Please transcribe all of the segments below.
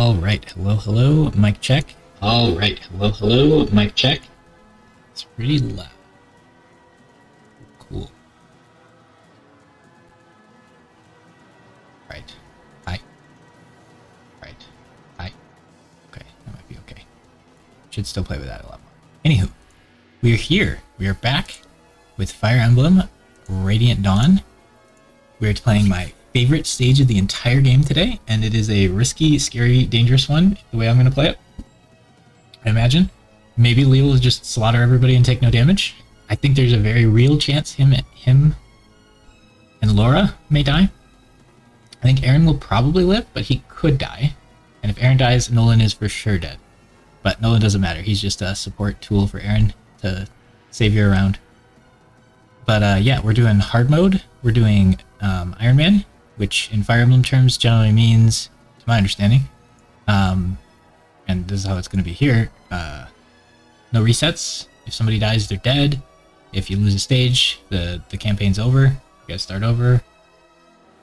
All right, hello, mic check. All right, hello, mic check. It's pretty loud. Cool. Right. Hi. Right. Hi. Okay, that might be okay. Should still play with that a lot more. Anywho, we are here. We are back with Fire Emblem Radiant Dawn. We are playing my favorite stage of the entire game today, and it is a risky, scary, dangerous one, the way I'm going to play it. I imagine. Maybe Leo will just slaughter everybody and take no damage. I think there's a very real chance him and Laura may die. I think Aaron will probably live, but he could die. And if Aaron dies, Nolan is for sure dead. But Nolan doesn't matter. He's just a support tool for Aaron to save you around. But yeah, we're doing hard mode. We're doing Ironman, which in Fire Emblem terms generally means, to my understanding, and this is how it's going to be here, no resets. If somebody dies, they're dead. If you lose a stage, the campaign's over. You gotta start over.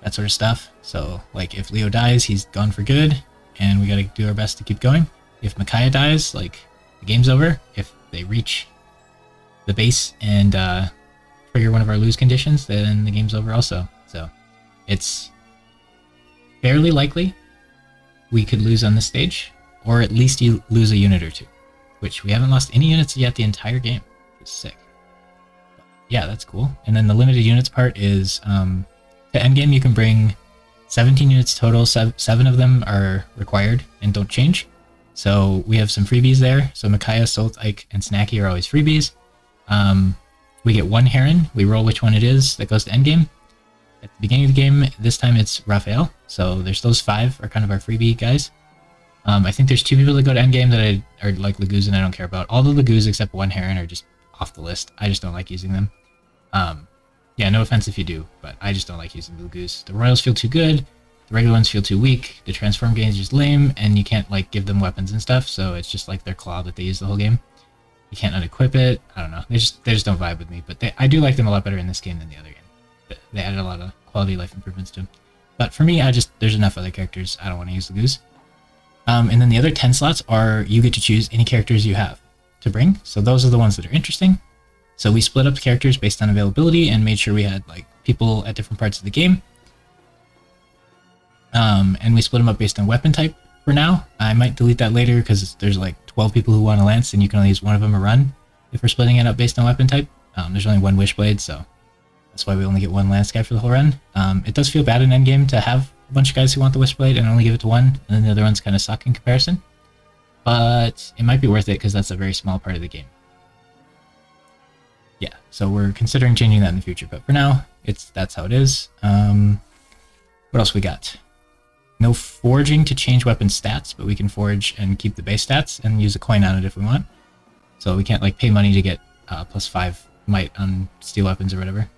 That sort of stuff. So, like, if Leo dies, he's gone for good, and we gotta do our best to keep going. If Micaiah dies, like, the game's over. If they reach the base and trigger one of our lose conditions, then the game's over also. So, it's fairly likely we could lose on this stage, or at least you lose a unit or two, which we haven't lost any units yet the entire game. It's sick. But yeah, that's cool. And then the limited units part is, to endgame you can bring 17 units total, 7 of them are required and don't change. So we have some freebies there. So Micaiah, Salt, Ike, and Snacky are always freebies. We get one Heron, we roll which one it is that goes to endgame. At the beginning of the game, this time it's Raphael, so there's those 5 are kind of our freebie guys. I think there's 2 people that go to endgame that are like Lagoos and I don't care about. All the Lagoos except one Heron are just off the list. I just don't like using them. Yeah, no offense if you do, but I just don't like using the Lagoos. The Royals feel too good, the regular ones feel too weak, the transform gain is just lame, and you can't like give them weapons and stuff, so it's just like their claw that they use the whole game. You can't unequip it. I don't know. They just don't vibe with me, but I do like them a lot better in this game than the other game. They added a lot of quality of life improvements to them. But for me, there's enough other characters. I don't want to use Lagoos. And then the other 10 slots are you get to choose any characters you have to bring. So those are the ones that are interesting. So we split up the characters based on availability and made sure we had like people at different parts of the game. And we split them up based on weapon type for now. I might delete that later because there's like 12 people who want a lance and you can only use one of them a run if we're splitting it up based on weapon type. There's only one Wishblade, so that's why we only get one lance guy for the whole run. It does feel bad in endgame to have a bunch of guys who want the Wishblade and only give it to one, and then the other ones kind of suck in comparison. But it might be worth it because that's a very small part of the game. Yeah, so we're considering changing that in the future, but for now, that's how it is. What else we got? No forging to change weapon stats, but we can forge and keep the base stats and use a coin on it if we want. So we can't like pay money to get +5 might on steel weapons or whatever.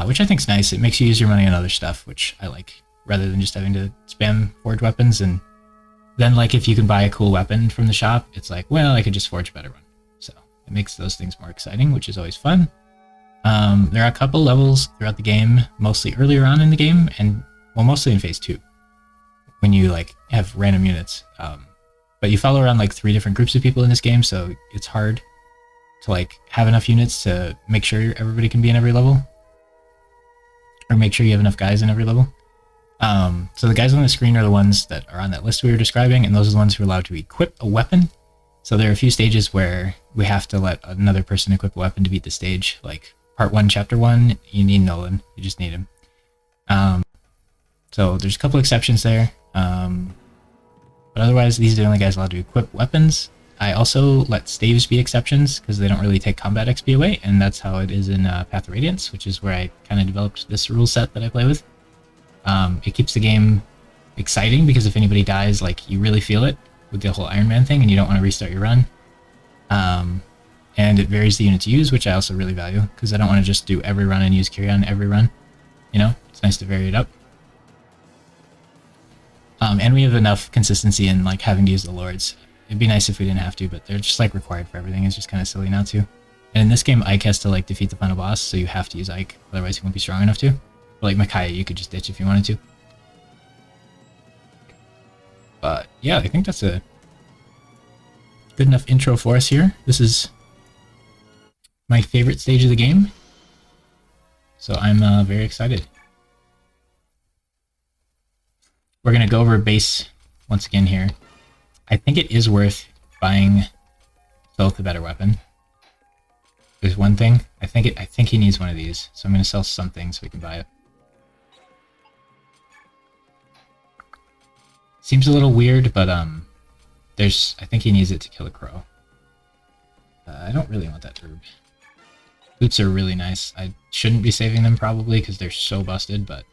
Which I think is nice. It makes you use your money on other stuff, which I like, rather than just having to spam forge weapons. And then like if you can buy a cool weapon from the shop, it's like, well, I could just forge a better one. So it makes those things more exciting, which is always fun. There are a couple levels throughout the game, mostly earlier on in the game, and well, mostly in phase 2, when you like have random units. But you follow around like 3 different groups of people in this game, so it's hard to like have enough units to make sure everybody can be in every level, or make sure you have enough guys in every level. So the guys on the screen are the ones that are on that list we were describing, and those are the ones who are allowed to equip a weapon. So there are a few stages where we have to let another person equip a weapon to beat the stage. Like part 1, chapter 1, you need Nolan. You just need him. So there's a couple exceptions there. But otherwise, these are the only guys allowed to equip weapons. I also let staves be exceptions because they don't really take combat XP away, and that's how it is in Path of Radiance, which is where I kind of developed this rule set that I play with. It keeps the game exciting because if anybody dies, like you really feel it with the whole Ironman thing, and you don't want to restart your run. And it varies the units you use, which I also really value because I don't want to just do every run and use Kyrian every run. You know, it's nice to vary it up. And we have enough consistency in like having to use the lords. It'd be nice if we didn't have to, but they're just like required for everything. It's just kind of silly not to. And in this game, Ike has to like defeat the final boss, so you have to use Ike, otherwise he won't be strong enough to. But like Micaiah, you could just ditch if you wanted to. But yeah, I think that's a good enough intro for us here. This is my favorite stage of the game, so I'm very excited. We're going to go over base once again here. I think it is worth buying Stealth a better weapon. There's one thing. I think he needs one of these, so I'm going to sell something so we can buy it. Seems a little weird, but I think he needs it to kill a crow. I don't really want that herb. Boots are really nice. I shouldn't be saving them probably because they're so busted, but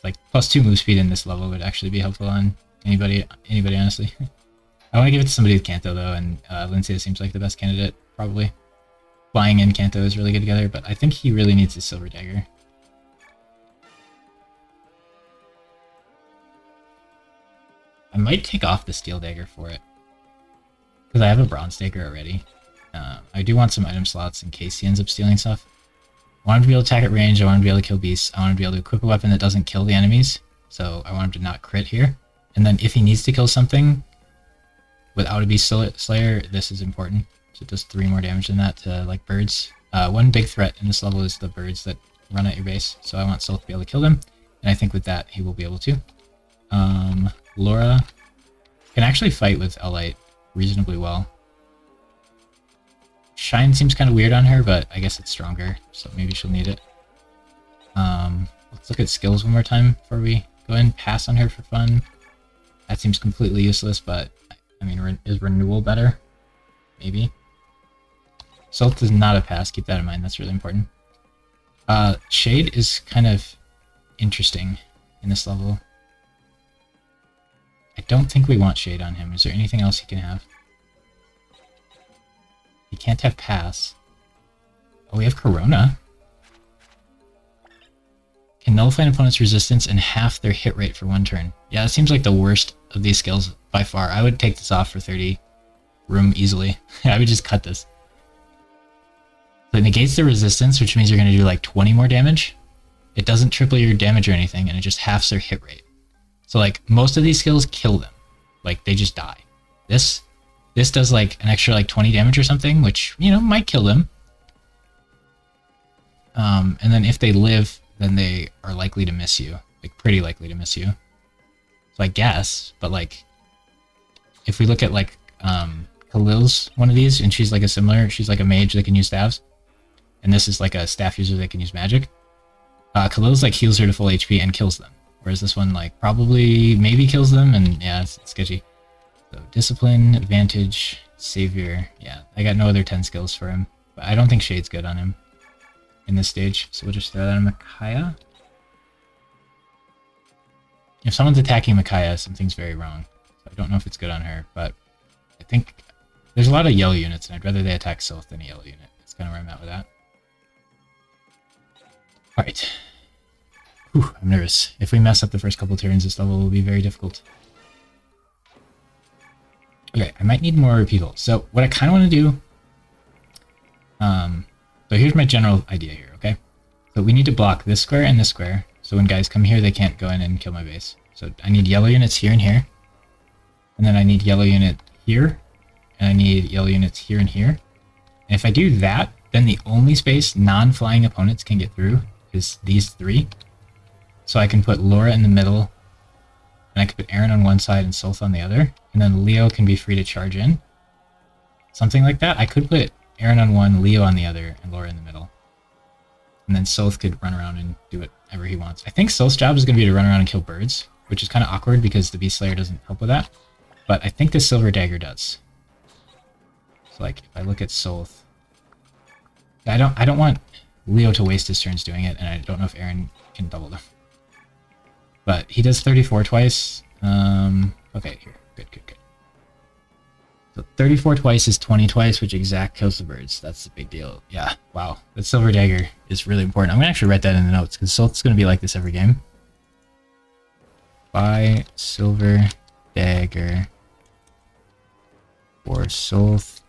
like +2 move speed in this level would actually be helpful on anybody honestly. I want to give it to somebody with Kanto though, and Lindsay seems like the best candidate probably. Flying and Kanto is really good together, but I think he really needs his silver dagger. I might take off the steel dagger for it because I have a bronze dagger already. I do want some item slots in case he ends up stealing stuff. I want him to be able to attack at range, I want him to be able to kill beasts, I want him to be able to equip a weapon that doesn't kill the enemies, so I want him to not crit here. And then if he needs to kill something without a beast slayer, this is important. So it does 3 more damage than that to like birds. One big threat in this level is the birds that run at your base, so I want Sylph to be able to kill them, and I think with that he will be able to. Laura can actually fight with Elite reasonably well. Shine seems kind of weird on her, but I guess it's stronger, so maybe she'll need it. Let's look at skills one more time before we go in. Pass on her for fun. That seems completely useless, but I mean, is renewal better? Maybe. Salt is not a pass, keep that in mind, that's really important. Shade is kind of interesting in this level. I don't think we want Shade on him. Is there anything else he can have? He can't have pass. Oh, we have Corona. Can nullify an opponent's resistance and half their hit rate for 1 turn. Yeah, it seems like the worst of these skills by far. I would take this off for 30 room easily. I would just cut this. So it negates the resistance, which means you're going to do like 20 more damage. It doesn't triple your damage or anything, and it just halves their hit rate. So like most of these skills kill them. Like they just die. This does like an extra like 20 damage or something, which, you know, might kill them. And then if they live, then they are likely to miss you. Like pretty likely to miss you. So I guess, but like if we look at like Khalil's one of these, and she's like she's like a mage that can use staffs. And this is like a staff user that can use magic. Khalil's like heals her to full HP and kills them. Whereas this one like probably maybe kills them, and yeah, it's sketchy. So discipline, advantage, savior. Yeah, I got no other 10 skills for him. But I don't think Shade's good on him in this stage. So we'll just throw that on Micaiah. If someone's attacking Micaiah, something's very wrong. So I don't know if it's good on her, but I think there's a lot of yellow units, and I'd rather they attack Sylph than a yellow unit. That's kind of where I'm at with that. Alright. Whew, I'm nervous. If we mess up the first couple turns, this level will be very difficult. Okay, I might need more people. So what I kind of want to do... so here's my general idea here, okay? So we need to block this square and this square. So when guys come here, they can't go in and kill my base. So I need yellow units here and here. And then I need yellow unit here. And I need yellow units here and here. And if I do that, then the only space non-flying opponents can get through is these 3. So I can put Laura in the middle, and I can put Aaron on one side and Sylph on the other, and then Leo can be free to charge in. Something like that. I could put Aaron on one, Leo on the other, and Laura in the middle. And then Sylph could run around and do whatever he wants. I think Sylph's job is going to be to run around and kill birds, which is kind of awkward because the Beast Slayer doesn't help with that. But I think the Silver Dagger does. So like, if I look at Sylph, I don't want Leo to waste his turns doing it, and I don't know if Aaron can double them. But he does 34 twice. Okay, here. Good. So 34 twice is 20 twice, which exact kills the birds. That's the big deal. Yeah, wow. That Silver Dagger is really important. I'm going to actually write that in the notes, because Sylph's going to be like this every game. Buy Silver Dagger for Sylph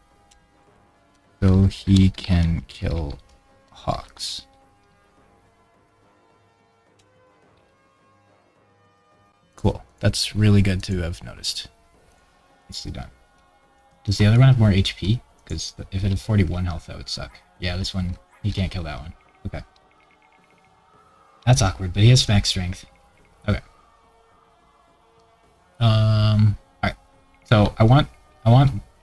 so he can kill hawks. Cool. That's really good to have noticed. Nicely done. Does the other one have more HP? Because if it had 41 health, that would suck. Yeah, this one, he can't kill that one. Okay. That's awkward, but he has max strength. Okay. Alright. So I want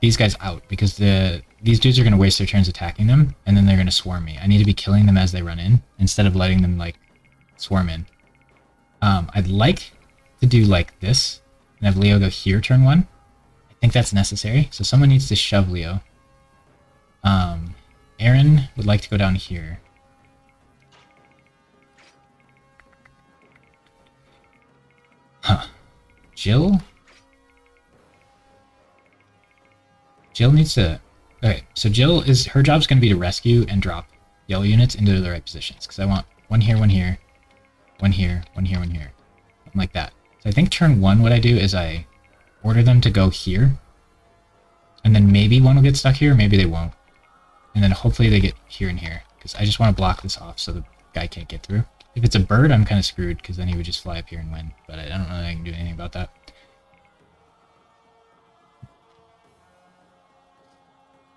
these guys out because these dudes are gonna waste their turns attacking them, and then they're gonna swarm me. I need to be killing them as they run in instead of letting them like swarm in. I'd like to do like this and have Leo go here turn 1. I think that's necessary. So someone needs to shove Leo. Aaron would like to go down here. Huh. Jill needs to... Okay, so her job's going to be to rescue and drop yellow units into the right positions. Because I want one here, one here, one here, one here, one here. Something like that. So I think turn 1 what I do is I order them to go here. And then maybe one will get stuck here, maybe they won't. And then hopefully they get here and here. Because I just want to block this off so the guy can't get through. If it's a bird, I'm kind of screwed, because then he would just fly up here and win. But I don't know that I can do anything about that.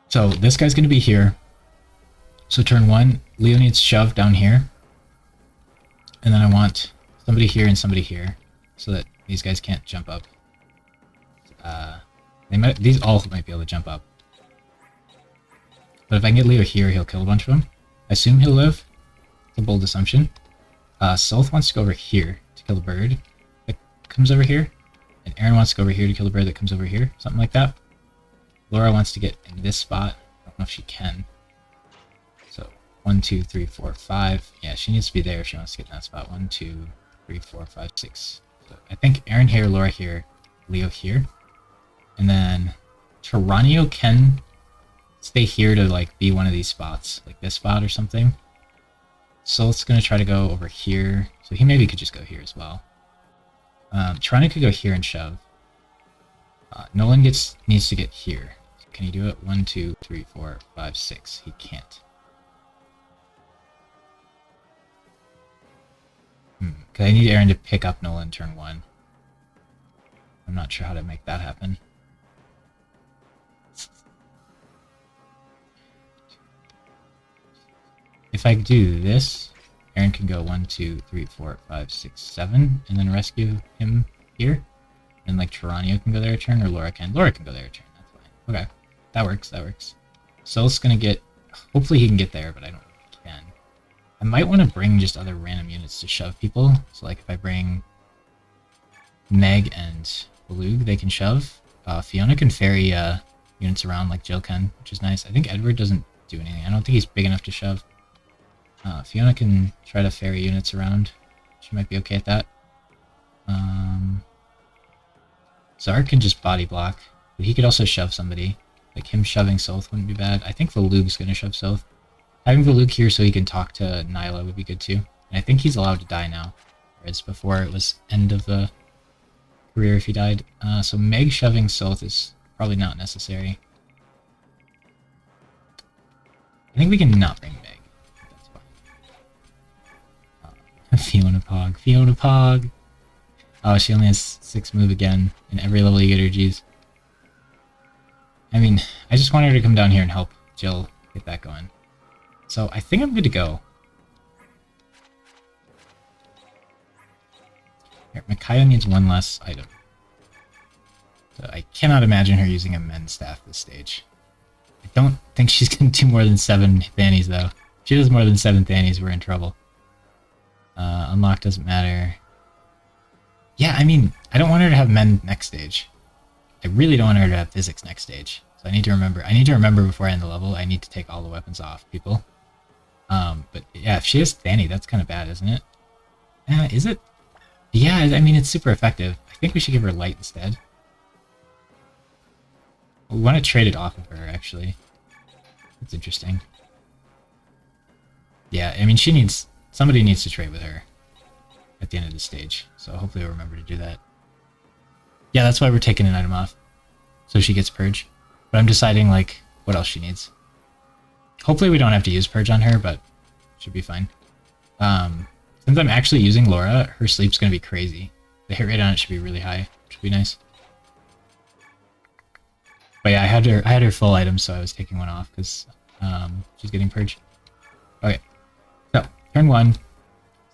So this guy's going to be here. So turn 1, Leo needs shove down here. And then I want somebody here and somebody here, so that these guys can't jump up. These all might be able to jump up. But if I can get Leo here, he'll kill a bunch of them. I assume he'll live. It's a bold assumption. South wants to go over here to kill a bird that comes over here. And Aaron wants to go over here to kill a bird that comes over here. Something like that. Laura wants to get in this spot. I don't know if she can. So 1, 2, 3, 4, 5. Yeah, she needs to be there if she wants to get in that spot. 1, 2, 3, 4, 5, 6. So I think Aaron here, Laura here, Leo here. And then Tyranio can stay here to like be one of these spots, like this spot or something. Solth's gonna try to go over here, so he maybe could just go here as well. Tyranio could go here and shove. Nolan needs to get here. So can he do it? 1, 2, 3, 4, 5, 6. He can't. Because I need Aaron to pick up Nolan turn 1. I'm not sure how to make that happen. If I do this, Aaron can go 1, 2, 3, 4, 5, 6, 7, and then rescue him here. And like Tyranio can go there a turn, or Laura can. Laura can go there a turn, that's fine. Okay, that works, that works. Sol's gonna get, hopefully he can get there, but I don't know if he can. I might want to bring just other random units to shove people. So like if I bring Meg and Balug, they can shove. Fiona can ferry units around like Jill can, which is nice. I think Edward doesn't do anything. I don't think he's big enough to shove. Fiona can try to ferry units around. She might be okay at that. Zark can just body block, but he could also shove somebody. Like him shoving South wouldn't be bad. I think Valug's gonna shove South. Having Valug here so he can talk to Nyla would be good too. And I think he's allowed to die now, whereas before it was end of the career if he died. So Meg shoving South is probably not necessary. I think we can not bring Meg. That's fine. Fiona Pog. Fiona Pog! Oh, she only has 6 move again. In every level you get her G's. I mean, I just want her to come down here and help Jill get that going. So I think I'm good to go. Here, Micaiah needs 1 less item. So I cannot imagine her using a men's staff this stage. I don't think she's going to do more than 7 Thannies though. If she does more than 7 Thannies, we're in trouble. Unlock doesn't matter. Yeah, I mean, I don't want her to have men next stage. I really don't want her to have physics next stage. So I need to remember before I end the level, I need to take all the weapons off people. But yeah, if she has Thanny, that's kind of bad, isn't it? Is it? Yeah, I mean, it's super effective. I think we should give her light instead. We want to trade it off of her, actually. That's interesting. Yeah, I mean, somebody needs to trade with her at the end of the stage, so hopefully I'll remember to do that. Yeah, that's why we're taking an item off, so she gets Purge. But I'm deciding, like, what else she needs. Hopefully we don't have to use Purge on her, but should be fine. Since I'm actually using Laura, her sleep's going to be crazy. The hit rate on it should be really high, which would be nice. But yeah, I had her full items, so I was taking one off because she's getting purged. Okay, so turn 1,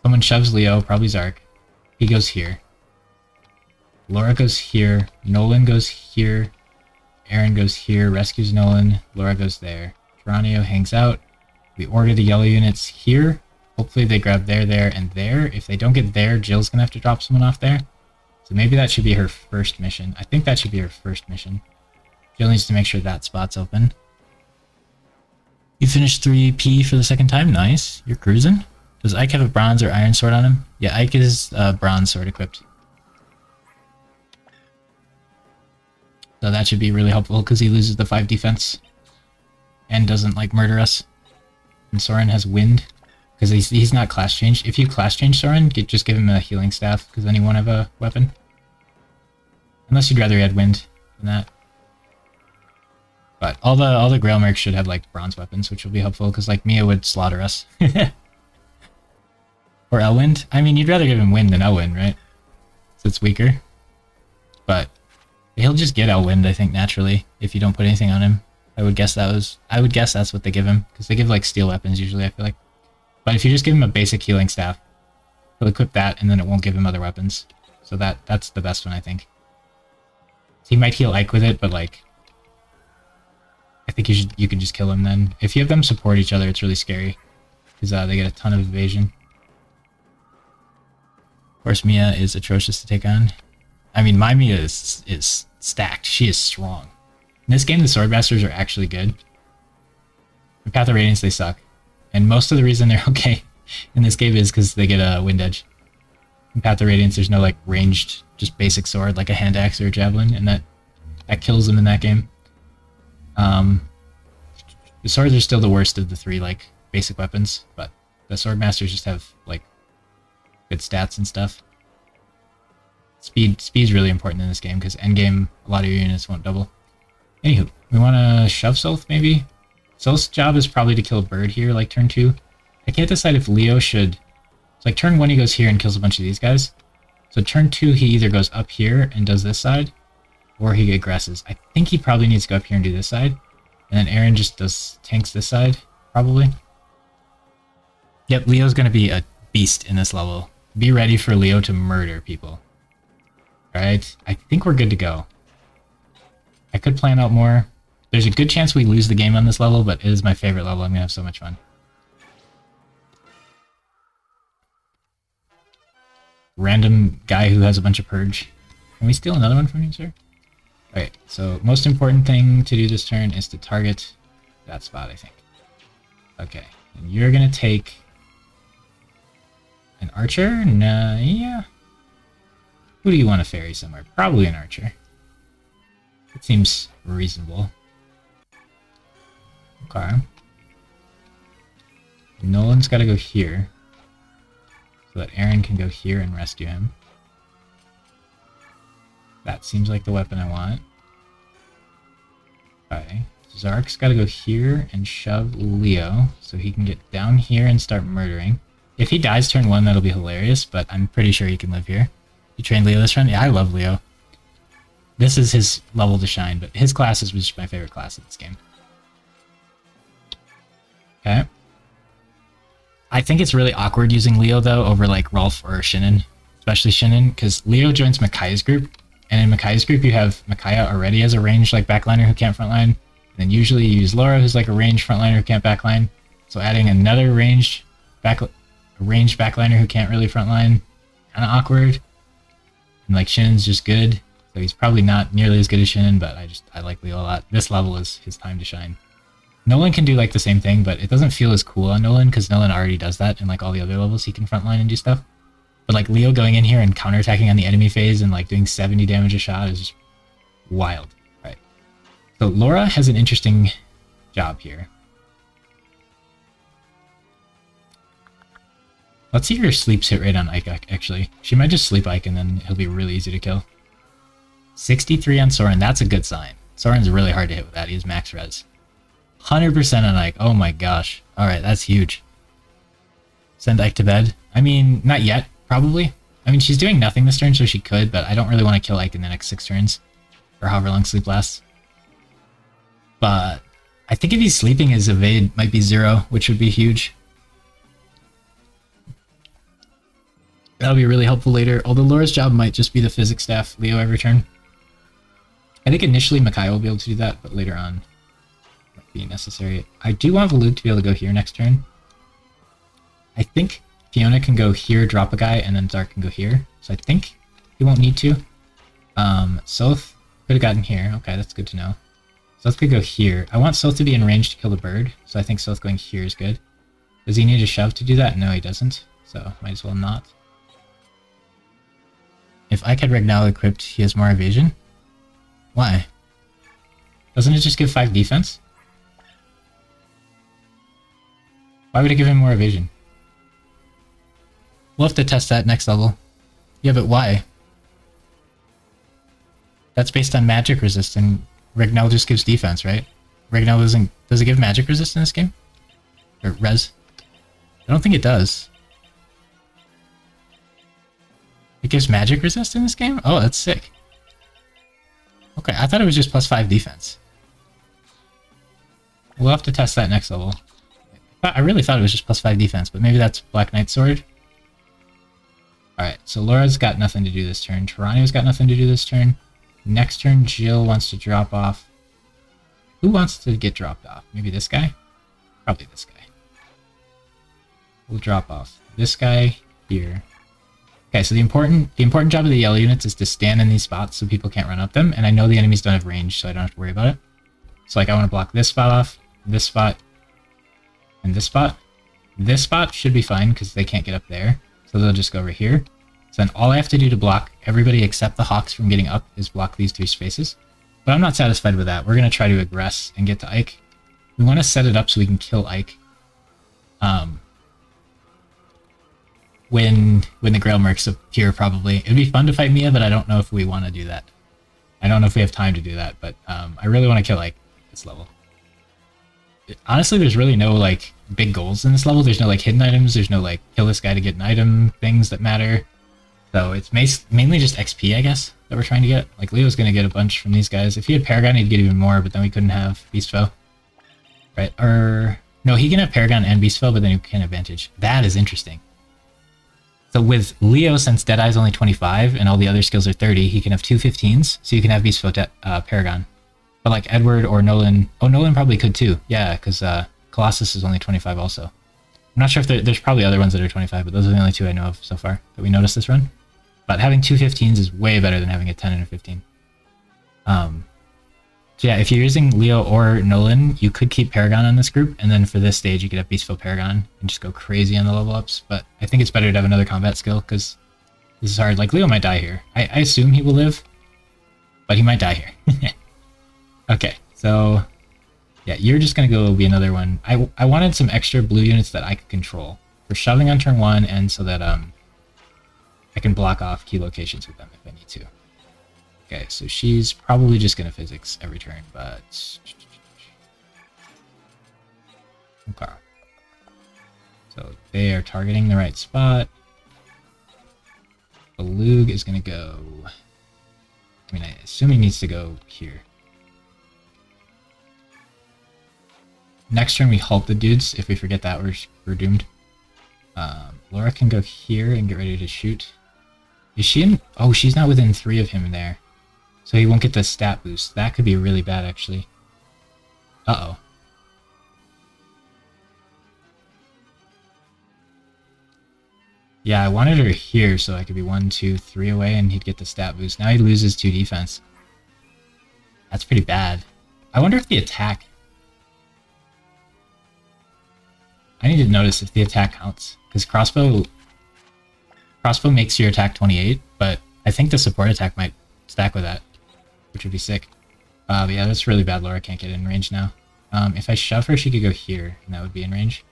someone shoves Leo, probably Zark. He goes here. Laura goes here. Nolan goes here. Aaron goes here, rescues Nolan. Laura goes there. Geronio hangs out. We order the yellow units here. Hopefully they grab there, and there. If they don't get there, Jill's gonna have to drop someone off there. So maybe that should be her first mission. I think that should be her first mission. Jill needs to make sure that spot's open. You finished 3P for the second time. Nice. You're cruising. Does Ike have a bronze or iron sword on him? Yeah, Ike is bronze sword equipped. So that should be really helpful because he loses the 5 defense and doesn't like murder us. And Soren has wind because he's not class changed. If you class change Soren, just give him a healing staff because then he won't have a weapon. Unless you'd rather he had wind than that. But all the Greil Mercs should have like bronze weapons, which will be helpful because like Mia would slaughter us. Or Elwind. I mean, you'd rather give him wind than Elwind, right? So it's weaker. But he'll just get Elwind, I think, naturally if you don't put anything on him. I would guess that's what they give him because they give like steel weapons usually. I feel like. But if you just give him a basic healing staff, he'll equip that, and then it won't give him other weapons. So that's the best one, I think. So he might heal Ike with it, but like, I think you can just kill him then. If you have them support each other, it's really scary because they get a ton of evasion. Of course, Mia is atrocious to take on. I mean, my Mia is stacked. She is strong. In this game, the Swordmasters are actually good. In Path of Radiance, they suck. And most of the reason they're okay in this game is because they get a Wind Edge. In Path of Radiance, there's no like ranged, just basic sword like a hand axe or a javelin, and that kills them in that game. The swords are still the worst of the 3 like basic weapons, but the Swordmasters just have like good stats and stuff. Speed's really important in this game because endgame a lot of your units won't double. Anywho, we want to shove Sylph maybe? Sylph's job is probably to kill a bird here, like turn 2. I can't decide if Leo should... So like turn 1 he goes here and kills a bunch of these guys. So turn 2 he either goes up here and does this side, or he aggresses. I think he probably needs to go up here and do this side. And then Aaron just tanks this side, probably. Yep, Leo's going to be a beast in this level. Be ready for Leo to murder people. Alright, I think we're good to go. I could plan out more. There's a good chance we lose the game on this level, but it is my favorite level. I'm going to have so much fun. Random guy who has a bunch of purge. Can we steal another one from you, sir? Okay, so most important thing to do this turn is to target that spot, I think. Okay, and you're going to take an archer? Nah, yeah. Who do you want to ferry somewhere? Probably an archer. It seems reasonable. Okay. Nolan's got to go here, so that Aaron can go here and rescue him. That seems like the weapon I want. Okay. Zark's got to go here and shove Leo, so he can get down here and start murdering. If he dies turn 1, that'll be hilarious, but I'm pretty sure he can live here. You trained Leo this run? Yeah, I love Leo. This is his level to shine, but his class is just my favorite class of this game. Okay. I think it's really awkward using Leo, though, over like Rolf or Shinnon. Especially Shinnon, because Leo joins Makai's group, and in Makai's group you have Makaya already as a ranged like backliner who can't frontline. And then usually you use Laura, who's like a ranged frontliner who can't backline. So adding another ranged backliner who can't really frontline, kind of awkward. And like Shinnon's just good, so he's probably not nearly as good as Shinnon, but I like Leo a lot. This level is his time to shine. Nolan can do like the same thing, but it doesn't feel as cool on Nolan because Nolan already does that in like all the other levels. He can frontline and do stuff. But like Leo going in here and counterattacking on the enemy phase and like doing 70 damage a shot is just wild. Right. So Laura has an interesting job here. Let's see her sleeps hit rate on Ike, actually. She might just sleep Ike and then he'll be really easy to kill. 63 on Soren, that's a good sign. Soren's really hard to hit with that, he has max res. 100% on Ike, oh my gosh. Alright, that's huge. Send Ike to bed. I mean, not yet, probably. I mean, she's doing nothing this turn, so she could, but I don't really want to kill Ike in the next 6 turns. Or however long sleep lasts. But I think if he's sleeping, his evade might be 0, which would be huge. That'll be really helpful later. Although Laura's job might just be the physics staff Leo every turn. I think initially Makai will be able to do that, but later on might be necessary. I do want Valug to be able to go here next turn. I think Fiona can go here, drop a guy, and then Zark can go here. So I think he won't need to. Soth could have gotten here. Okay, that's good to know. Soth could go here. I want Soth to be in range to kill the bird, so I think Soth going here is good. Does he need a shove to do that? No, he doesn't. So might as well not. If Ike had Regnal equipped, he has more evasion? Why? Doesn't it just give 5 defense? Why would it give him more evasion? We'll have to test that next level. Yeah, but why? That's based on magic resist, and Regnal just gives defense, right? Regnal doesn't... Does it give magic resist in this game? Or res? I don't think it does. It gives magic resist in this game? Oh, that's sick. Okay, I thought it was just +5 defense. We'll have to test that next level. I really thought it was just +5 defense, but maybe that's Black Knight Sword. Alright, so Laura's got nothing to do this turn. Tyranio's got nothing to do this turn. Next turn, Jill wants to drop off. Who wants to get dropped off? Maybe this guy? Probably this guy. We'll drop off this guy here. Okay, so the important job of the yellow units is to stand in these spots so people can't run up them, and I know the enemies don't have range, so I don't have to worry about it. So like I want to block this spot off, this spot, and this spot. This spot should be fine because they can't get up there, so they'll just go over here. So then all I have to do to block everybody except the Hawks from getting up is block these 3 spaces. But I'm not satisfied with that. We're going to try to aggress and get to Ike. We want to set it up so we can kill Ike. When the Greil Mercs appear, probably. It'd be fun to fight Mia, but I don't know if we want to do that. I don't know if we have time to do that, but I really want to kill Ike at this level. Honestly, there's really no, like, big goals in this level. There's no, like, hidden items. There's no, like, kill this guy to get an item things that matter. So it's mainly just XP, I guess, that we're trying to get. Like, Leo's going to get a bunch from these guys. If he had Paragon, he'd get even more, but then we couldn't have Beast Foe. Right? Or... No, he can have Paragon and Beast Foe, but then he can't have Vantage. That is interesting. So with Leo, since Deadeye's only 25 and all the other skills are 30, he can have 2 15s, so you can have Beast Foe Paragon. But like Edward or Nolan... Oh, Nolan probably could too. Yeah, because Colossus is only 25 also. I'm not sure if there's probably other ones that are 25, but those are the only 2 I know of so far that we noticed this run. But having 2 15s is way better than having a 10 and a 15. So yeah, if you're using Leo or Nolan, you could keep Paragon on this group, and then for this stage you could have Beastful Paragon and just go crazy on the level ups. But I think it's better to have another combat skill, because this is hard. Like, Leo might die here. I assume he will live, but he might die here. Okay, so yeah, you're just gonna go be another one. I wanted some extra blue units that I could control for shoving on turn 1, and so that I can block off key locations with them if I need to. Okay, so she's probably just gonna physics every turn, but okay. So they are targeting the right spot. Balug is gonna go. I mean, I assume he needs to go here. Next turn we halt the dudes. If we forget that, we're doomed. Laura can go here and get ready to shoot. Is she in? Oh, she's not within 3 of him there. So he won't get the stat boost. That could be really bad, actually. Uh-oh. Yeah, I wanted her here so I could be 1, 2, 3 away and he'd get the stat boost. Now he loses 2 defense. That's pretty bad. I wonder if the attack... I need to notice if the attack counts. Because crossbow makes your attack 28, but I think the support attack might stack with that, which would be sick. But yeah, that's really bad. Laura can't get in range now. If I shove her, she could go here, and that would be in range,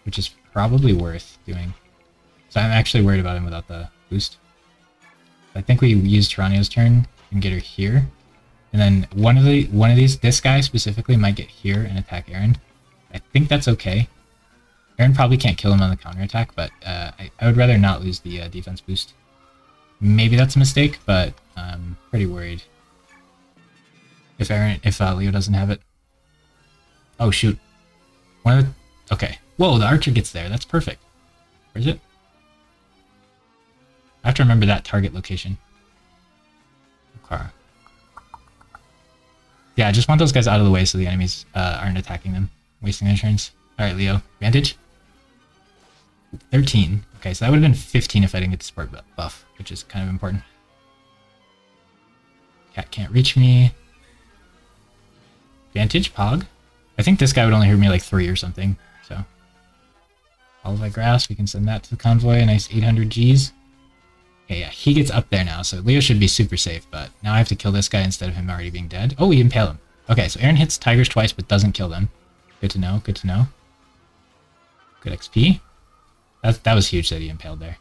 which is probably worth doing. So I'm actually worried about him without the boost. I think we use Tyranio's turn and get her here, and then one of these, this guy specifically, might get here and attack Aaron. I think that's okay. Aaron probably can't kill him on the counterattack, but I would rather not lose the defense boost. Maybe that's a mistake, but I'm pretty worried if Leo doesn't have it. Oh, shoot. One of the... Okay. Whoa, the archer gets there. That's perfect. Where is it? I have to remember that target location. Okay. Yeah, I just want those guys out of the way so the enemies aren't attacking them, wasting their turns. Alright, Leo. Vantage? 13. Okay, so that would have been 15 if I didn't get the support buff, which is kind of important. Cat can't reach me. Vantage, Pog. I think this guy would only hurt me like 3 or something, so. All of my grass, we can send that to the convoy, a nice 800 Gs. Okay, yeah, he gets up there now, so Leo should be super safe, but now I have to kill this guy instead of him already being dead. Oh, we impale him. Okay, so Aaron hits tigers twice but doesn't kill them. Good to know, good to know. Good XP. That was huge that he impaled there.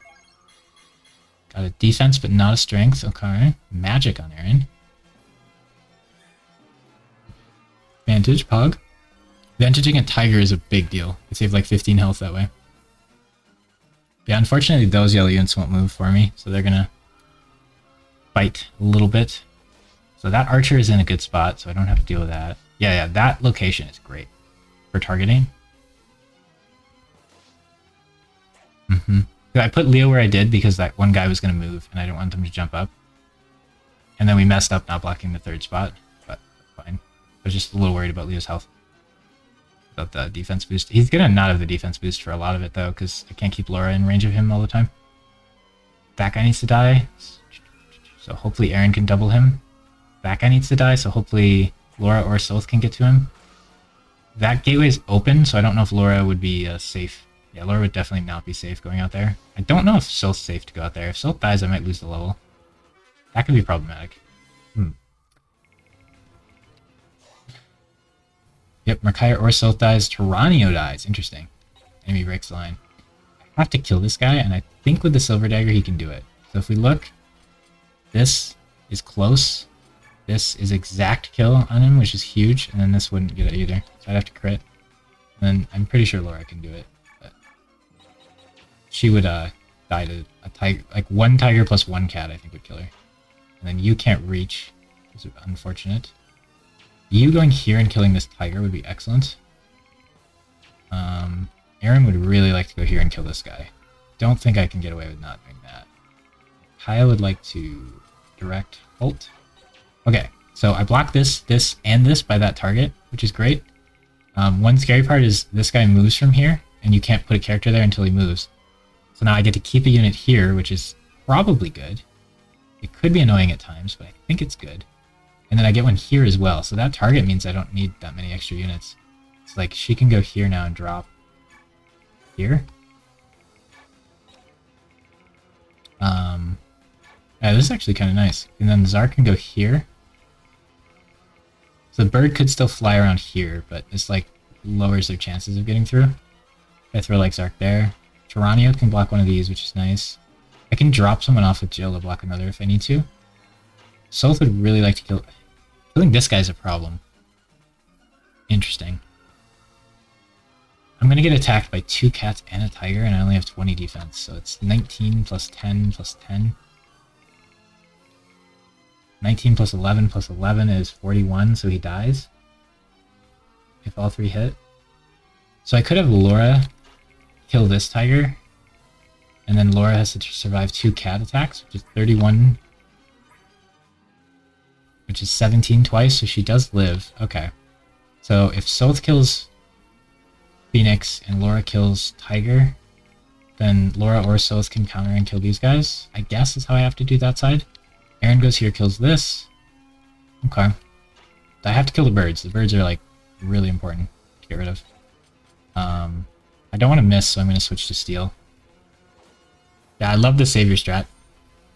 Got a defense but not a strength, okay. Magic on Aaron. Vantage, Pog. Vantaging a tiger is a big deal. I save like 15 health that way. Yeah, unfortunately those yellow units won't move for me, so they're gonna fight a little bit. So that archer is in a good spot, so I don't have to deal with that. Yeah, that location is great for targeting. I put Leo where I did because that one guy was gonna move, and I didn't want them to jump up. And then we messed up not blocking the third spot, but fine. I was just a little worried about Leo's health. About the defense boost. He's gonna not have the defense boost for a lot of it though, because I can't keep Laura in range of him all the time. That guy needs to die, so hopefully Aaron can double him. That guy needs to die, so hopefully Laura or Soth can get to him. That gateway is open, so I don't know if Laura would be safe. Yeah, Laura would definitely not be safe going out there. I don't know if Soth's safe to go out there. If Soth dies, I might lose the level. That could be problematic. Yep, Mercs or Soth dies. Tyranio dies. Interesting. Enemy breaks the line. I have to kill this guy, and I think with the Silver Dagger he can do it. So if we look, this is close. This is exact kill on him, which is huge, and then this wouldn't get it either. So I'd have to crit. And then I'm pretty sure Laura can do it. But she would die to a tiger. Like one tiger plus one cat, I think, would kill her. And then you can't reach, which is unfortunate. You going here and killing this tiger would be excellent. Aaron would really like to go here and kill this guy. Don't think I can get away with not doing that. Kyle would like to direct ult. Okay, so I block this, this, and this by that target, which is great. One scary part is this guy moves from here, and you can't put a character there until he moves. So now I get to keep a unit here, which is probably good. It could be annoying at times, but I think it's good. And then I get one here as well, so that target means I don't need that many extra units. It's like she can go here now and drop here. Yeah, this is actually kind of nice. And then the Tsar can go here. So the bird could still fly around here, but this like lowers their chances of getting through. I throw like Zark there. Tyranio can block one of these, which is nice. I can drop someone off with Jill to block another if I need to. Soth would really like to kill... Killing this guy's a problem. Interesting. I'm going to get attacked by 2 cats and a tiger, and I only have 20 defense, so it's 19 plus 10 plus 10. 19 plus 11 plus 11 is 41, so he dies. If all 3 hit. So I could have Laura kill this tiger, and then Laura has to survive 2 cat attacks, which is 31... which is 17 twice, so she does live. Okay. So if Soth kills Phoenix and Laura kills Tiger, then Laura or Soth can counter and kill these guys. I guess is how I have to do that side. Aaron goes here, kills this. Okay. I have to kill the birds. The birds are like really important to get rid of. I don't want to miss, so I'm going to switch to steel. Yeah, I love the savior strat.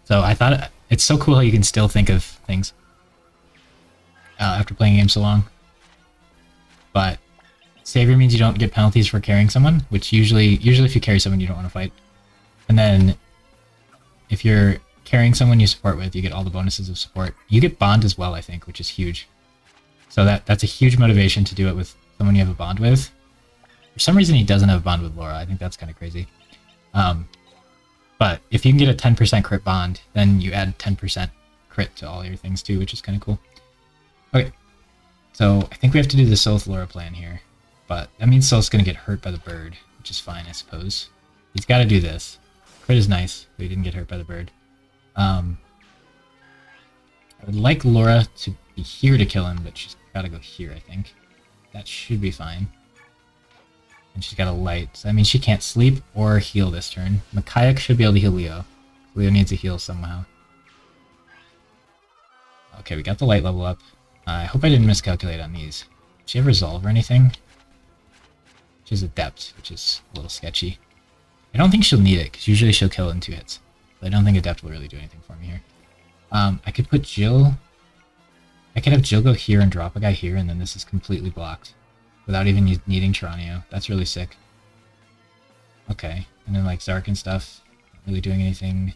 So I thought it's so cool how you can still think of things. After playing a game so long. But Savior means you don't get penalties for carrying someone, which usually if you carry someone you don't want to fight. And then if you're carrying someone you support with, you get all the bonuses of support. You get bond as well, I think, which is huge. So that's a huge motivation to do it with someone you have a bond with. For some reason he doesn't have a bond with Laura. I think that's kind of crazy. But if you can get a 10% crit bond, then you add 10% crit to all your things too, which is kind of cool. Okay, so I think we have to do the Soth Laura plan here. But that means Soul's gonna get hurt by the bird, which is fine, I suppose. He's gotta do this. Crit is nice, but he didn't get hurt by the bird. I would like Laura to be here to kill him, but she's gotta go here, I think. That should be fine. And she's got a light, so that means she can't sleep or heal this turn. Mikayak should be able to heal Leo. Leo needs a heal somehow. Okay, we got the light level up. I hope I didn't miscalculate on these. Does she have Resolve or anything? She has Adept, which is a little sketchy. I don't think she'll need it, because usually she'll kill in 2 hits. But I don't think Adept will really do anything for me here. I could put Jill... I could have Jill go here and drop a guy here, and then this is completely blocked. Without even needing Tyranio. That's really sick. Okay, and then like Zark and stuff, not really doing anything.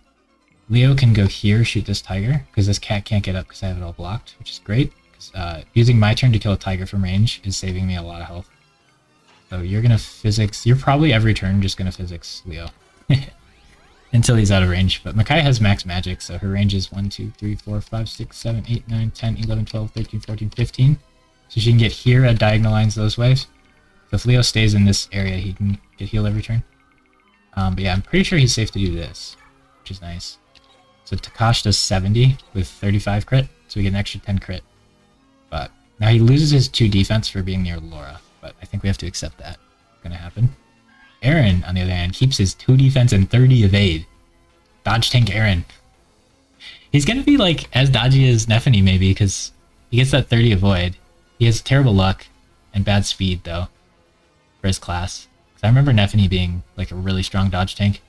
Leo can go here, shoot this tiger, because this cat can't get up because I have it all blocked, which is great. Using my turn to kill a tiger from range is saving me a lot of health. So you're gonna physics, you're probably every turn just gonna physics Leo. Until he's out of range. But Makai has max magic, so her range is 1, 2, 3, 4, 5, 6, 7, 8, 9, 10, 11, 12, 13, 14, 15. So she can get here at diagonal lines those ways. So if Leo stays in this area, he can get healed every turn. But yeah, I'm pretty sure he's safe to do this, which is nice. So Takash does 70 with 35 crit, so we get an extra 10 crit. But now he loses his 2 defense for being near Laura, but I think we have to accept that. It's gonna happen. Aaron, on the other hand, keeps his 2 defense and 30 evade. Dodge tank Aaron. He's gonna be like as dodgy as Nephany maybe, because he gets that 30 avoid. He has terrible luck and bad speed though for his class. Because I remember Nephany being like a really strong dodge tank.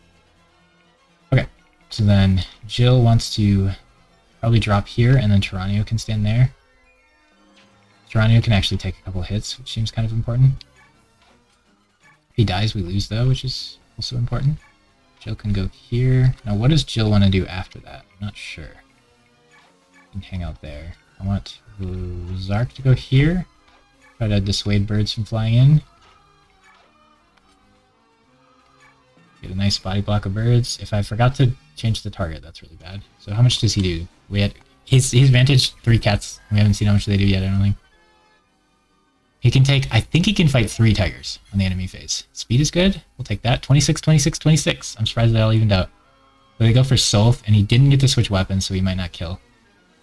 Okay, so then Jill wants to probably drop here, and then Tyranio can stand there. Tyranio can actually take a couple hits, which seems kind of important. If he dies, we lose though, which is also important. Jill can go here. Now, what does Jill want to do after that? I'm not sure. You can hang out there. I want Zark to go here. Try to dissuade birds from flying in. Get a nice body block of birds. If I forgot to change the target, that's really bad. So how much does he do? He's vantaged 3 cats. We haven't seen how much they do yet, I don't think. He can take, I think he can fight 3 tigers on the enemy phase. Speed is good. We'll take that. 26, 26, 26. I'm surprised they all evened out. So they go for Solth, and he didn't get to switch weapons, so he might not kill.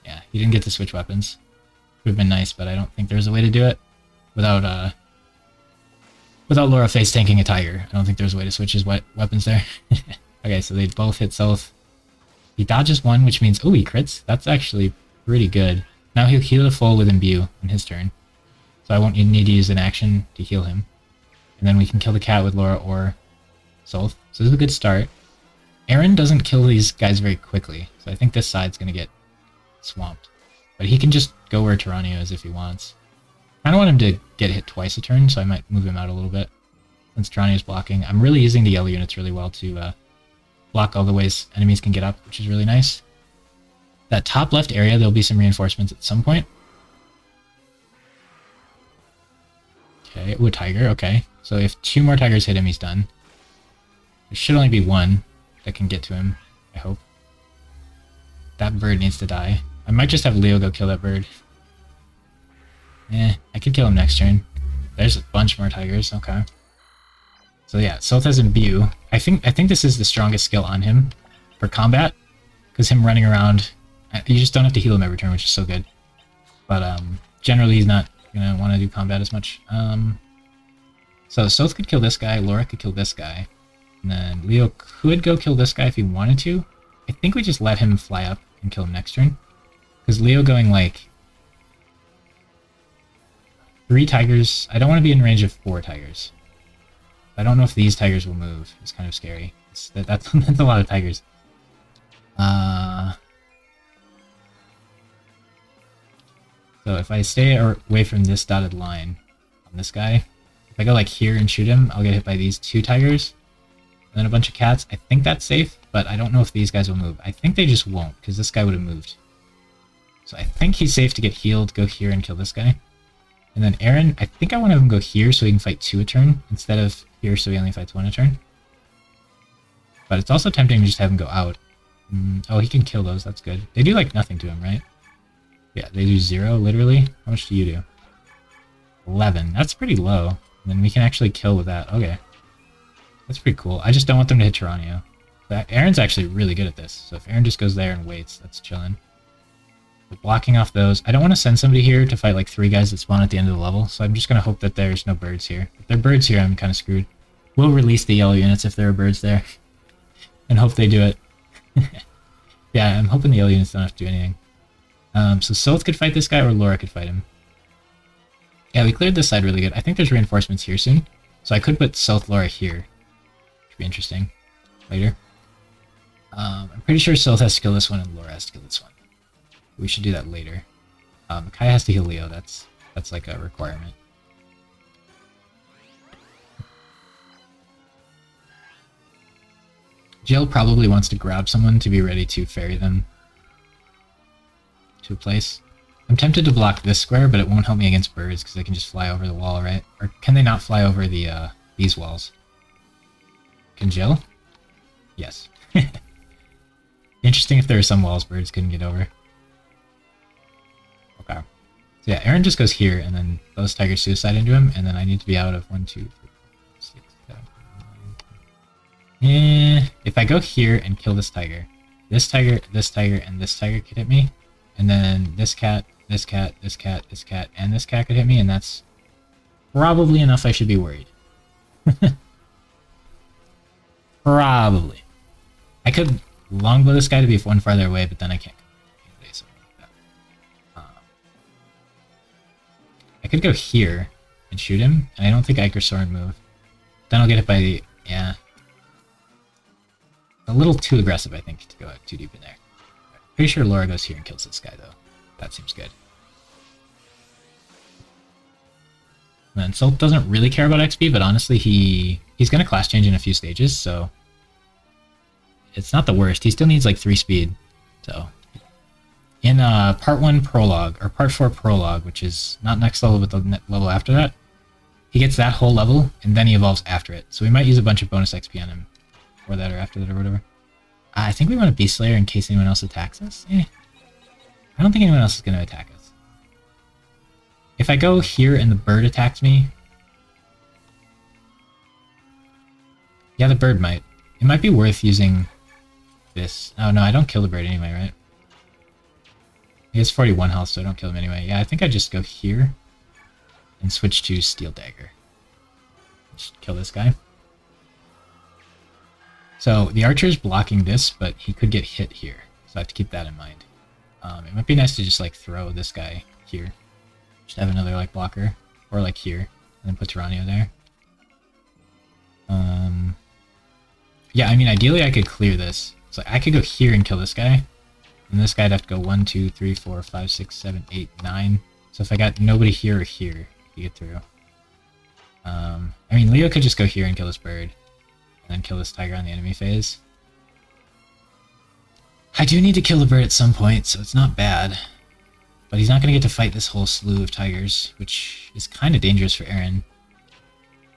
Yeah, he didn't get to switch weapons. Would have been nice, but I don't think there's a way to do it without Laura face tanking a tiger. I don't think there's a way to switch his weapons there. Okay, so they both hit Solth. He dodges 1, which means, oh, he crits. That's actually pretty good. Now he'll heal the full with Imbue on his turn. So I won't need to use an action to heal him. And then we can kill the cat with Laura or Solth. So this is a good start. Aaron doesn't kill these guys very quickly, so I think this side's going to get swamped. But he can just go where Tyranio is if he wants. I don't want him to get hit twice a turn, so I might move him out a little bit. Since Tyranio's blocking. I'm really using the yellow units really well to block all the ways enemies can get up, which is really nice. That top left area, there'll be some reinforcements at some point. Okay, ooh, tiger, okay. So if 2 more tigers hit him, he's done. There should only be 1 that can get to him, I hope. That bird needs to die. I might just have Leo go kill that bird. I could kill him next turn. There's a bunch more tigers, okay. So yeah, Solth has Imbue. I think this is the strongest skill on him for combat, because him running around, you just don't have to heal him every turn, which is so good. But generally he's not gonna want to do combat as much. So Solth could kill this guy, Laura could kill this guy, and then Leo could go kill this guy if he wanted to. I think we just let him fly up and kill him next turn, because Leo going like 3 tigers, I don't want to be in range of 4 tigers. I don't know if these tigers will move. It's kind of scary. That's a lot of tigers. So if I stay away from this dotted line on this guy, if I go like here and shoot him, I'll get hit by these 2 tigers and then a bunch of cats. I think that's safe, but I don't know if these guys will move. I think they just won't, because this guy would have moved. So I think he's safe to get healed, go here and kill this guy. And then Aaron, I think I want to have him go here so he can fight 2 a turn, instead of here so he only fights 1 a turn. But it's also tempting to just have him go out. Oh, he can kill those, that's good. They do like nothing to him, right? Yeah, they do 0, literally. How much do you do? 11, that's pretty low. And then we can actually kill with that. Okay. That's pretty cool. I just don't want them to hit Tyranio. Aaron's actually really good at this. So if Aaron just goes there and waits, that's chilling. But blocking off those. I don't want to send somebody here to fight like 3 guys that spawn at the end of the level. So I'm just going to hope that there's no birds here. If there are birds here, I'm kind of screwed. We'll release the yellow units if there are birds there. And hope they do it. Yeah, I'm hoping the yellow units don't have to do anything. So Soth could fight this guy or Laura could fight him. Yeah, we cleared this side really good. I think there's reinforcements here soon. So I could put Soth Laura here. Should be interesting. Later. I'm pretty sure Soth has to kill this one and Laura has to kill this one. We should do that later. Kai has to heal Leo. That's like a requirement. Jill probably wants to grab someone to be ready to ferry them to a place. I'm tempted to block this square, but it won't help me against birds because they can just fly over the wall, right? Or can they not fly over the these walls? Can Jill? Yes. Interesting if there are some walls birds couldn't get over. Okay. So yeah, Aaron just goes here, and then those tigers suicide into him, and then I need to be out of 1, 2, 3, 4, 5, 6, 7, 8, 9. If I go here and kill this tiger, and this tiger could hit me, and then this cat, this cat, this cat, this cat, and this cat could hit me, and that's probably enough I should be worried. Probably. I could longbow this guy to be one farther away, but then I can't. I could go here and shoot him, and I don't think Iker Soren move. Then I'll get hit by the... yeah. A little too aggressive, I think, to go out too deep in there. Pretty sure Laura goes here and kills this guy, though. That seems good. And then Salt doesn't really care about XP, but honestly, he's going to class change in a few stages, so... it's not the worst. He still needs like 3 speed, so... in part 1 prologue, or part 4 prologue, which is not next level but the level after that, he gets that whole level, and then he evolves after it. So we might use a bunch of bonus XP on him, or that, or after that, or whatever. I think we want a Beast Slayer in case anyone else attacks us. I don't think anyone else is going to attack us. If I go here and the bird attacks me... yeah, the bird might. It might be worth using this. Oh no, I don't kill the bird anyway, right? He has 41 health, so I don't kill him anyway. Yeah, I think I just go here and switch to Steel Dagger. Just kill this guy. So the archer is blocking this, but he could get hit here, so I have to keep that in mind. It might be nice to just like throw this guy here. Just have another like blocker, or like here, and then put Tyranio there. Yeah, I mean ideally I could clear this. So I could go here and kill this guy. And this guy'd have to go 1, 2, 3, 4, 5, 6, 7, 8, 9. So if I got nobody here or here, you get through. I mean, Leo could just go here and kill this bird. And then kill this tiger on the enemy phase. I do need to kill the bird at some point, so it's not bad. But he's not going to get to fight this whole slew of tigers, which is kind of dangerous for Aaron.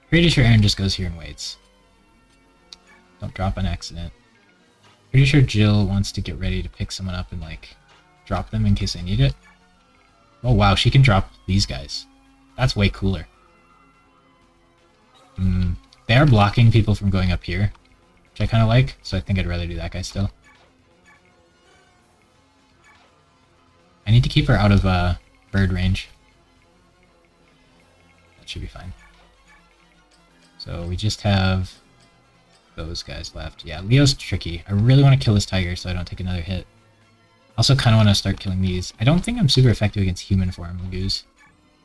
Pretty sure Aaron just goes here and waits. Don't drop on accident. Pretty sure Jill wants to get ready to pick someone up and, like, drop them in case I need it. Oh, wow, she can drop these guys. That's way cooler. They are blocking people from going up here, which I kind of like, so I think I'd rather do that guy still. I need to keep her out of bird range. That should be fine. So we just have... those guys left. Yeah, Leo's tricky. I really want to kill this tiger so I don't take another hit. Also kind of want to start killing these. I don't think I'm super effective against human form Lagoos.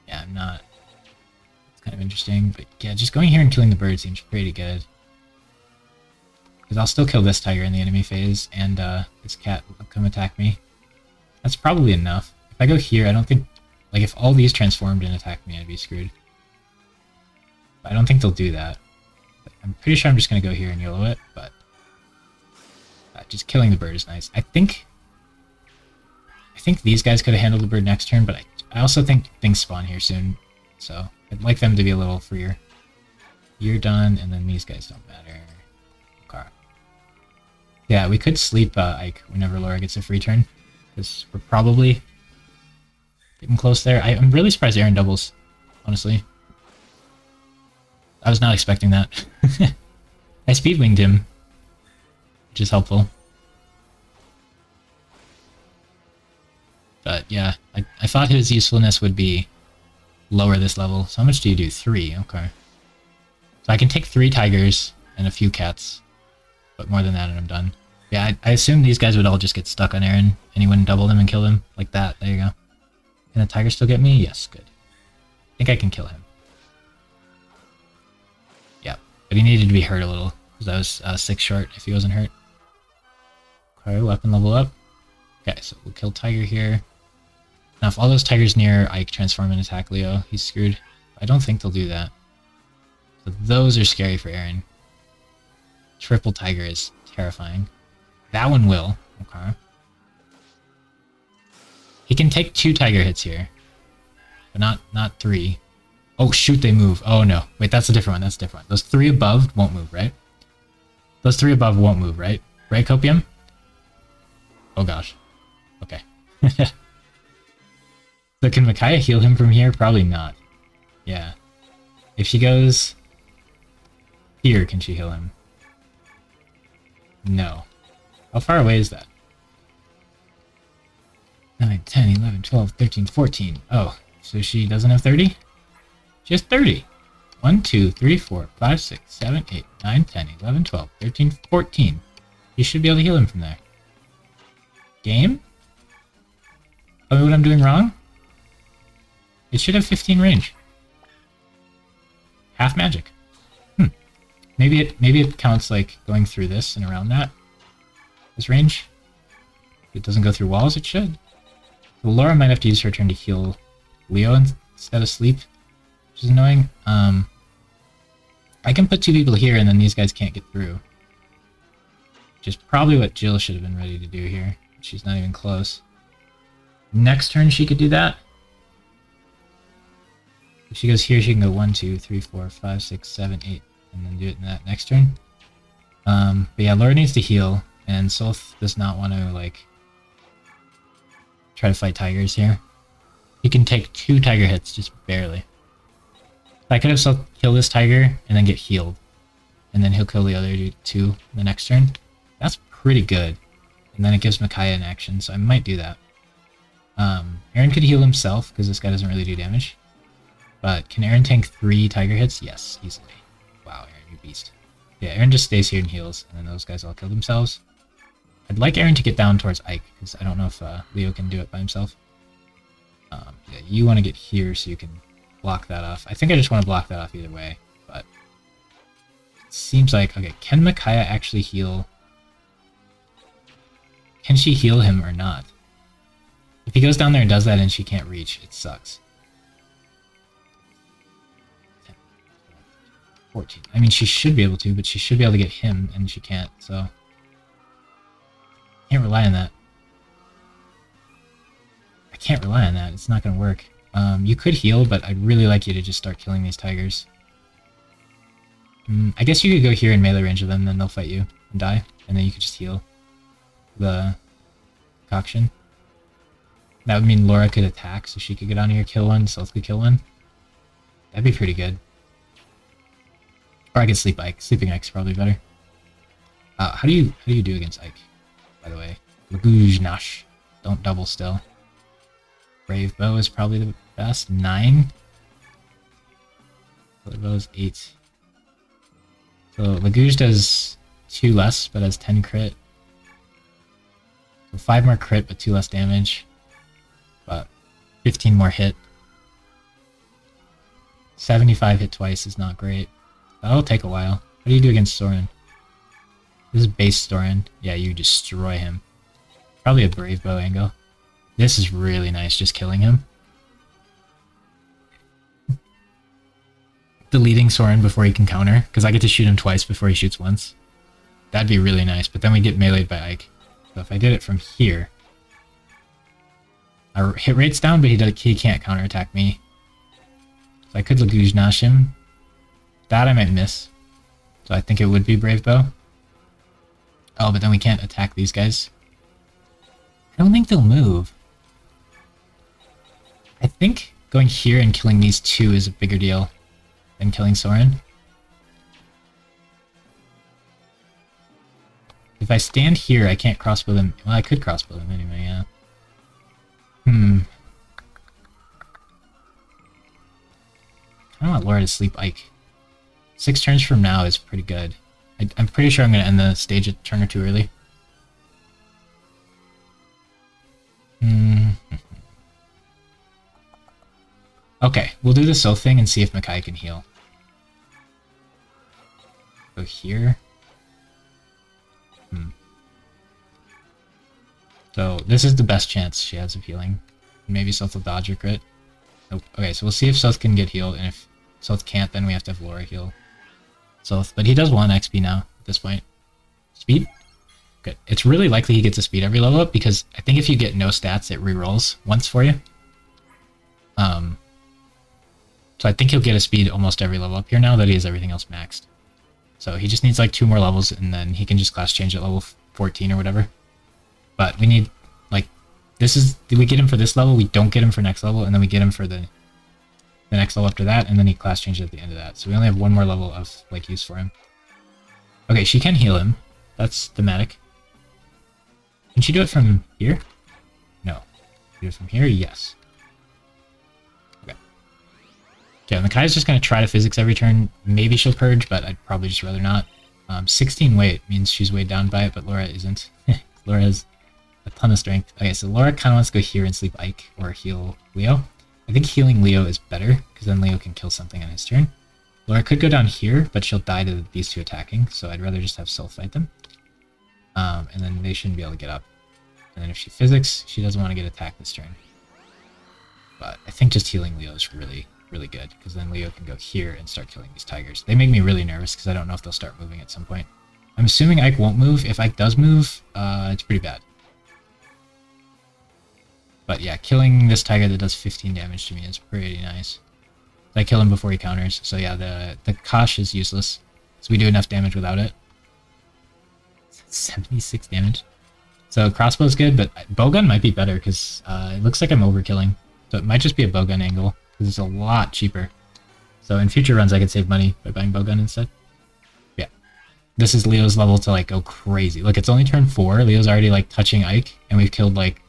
Yeah, I'm not. It's kind of interesting, but yeah, just going here and killing the bird seems pretty good. Because I'll still kill this tiger in the enemy phase, and this cat will come attack me. That's probably enough. If I go here, I don't think... like, if all these transformed and attacked me, I'd be screwed. But I don't think they'll do that. I'm pretty sure I'm just going to go here and YOLO it, but just killing the bird is nice. I think these guys could have handled the bird next turn, but I also think things spawn here soon, so I'd like them to be a little freer. You're done, and then these guys don't matter. Okay. Yeah, we could sleep Ike whenever Laura gets a free turn, because we're probably getting close there. I'm really surprised Aaron doubles, honestly. I was not expecting that. I speed winged him, which is helpful. But yeah, I thought his usefulness would be lower this level. So how much do you do? 3, okay. So I can take 3 tigers and a few cats, but more than that and I'm done. Yeah, I assume these guys would all just get stuck on Aaron, and he wouldn't double them and kill them like that. There you go. Can the tiger still get me? Yes, good. I think I can kill him. Yeah, but he needed to be hurt a little, because I was 6 short if he wasn't hurt. Okay, weapon level up. Okay, so we'll kill tiger here. Now if all those tigers near Ike transform and attack Leo, he's screwed. I don't think they'll do that. So those are scary for Aaron. Triple tiger is terrifying. That one will. Okay. He can take 2 tiger hits here. But not 3. Oh shoot, they move. Oh no. Wait, that's a different one. That's a different one. Those 3 above won't move, right? Those 3 above won't move, right? Right, Copium? Oh gosh. Okay. So can Micaiah heal him from here? Probably not. Yeah. If she goes here, can she heal him? No. How far away is that? 9, 10, 11, 12, 13, 14. Oh, so she doesn't have 30? She has 30. 1, 2, 3, 4, 5, 6, 7, 8, 9, 10, 11, 12, 13, 14. You should be able to heal him from there. Game? Tell me what I'm doing wrong? It should have 15 range. Half magic. Maybe it counts like going through this and around that. This range. If it doesn't go through walls, it should. So Laura might have to use her turn to heal Leo instead of sleep, which is annoying. I can put 2 people here and then these guys can't get through. Which is probably what Jill should have been ready to do here. She's not even close. Next turn she could do that. If she goes here, she can go 1, 2, 3, 4, 5, 6, 7, 8, and then do it in that next turn. But yeah, Laura needs to heal, and Solth does not want to, like, try to fight tigers here. He can take 2 tiger hits, just barely. I could have kill this tiger and then get healed, and then he'll kill the other 2 the next turn. That's pretty good. And then it gives Micaiah an action, so I might do that. Aaron could heal himself, because this guy doesn't really do damage. But can Aaron tank 3 tiger hits? Yes, easily. Wow, Aaron, you beast. Yeah, Aaron just stays here and heals, and then those guys all kill themselves. I'd like Aaron to get down towards Ike, because I don't know if Leo can do it by himself. Yeah, you want to get here so you can block that off. I think I just want to block that off either way, but it seems like... Okay, can Micaiah actually heal? Can she heal him or not? If he goes down there and does that and she can't reach, it sucks. 14. I mean, she should be able to, but she should be able to get him, and she can't, so... Can't rely on that. I can't rely on that. It's not going to work. You could heal, but I'd really like you to just start killing these tigers. I guess you could go here in melee range of them, then they'll fight you and die, and then you could just heal the concoction. That would mean Laura could attack, so she could get on here, kill one, Sylph could kill one. That'd be pretty good. Or I could sleep Ike. Sleeping Ike's probably better. How do you do against Ike, by the way? Lagujnash. Don't double still. Brave Bow is probably the best. 9. Brave Bow is 8. So Laguj does 2 less, but has 10 crit. So 5 more crit, but 2 less damage. But 15 more hit. 75 hit twice is not great. That'll take a while. What do you do against Soren? This is base Soren. Yeah, you destroy him. Probably a Brave Bow angle. This is really nice, just killing him. Deleting Soren before he can counter, because I get to shoot him twice before he shoots once. That'd be really nice, but then we get meleeed by Ike. So if I did it from here... Our hit rate's down, but he can't counterattack me. So I could Lagujnash him. That I might miss. So I think it would be Brave Bow. Oh, but then we can't attack these guys. I don't think they'll move. I think going here and killing these 2 is a bigger deal than killing Soren. If I stand here, I can't crossbow them. Well, I could crossbow them anyway, yeah. I don't want Laura to sleep Ike. 6 turns from now is pretty good. I'm pretty sure I'm going to end the stage a turn or two early. Okay, we'll do the soul thing and see if Makai can heal. Go here. So this is the best chance she has of healing. Maybe Soth will dodge or crit. Nope. Okay, so we'll see if Soth can get healed, and if Soth can't, then we have to have Laura heal Soth. But he does 1 XP now at this point. Speed? Good. It's really likely he gets a speed every level up, because I think if you get no stats, it rerolls once for you. So I think he'll get a speed almost every level up here now that he has everything else maxed. So he just needs like 2 more levels, and then he can just class change at level 14 or whatever. But we need, like, we get him for this level, we don't get him for next level, and then we get him for the next level after that, and then he class changes at the end of that. So we only have 1 more level of, like, use for him. Okay, she can heal him. That's thematic. Can she do it from here? No. Do it from here? Yes. Okay. Yeah, Makai's just going to try to physics every turn. Maybe she'll purge, but I'd probably just rather not. 16 weight means she's weighed down by it, but Laura isn't. Laura has a ton of strength. Okay, so Laura kind of wants to go here and sleep Ike or heal Leo. I think healing Leo is better, because then Leo can kill something on his turn. Laura could go down here, but she'll die to these 2 attacking, so I'd rather just have Soul fight them. And then they shouldn't be able to get up. And then if she physics, she doesn't want to get attacked this turn. But I think just healing Leo is really, really good, because then Leo can go here and start killing these tigers. They make me really nervous, because I don't know if they'll start moving at some point. I'm assuming Ike won't move. If Ike does move, it's pretty bad. But yeah, killing this tiger that does 15 damage to me is pretty nice. I kill him before he counters, so yeah, the Kosh is useless. So we do enough damage without it. 76 damage. So crossbow's good, but bowgun might be better, because it looks like I'm overkilling. So it might just be a bowgun angle, because it's a lot cheaper. So in future runs I could save money by buying bowgun instead. Yeah. This is Leo's level to like go crazy. Look, it's only turn 4, Leo's already like touching Ike, and we've killed like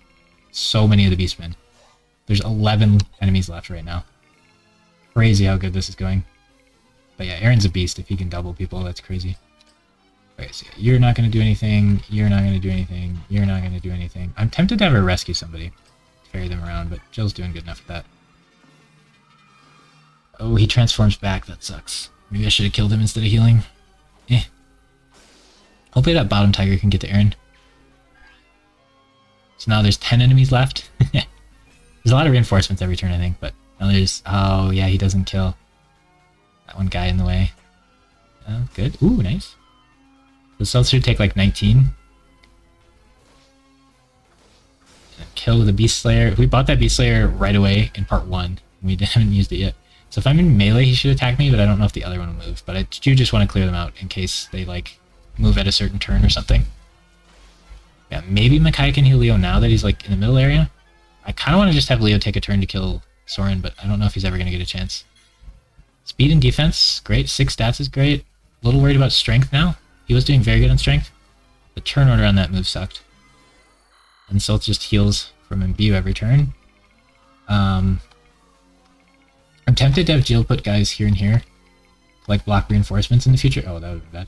so many of the beastmen. There's 11 enemies left right now. Crazy how good this is going. But yeah, Aaron's a beast. If he can double people, that's crazy. Okay, so yeah, you're not going to do anything, you're not going to do anything, you're not going to do anything. I'm tempted to have her rescue somebody. Ferry them around, but Jill's doing good enough with that. Oh, he transforms back. That sucks. Maybe I should have killed him instead of healing. Eh. Hopefully that bottom tiger can get to Aaron. So now there's 10 enemies left. There's a lot of reinforcements every turn, I think, but now there's... Oh, yeah, he doesn't kill that one guy in the way. Oh, good. Ooh, nice. The South should take like 19. And kill the Beast Slayer. We bought that Beast Slayer right away in part 1. We haven't used it yet. So if I'm in melee, he should attack me, but I don't know if the other one will move. But I do just want to clear them out in case they like move at a certain turn or something. Yeah, maybe Makai can heal Leo now that he's like in the middle area. I kind of want to just have Leo take a turn to kill Soren, but I don't know if he's ever going to get a chance. Speed and defense, great. 6 stats is great. A little worried about strength now. He was doing very good on strength. The turn order on that move sucked. And Salt just heals from imbue every turn. I'm tempted to have Jill put guys here and here, like block reinforcements in the future. Oh, that would be bad.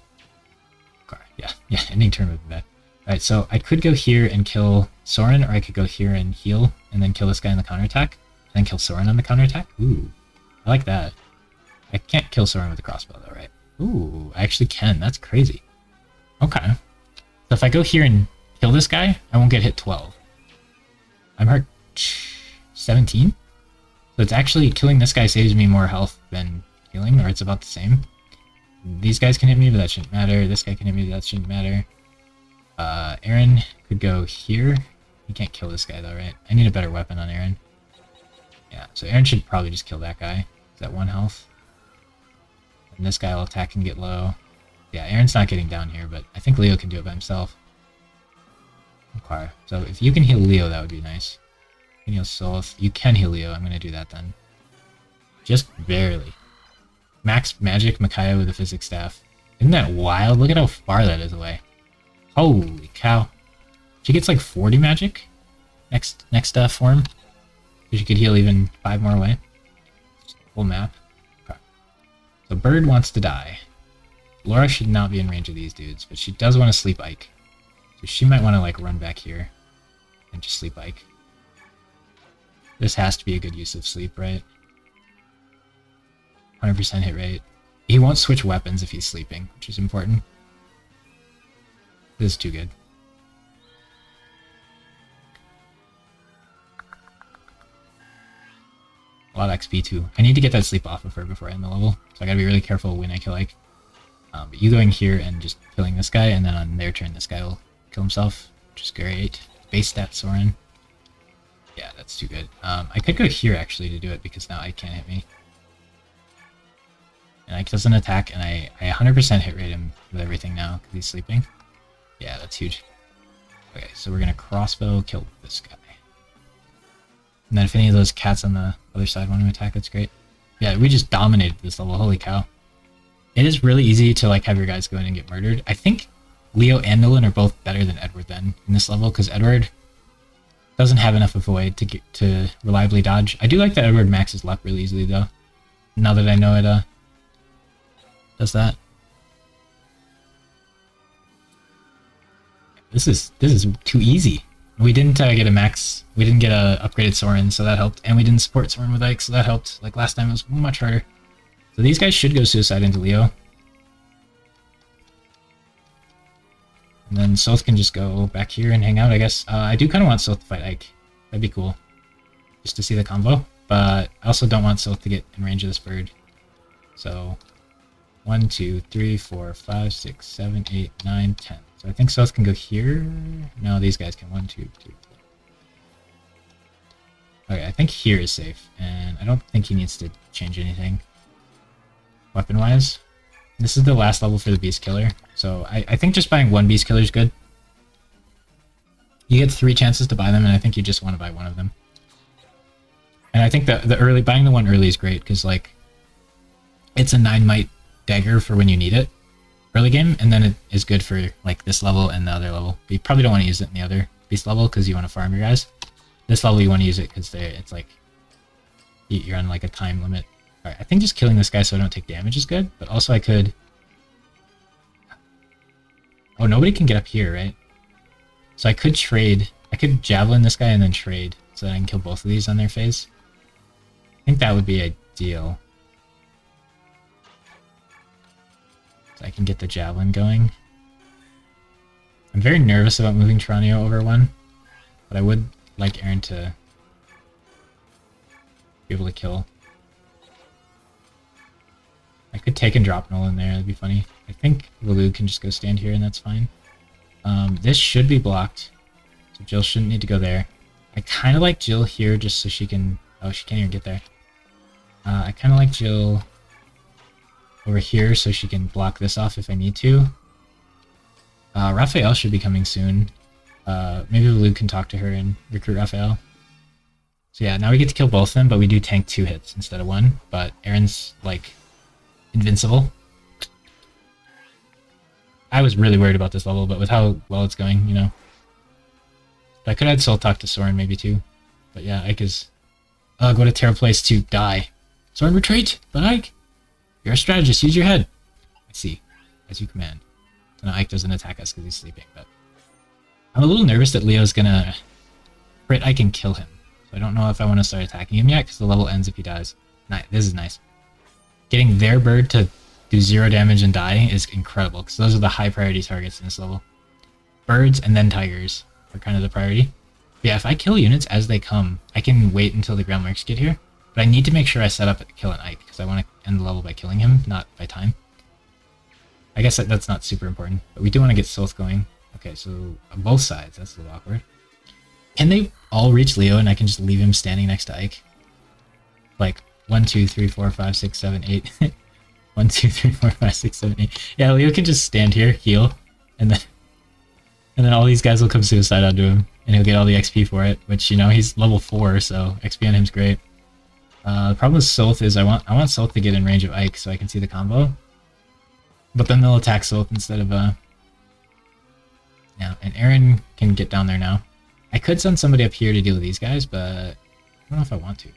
Yeah, ending turn would be bad. Alright, so I could go here and kill Soren, or I could go here and heal, and then kill this guy on the counterattack, and then kill Soren on the counterattack. Ooh, I like that. I can't kill Soren with a crossbow though, right? Ooh, I actually can. That's crazy. Okay. So if I go here and kill this guy, I won't get hit 12. I'm hurt 17? So it's actually, killing this guy saves me more health than healing, or it's about the same. These guys can hit me, but that shouldn't matter. This guy can hit me, but that shouldn't matter. Aaron could go here. He can't kill this guy though, right? I need a better weapon on Aaron. Yeah, so Aaron should probably just kill that guy. Is that 1 health? And this guy will attack and get low. Yeah, Aaron's not getting down here, but I think Leo can do it by himself. Okay, so if you can heal Leo, that would be nice. You can heal Solth. You can heal Leo. I'm going to do that then. Just barely. Max Magic Micaiah with a Physics Staff. Isn't that wild? Look at how far that is away. Holy cow. She gets like 40 magic next form. She could heal even 5 more away. Full map. Okay. So Bird wants to die. Laura should not be in range of these dudes, but she does want to sleep Ike. So she might want to like run back here and just sleep Ike. This has to be a good use of sleep, right? 100% hit rate. He won't switch weapons if he's sleeping, which is important. This is too good. A lot of XP too. I need to get that sleep off of her before I end the level, so I gotta be really careful when I kill Ike. But you going here and just killing this guy, and then on their turn this guy will kill himself, which is great. Base stat Soren. Yeah, that's too good. I could go here actually to do it because now Ike can't hit me. And Ike doesn't attack, and I 100% hit rate him with everything now because he's sleeping. Yeah, that's huge. Okay, so we're gonna crossbow kill this guy. And then if any of those cats on the other side want to attack, that's great. Yeah, we just dominated this level, holy cow. It is really easy to like have your guys go in and get murdered. I think Leo and Nolan are both better than Edward then in this level, because Edward doesn't have enough of a way to reliably dodge. I do like that Edward maxes luck really easily though, now that I know it does that. This is too easy. We didn't get a max. We didn't get a upgraded Soren, so that helped, and we didn't support Soren with Ike, so that helped. Like last time, it was much harder. So these guys should go suicide into Leo, and then Soth can just go back here and hang out, I guess. I do kind of want Soth to fight Ike. That'd be cool, just to see the combo. But I also don't want Soth to get in range of this bird. So 1, 2, 3, 4, 5, 6, 7, 8, 9, 10. So I think Soth can go here. No, these guys can. 1, 2, 3, 4. Okay, I think here is safe, and I don't think he needs to change anything weapon-wise. This is the last level for the Beast Killer, so I think just buying 1 Beast Killer is good. You get 3 chances to buy them, and I think you just want to buy 1 of them. And I think the buying the one early is great, because like it's a 9 might dagger for when you need it early game, and then it is good for like this level and the other level. But you probably don't want to use it in the other beast level because you want to farm your guys. This level you want to use it because it's like you're on like a time limit. Alright, I think just killing this guy so I don't take damage is good, but also I could... Oh, nobody can get up here, right? So I could trade. I could javelin this guy and then trade so that I can kill both of these on their phase. I think that would be ideal. So I can get the javelin going. I'm very nervous about moving Tranio over 1, but I would like Aaron to be able to kill. I could take and drop Nolan there, that'd be funny. I think Valu can just go stand here and that's fine. This should be blocked, so Jill shouldn't need to go there. I kind of like Jill here just so she can... Oh, she can't even get there. I kind of like Jill over here so she can block this off if I need to. Raphael should be coming soon. Maybe Valu can talk to her and recruit Raphael. So yeah, now we get to kill both of them, but we do tank 2 hits instead of 1. But Aaron's like invincible. I was really worried about this level, but with how well it's going, you know. But I could add Soul Talk to Soren maybe too. But yeah, Ike is... Ugh, what a terrible place to die. Soren, retreat! But Ike, you're a strategist, use your head. I see. As you command. So now Ike doesn't attack us because he's sleeping, but... I'm a little nervous that Leo's gonna crit Ike and kill him. So I don't know if I want to start attacking him yet, because the level ends if he dies. Nice. This is nice. Getting their bird to do 0 damage and die is incredible, because those are the high priority targets in this level. Birds and then tigers are kind of the priority. But yeah, if I kill units as they come, I can wait until the Greil Mercs get here. But I need to make sure I set up at kill an Ike, because I want to end the level by killing him, not by time. I guess that's not super important, but we do want to get Soth going. Okay, so on both sides, that's a little awkward. Can they all reach Leo and I can just leave him standing next to Ike? Like 1, 2, 3, 4, 5, 6, 7, 8. 1, 2, 3, 4, 5, 6, 7, 8. Yeah, Leo can just stand here, heal, and then all these guys will come suicide onto him, and he'll get all the XP for it. Which, you know, he's level 4, so XP on him's great. The problem with Soth is I want Soth to get in range of Ike so I can see the combo. But then they'll attack Soth instead of and Aaron can get down there now. I could send somebody up here to deal with these guys, but I don't know if I want to.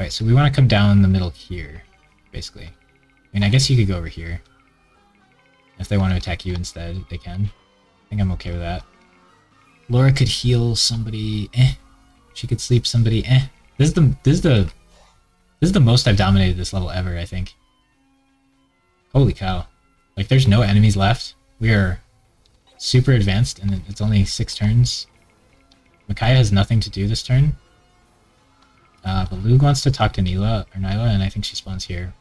Alright, so we want to come down the middle here, basically. I mean, I guess you could go over here. If they want to attack you instead, they can. I think I'm okay with that. Laura could heal somebody. She could sleep somebody. This is the most I've dominated this level ever, I think. Holy cow. Like, there's no enemies left. We are super advanced, and it's only 6 turns. Micaiah has nothing to do this turn. But Lug wants to talk to Nyla, and I think she spawns here.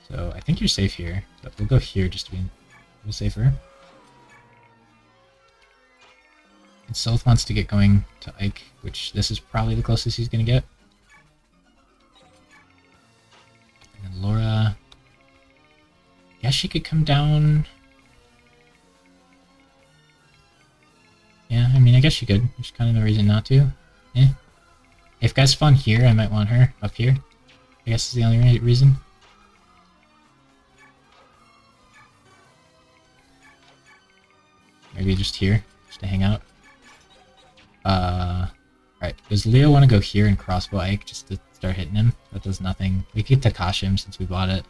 So I think you're safe here, but we'll go here just to be a little safer. And Sylph wants to get going to Ike, which this is probably the closest he's going to get. And then Laura... I guess she could come down... Yeah, I mean, I guess she could. There's kind of no reason not to. If guys spawn here, I might want her up here. I guess is the only reason. Maybe just here, just to hang out. Alright, does Leo want to go here and crossbow Ike just to start hitting him? That does nothing. We could Takashi him since we bought it.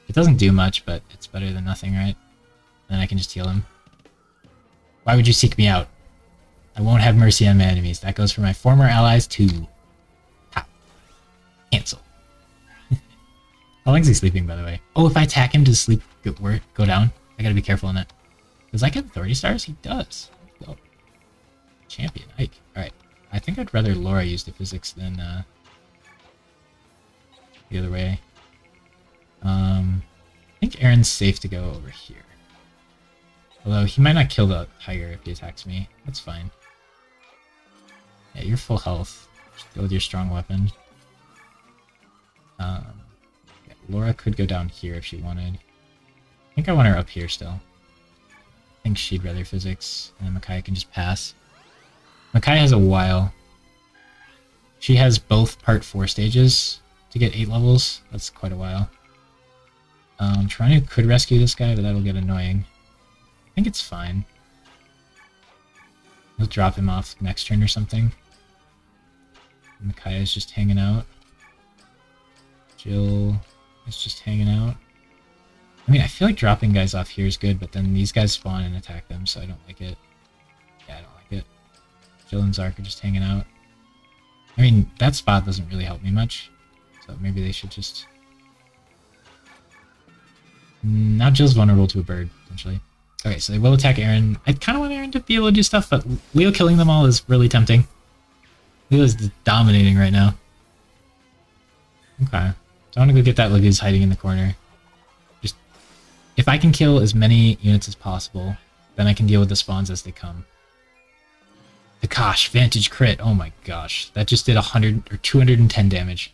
It doesn't do much, but it's better than nothing, right? Then I can just heal him. Why would you seek me out? I won't have mercy on my enemies. That goes for my former allies too. How? Cancel. How long is he sleeping, by the way? Oh, if I attack him, does sleep go down? I gotta be careful on that. Does Ike have authority stars? He does. Go. Champion Ike. Alright. I think I'd rather Laura use the physics than the other way. I think Aaron's safe to go over here. Although he might not kill the tiger if he attacks me. That's fine. Yeah, you're full health. Just go with your strong weapon. Yeah, Laura could go down here if she wanted. I think I want her up here still. I think she'd rather physics, and then Micaiah can just pass. Micaiah has a while. She has both part 4 stages to get 8 levels. That's quite a while. Toronto could rescue this guy, but that'll get annoying. I think it's fine. He'll drop him off next turn or something. Micaiah's just hanging out. Jill is just hanging out. I mean, I feel like dropping guys off here is good, but then these guys spawn and attack them, so I don't like it. Yeah, I don't like it. Jill and Zark are just hanging out. I mean, that spot doesn't really help me much, so maybe they should just... Now Jill's vulnerable to a bird, potentially. Okay, so they will attack Aaron. I kind of want Aaron to be able to do stuff, but Leo killing them all is really tempting. Leo's dominating right now. Okay. So I want to go get that Lagoose hiding in the corner. Just, if I can kill as many units as possible, then I can deal with the spawns as they come. Takash, Vantage crit. Oh my gosh. That just did 100 or 210 damage.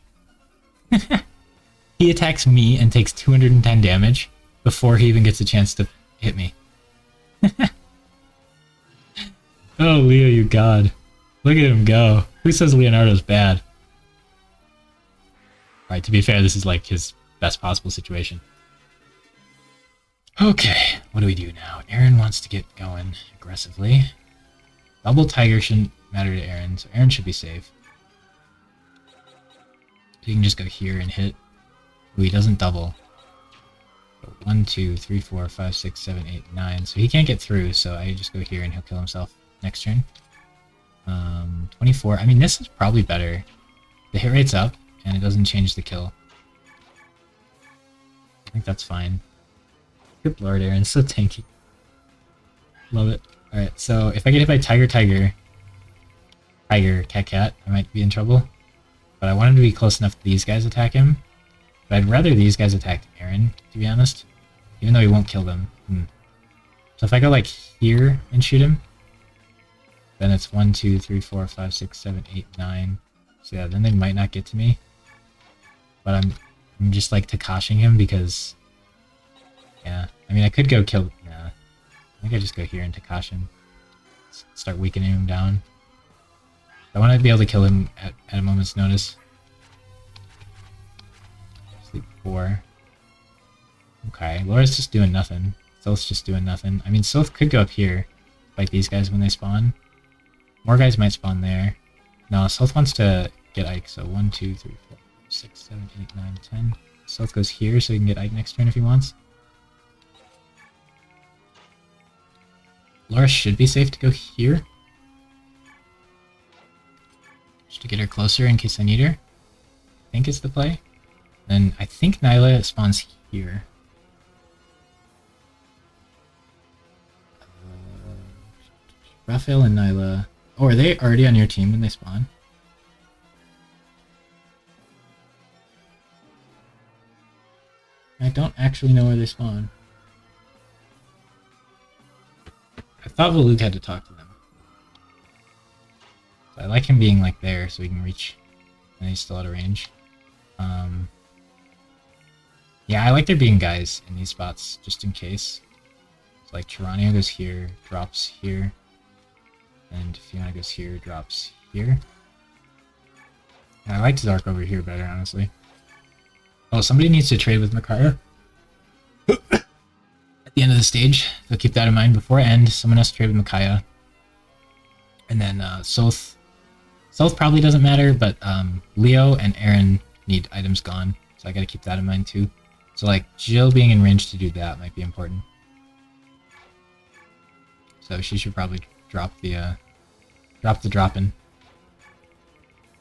He attacks me and takes 210 damage before he even gets a chance to hit me. Oh, Leo, you god. Look at him go. Who says Leonardo's bad? Alright, to be fair, this is like his best possible situation. Okay, what do we do now? Aaron wants to get going aggressively. Double Tiger shouldn't matter to Aaron, so Aaron should be safe. He can just go here and hit. Ooh, he doesn't double. 1, 2, 3, 4, 5, 6, 7, 8, 9. So he can't get through, so I just go here and he'll kill himself next turn. 24. I mean, this is probably better. The hit rate's up, and it doesn't change the kill. I think that's fine. Good lord, Aaron's so tanky. Love it. Alright, so if I get hit by Tiger, Cat, I might be in trouble. But I want him to be close enough that these guys attack him. But I'd rather these guys attack Aaron, to be honest. Even though he won't kill them. So if I go like here and shoot him, then it's 1, 2, 3, 4, 5, 6, 7, 8, 9. So yeah, then they might not get to me. But I'm just like Takashing him because... Yeah, I mean I could go kill... Nah, I think I just go here and Takash him. Start weakening him down. I want to be able to kill him at a moment's notice. Sleep 4. Okay, Laura's just doing nothing. Soth's just doing nothing. I mean, Soth could go up here, fight these guys when they spawn. More guys might spawn there. No, Soth wants to get Ike, so 1, 2, 3, 4, 6, 7, 8, 9, 10. Soth goes here so he can get Ike next turn if he wants. Laura should be safe to go here. Just to get her closer in case I need her. I think it's the play. Then I think Nyla spawns here. Raphael and Nyla. Oh, are they already on your team when they spawn? I don't actually know where they spawn. I thought Valug had to talk to them. So I like him being like there so he can reach and he's still out of range. Yeah, I like there being guys in these spots just in case. So like Chiranio goes here, drops here. And Fiona goes here, drops here. And I like Zark over here better, honestly. Oh, somebody needs to trade with Micaiah at the end of the stage. So keep that in mind. Before I end, someone has to trade with Micaiah. And then Soth probably doesn't matter, but Leo and Aaron need items gone. So I gotta keep that in mind too. So like Jill being in range to do that might be important. So she should probably drop the drop-in.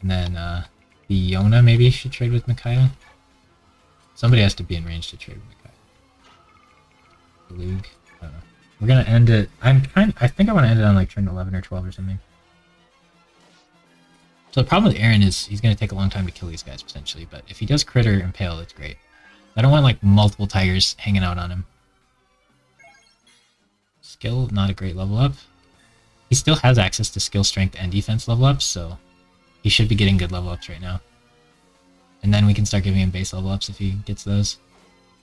And then Fiona maybe should trade with Micaiah. Somebody has to be in range to trade with Micaiah. Luke, I don't know. We're gonna end it. I think I want to end it on like turn 11 or 12 or something. So the problem with Aaron is he's gonna take a long time to kill these guys potentially, but if he does crit or impale, it's great. I don't want like multiple tigers hanging out on him. Skill, not a great level up. He still has access to skill, strength, and defense level ups, so he should be getting good level ups right now. And then we can start giving him base level ups if he gets those.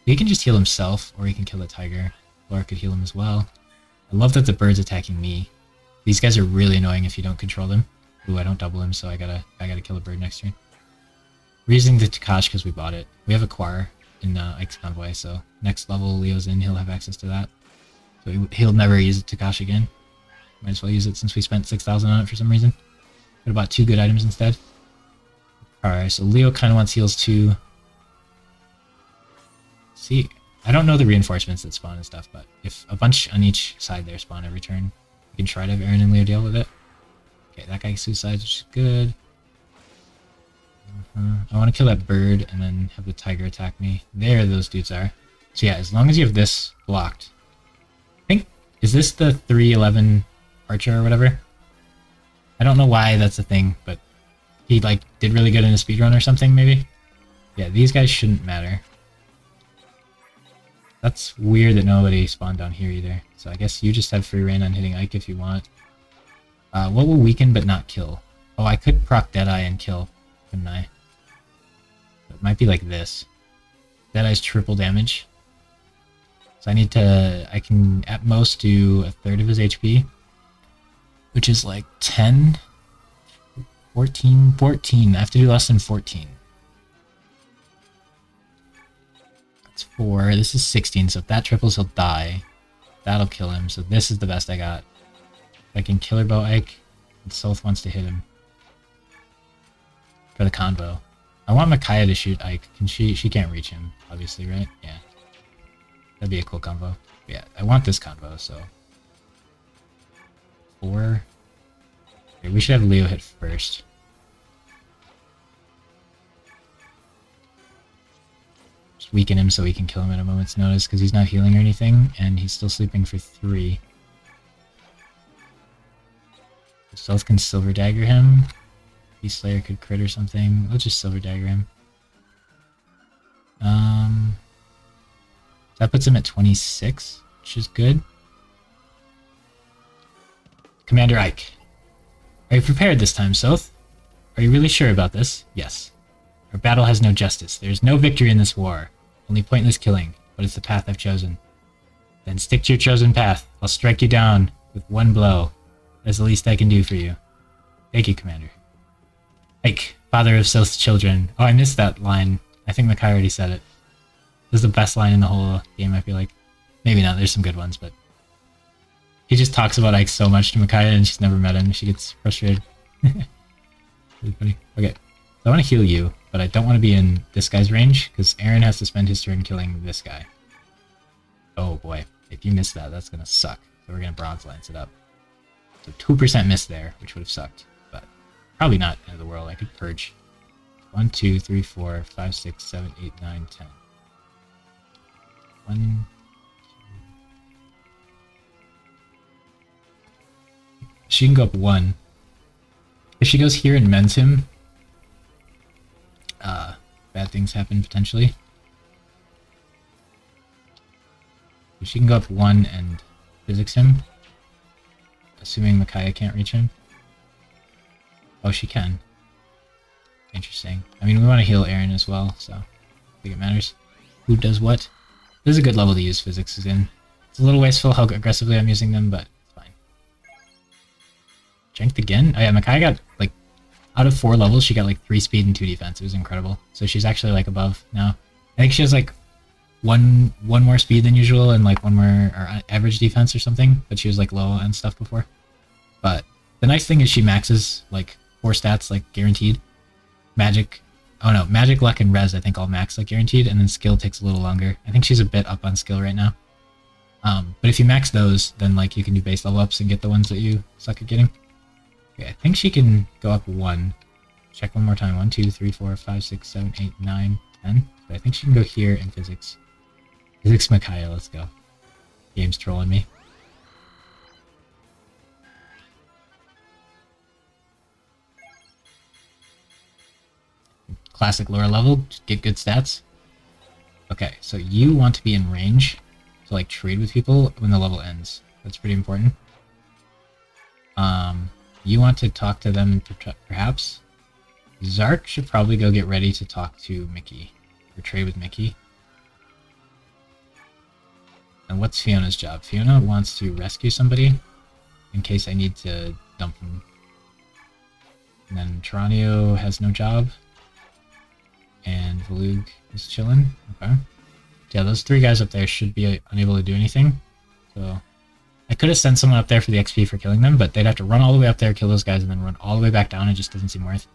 He can just heal himself, or he can kill the tiger. Laura could heal him as well. I love that the bird's attacking me. These guys are really annoying if you don't control them. Ooh, I don't double him, so I gotta kill a bird next turn. We're using the Takash because we bought it. We have a Quar in Ike's Convoy, so next level Leo's in, he'll have access to that. So he'll never use Takash again. Might as well use it since we spent 6,000 on it for some reason. Could have bought 2 good items instead. Alright, so Leo kind of wants heals too. See, I don't know the reinforcements that spawn and stuff, but if a bunch on each side there spawn every turn, we can try to have Aaron and Leo deal with it. Okay, that guy suicides, which is good. I want to kill that bird and then have the tiger attack me. There those dudes are. So yeah, as long as you have this blocked. I think, is this the 311 archer or whatever? I don't know why that's a thing, but he like did really good in a speedrun or something maybe? Yeah, these guys shouldn't matter. That's weird that nobody spawned down here either. So I guess you just have free reign on hitting Ike if you want. What will weaken but not kill? Oh, I could proc Deadeye and kill, couldn't I? It might be like this. Deadeye's triple damage. So I can at most do 1/3 of his HP. Which is like 10, 14. I have to do less than 14. That's 4. This is 16, so if that triples, he'll die. That'll kill him, so this is the best I got. I can killer bow Ike, and Soth wants to hit him. For the convo. I want Micaiah to shoot Ike. Can she can't reach him, obviously, right? Yeah. That'd be a cool convo. But yeah, I want this convo, so 4. Okay, we should have Leo hit first. Just weaken him so we can kill him at a moment's notice because he's not healing or anything, and he's still sleeping for 3. Stealth can Silver Dagger him. Beast Slayer could crit or something. Let's just Silver Dagger him. That puts him at 26, which is good. Commander Ike. Are you prepared this time, Soth? Are you really sure about this? Yes. Our battle has no justice. There is no victory in this war. Only pointless killing, but it's the path I've chosen. Then stick to your chosen path. I'll strike you down with one blow. That's the least I can do for you. Thank you, Commander. Ike, father of Soth's children. Oh, I missed that line. I think Makai already said it. This is the best line in the whole game, I feel like. Maybe not, there's some good ones, but he just talks about Ike so much to Micaiah and she's never met him. She gets frustrated. Really funny. Okay, so I want to heal you, but I don't want to be in this guy's range because Aaron has to spend his turn killing this guy. Oh boy, if you miss that, that's going to suck. So we're going to Bronze Lance it up. So 2% miss there, which would have sucked, but probably not end of the world. I could purge. 1, 2, 3, 4, 5, 6, 7, 8, 9, 10. 1, she can go up 1. If she goes here and mends him, bad things happen potentially. So she can go up 1 and physics him, assuming Micaiah can't reach him. Oh, she can. Interesting. I mean, we want to heal Aaron as well, so I think it matters who does what. This is a good level to use physics in. It's a little wasteful how aggressively I'm using them, but it's fine. Strength again? Oh yeah, Micaiah got, like, out of 4 levels, she got, like, 3 speed and 2 defense. It was incredible. So she's actually, like, above now. I think she has, like, one more speed than usual and, like, 1 more or average defense or something, but she was, like, low and stuff before. But the nice thing is she maxes, like, 4 stats, like, guaranteed. Magic, oh no, magic, luck, and res I think all max, like, guaranteed, and then skill takes a little longer. I think she's a bit up on skill right now. But if you max those, then, like, you can do base level ups and get the ones that you suck at getting. Okay, I think she can go up 1. Check one more time. 1, 2, 3, 4, 5, 6, 7, 8, 9, 10. But I think she can go here in physics. Physics Micaiah, let's go. Game's trolling me. Classic lower level, just get good stats. Okay, so you want to be in range to, like, trade with people when the level ends. That's pretty important. You want to talk to them perhaps. Zark should probably go get ready to talk to Mickey, or trade with Mickey. And what's Fiona's job? Fiona wants to rescue somebody in case I need to dump them. And then Taranio has no job. And Valug is chilling. Okay. Yeah, those 3 guys up there should be unable to do anything. So I could have sent someone up there for the XP for killing them, but they'd have to run all the way up there, kill those guys, and then run all the way back down. It just doesn't seem worth.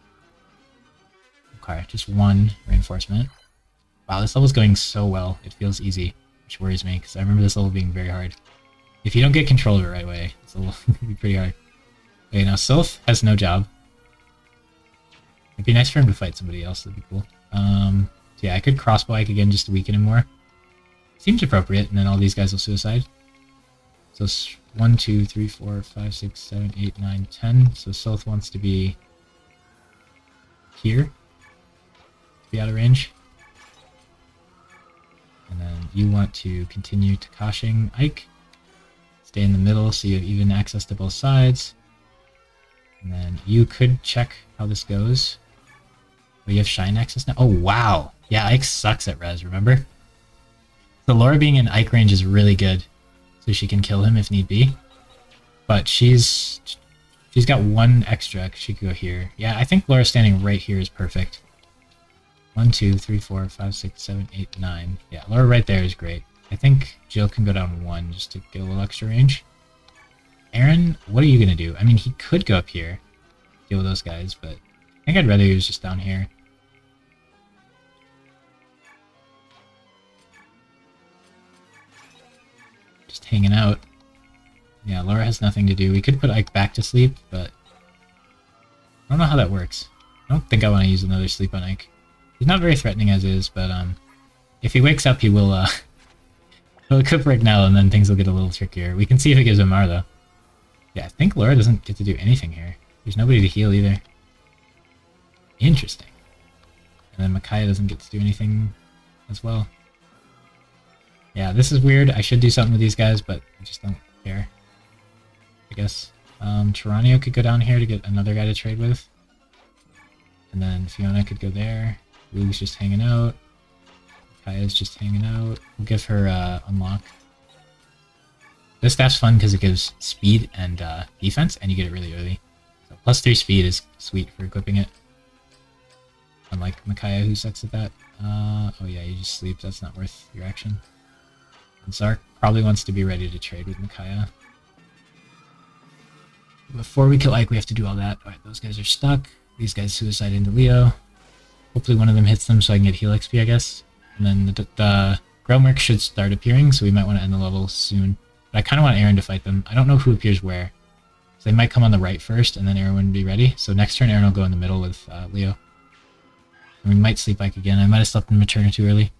Okay, just 1 reinforcement. Wow, this level's going so well. It feels easy, which worries me, because I remember this level being very hard. If you don't get control of it right away, it's a little be pretty hard. Okay, now Sylph has no job. It'd be nice for him to fight somebody else, that'd be cool. So yeah, I could crossbow Ike again just to weaken him more. Seems appropriate, and then all these guys will suicide. So 1, 2, 3, 4, 5, 6, 7, 8, 9, 10. So Sylph wants to be here. To be out of range. And then you want to continue Takashing Ike. Stay in the middle so you have even access to both sides. And then you could check how this goes. Oh, you have Shine access now? Oh, wow. Yeah, Ike sucks at res, remember? So Laura being in Ike range is really good. So she can kill him if need be. But she's got 1 extra. She could go here. Yeah, I think Laura standing right here is perfect. 1, 2, 3, 4, 5, 6, 7, 8, 9. Yeah, Laura right there is great. I think Jill can go down 1 just to get a little extra range. Aaron, what are you going to do? I mean, he could go up here, deal with those guys, but I think I'd rather he was just down here. Just hanging out. Yeah, Laura has nothing to do. We could put Ike back to sleep, but I don't know how that works. I don't think I want to use another sleep on Ike. He's not very threatening as is, but if he wakes up, he will he'll equip Rignell, and then things will get a little trickier. We can see if it gives him Mar, though. Yeah, I think Laura doesn't get to do anything here. There's nobody to heal either. Interesting. And then Micaiah doesn't get to do anything as well. Yeah, this is weird. I should do something with these guys, but I just don't care. I guess. Taranio could go down here to get another guy to trade with. And then Fiona could go there. Luke's just hanging out. Kaya's just hanging out. We'll give her unlock. This staff's fun because it gives speed and defense, and you get it really early. So +3 speed is sweet for equipping it. Unlike Micaiah, who sucks at that. Oh yeah, you just sleep. That's not worth your action. And Zark probably wants to be ready to trade with Micaiah. Before we kill Ike, we have to do all that. Alright, those guys are stuck. These guys suicide into Leo. Hopefully one of them hits them so I can get heal XP, I guess. And then the Greil Mercs should start appearing, so we might want to end the level soon. But I kind of want Aaron to fight them. I don't know who appears where. So they might come on the right first, and then Aaron wouldn't be ready. So next turn, Aaron will go in the middle with Leo. And we might sleep Ike again. I might have slept in Materna too early.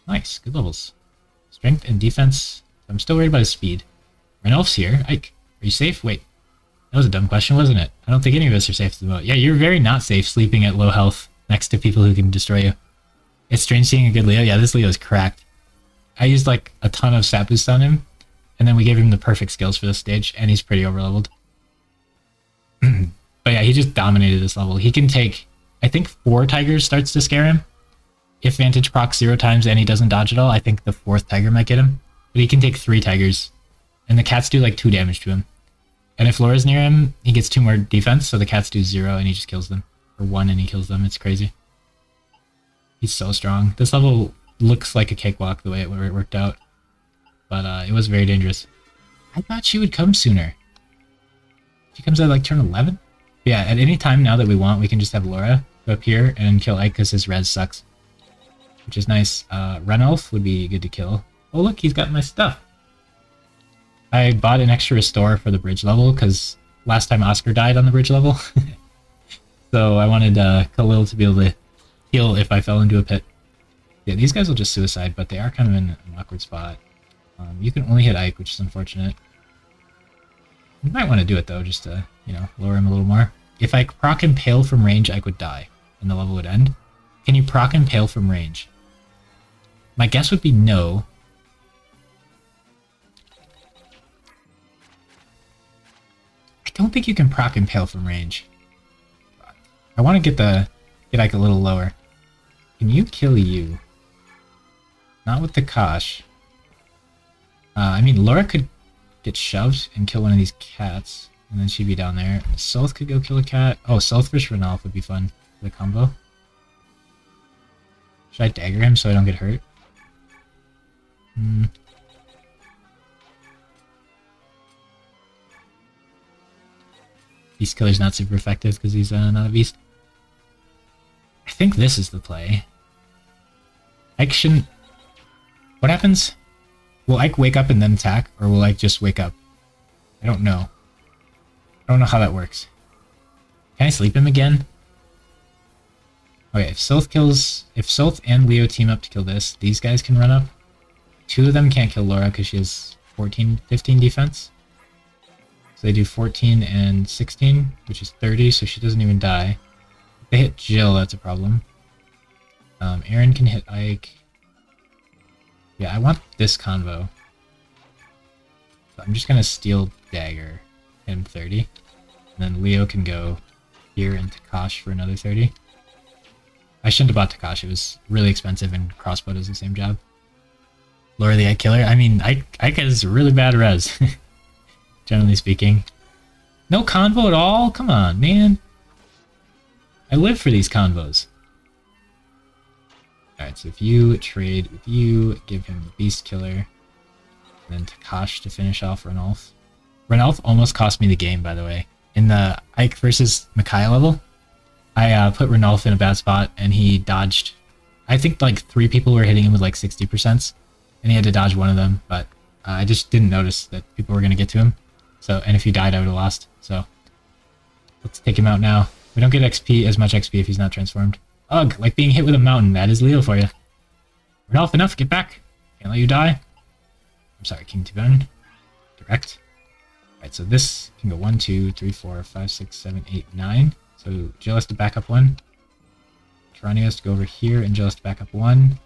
Nice, good levels. Strength and defense. I'm still worried about his speed. Ranulph's here. Ike, are you safe? Wait. That was a dumb question, wasn't it? I don't think any of us are safe at the moment. Yeah, you're very not safe sleeping at low health next to people who can destroy you. It's strange seeing a good Leo. Yeah, this Leo is cracked. I used like a ton of stat boosts on him, and then we gave him the perfect skills for this stage, and he's pretty overleveled. But yeah, he just dominated this level. He can take, I think 4 tigers starts to scare him. If Vantage procs 0 times and he doesn't dodge at all, I think the 4th tiger might get him. But he can take 3 tigers, and the cats do like 2 damage to him. And if Laura's near him, he gets 2 more defense, so the cats do 0 and he just kills them. Or 1 and he kills them. It's crazy. He's so strong. This level looks like a cakewalk the way it worked out. But it was very dangerous. I thought she would come sooner. She comes at like turn 11? Yeah, at any time now that we want, we can just have Laura go up here and kill Ike because his res sucks. Which is nice. Ranulph would be good to kill. Oh look, he's got my stuff. I bought an extra restore for the bridge level because last time Oscar died on the bridge level. So I wanted Khalil to be able to heal if I fell into a pit. Yeah, these guys will just suicide, but they are kind of in an awkward spot. You can only hit Ike, which is unfortunate. You might want to do it though, just to, you know, lower him a little more. If I proc Impale from range, Ike would die, and the level would end. Can you proc Impale from range? My guess would be no. I don't think you can proc Impale from range. I want to get Ike a little lower. Can you kill you? Not with the Kosh. I mean, Laura could get shoved and kill one of these cats, and then she'd be down there. Soth could go kill a cat. Oh, Soth vs Ranulph would be fun for the combo. Should I dagger him so I don't get hurt? Beast Killer's not super effective because he's not a beast. I think this is the play. Ike shouldn't... What happens? Will Ike wake up and then attack, or will Ike just wake up? I don't know. I don't know how that works. Can I sleep him again? Okay, if Soth and Leo team up to kill this, these guys can run up. 2 of them can't kill Laura because she has 15 defense. So they do 14 and 16, which is 30, so she doesn't even die. If they hit Jill, that's a problem. Aaron can hit Ike. Yeah, I want this convo. So I'm just gonna steal Dagger, hit him 30. And then Leo can go here and Takash for another 30. I shouldn't have bought Takash, it was really expensive and crossbow does the same job. Laura the Ike Killer? I mean, Ike has really bad res. Generally speaking. No convo at all? Come on, man. I live for these convos. Alright, so if you trade with you, give him the Beast Killer, and then Takash to finish off Ranulph. Ranulph almost cost me the game, by the way. In the Ike versus Micaiah level, I put Ranulph in a bad spot, and he dodged... I think like 3 people were hitting him with like 60%, and he had to dodge one of them, but I just didn't notice that people were going to get to him. So, and if he died, I would have lost. So, let's take him out now. We don't get XP, as much XP if he's not transformed. Ugh, like being hit with a mountain. That is Leo for you. Ranulph, enough. Get back. Can't let you die. I'm sorry, King Tibetan. Direct. Alright, so this can go 1, 2, 3, 4, 5, 6, 7, 8, 9. So Jill has to back up 1. Tarani has to go over here, and Jill has to back up 1.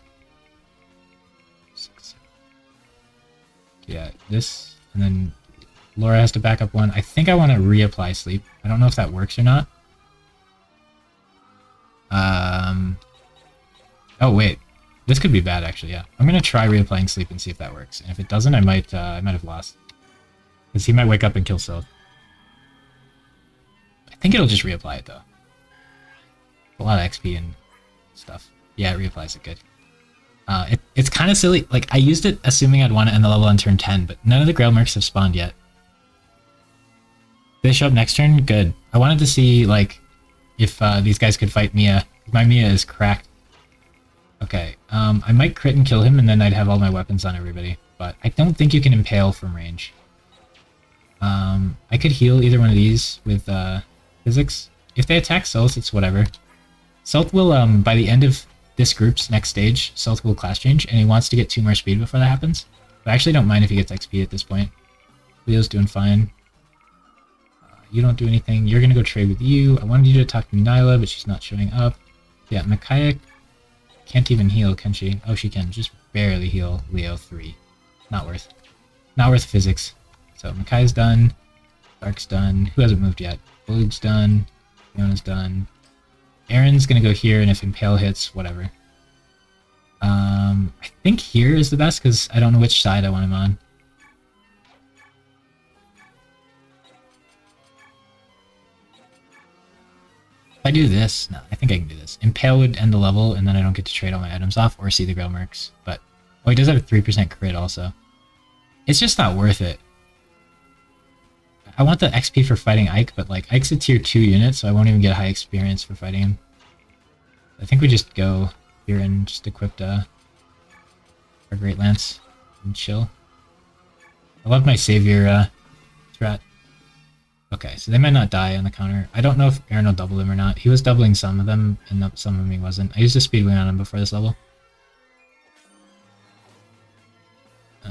6, 7. Yeah, this, and then Laura has to back up 1. I think I want to reapply sleep. I don't know if that works or not. Oh wait, this could be bad actually. Yeah, I'm gonna try reapplying sleep and see if that works. And if it doesn't, I might have lost, because he might wake up and kill Soth. I think it'll just reapply it though. A lot of XP and stuff. Yeah, it reapplies it good. It's kind of silly. Like, I used it assuming I'd want to end the level on turn 10, but none of the Greil Mercs have spawned yet. They show up next turn? Good. I wanted to see, like, if these guys could fight Mia. My Mia is cracked. Okay, I might crit and kill him, and then I'd have all my weapons on everybody. But I don't think you can impale from range. I could heal either one of these with physics. If they attack Stealth, it's whatever. Stealth will, by the end of this group's next stage, Stealth will class change, and he wants to get 2 more speed before that happens. But I actually don't mind if he gets XP at this point. Leo's doing fine. You don't do anything. You're gonna go trade with you. I wanted you to talk to Nyla, but she's not showing up. Yeah, Micaiah can't even heal, can she? Oh, she can. Just barely heal Leo 3. Not worth. Not worth physics. So Micaiah's done. Dark's done. Who hasn't moved yet? Boog's done. Fiona's done. Aaron's gonna go here, and if Impale hits, whatever. I think here is the best, because I don't know which side I want him on. If I do this, no, I think I can do this. Impale would end the level, and then I don't get to trade all my items off or see the Greil Mercs. But, oh, he does have a 3% crit also. It's just not worth it. I want the XP for fighting Ike, but like Ike's a tier 2 unit, so I won't even get high experience for fighting him. I think we just go here and just equip our Great Lance and chill. I love my Savior strat. Okay, so they might not die on the counter. I don't know if Aaron will double them or not. He was doubling some of them, and some of them he wasn't. I used a speed wing on him before this level.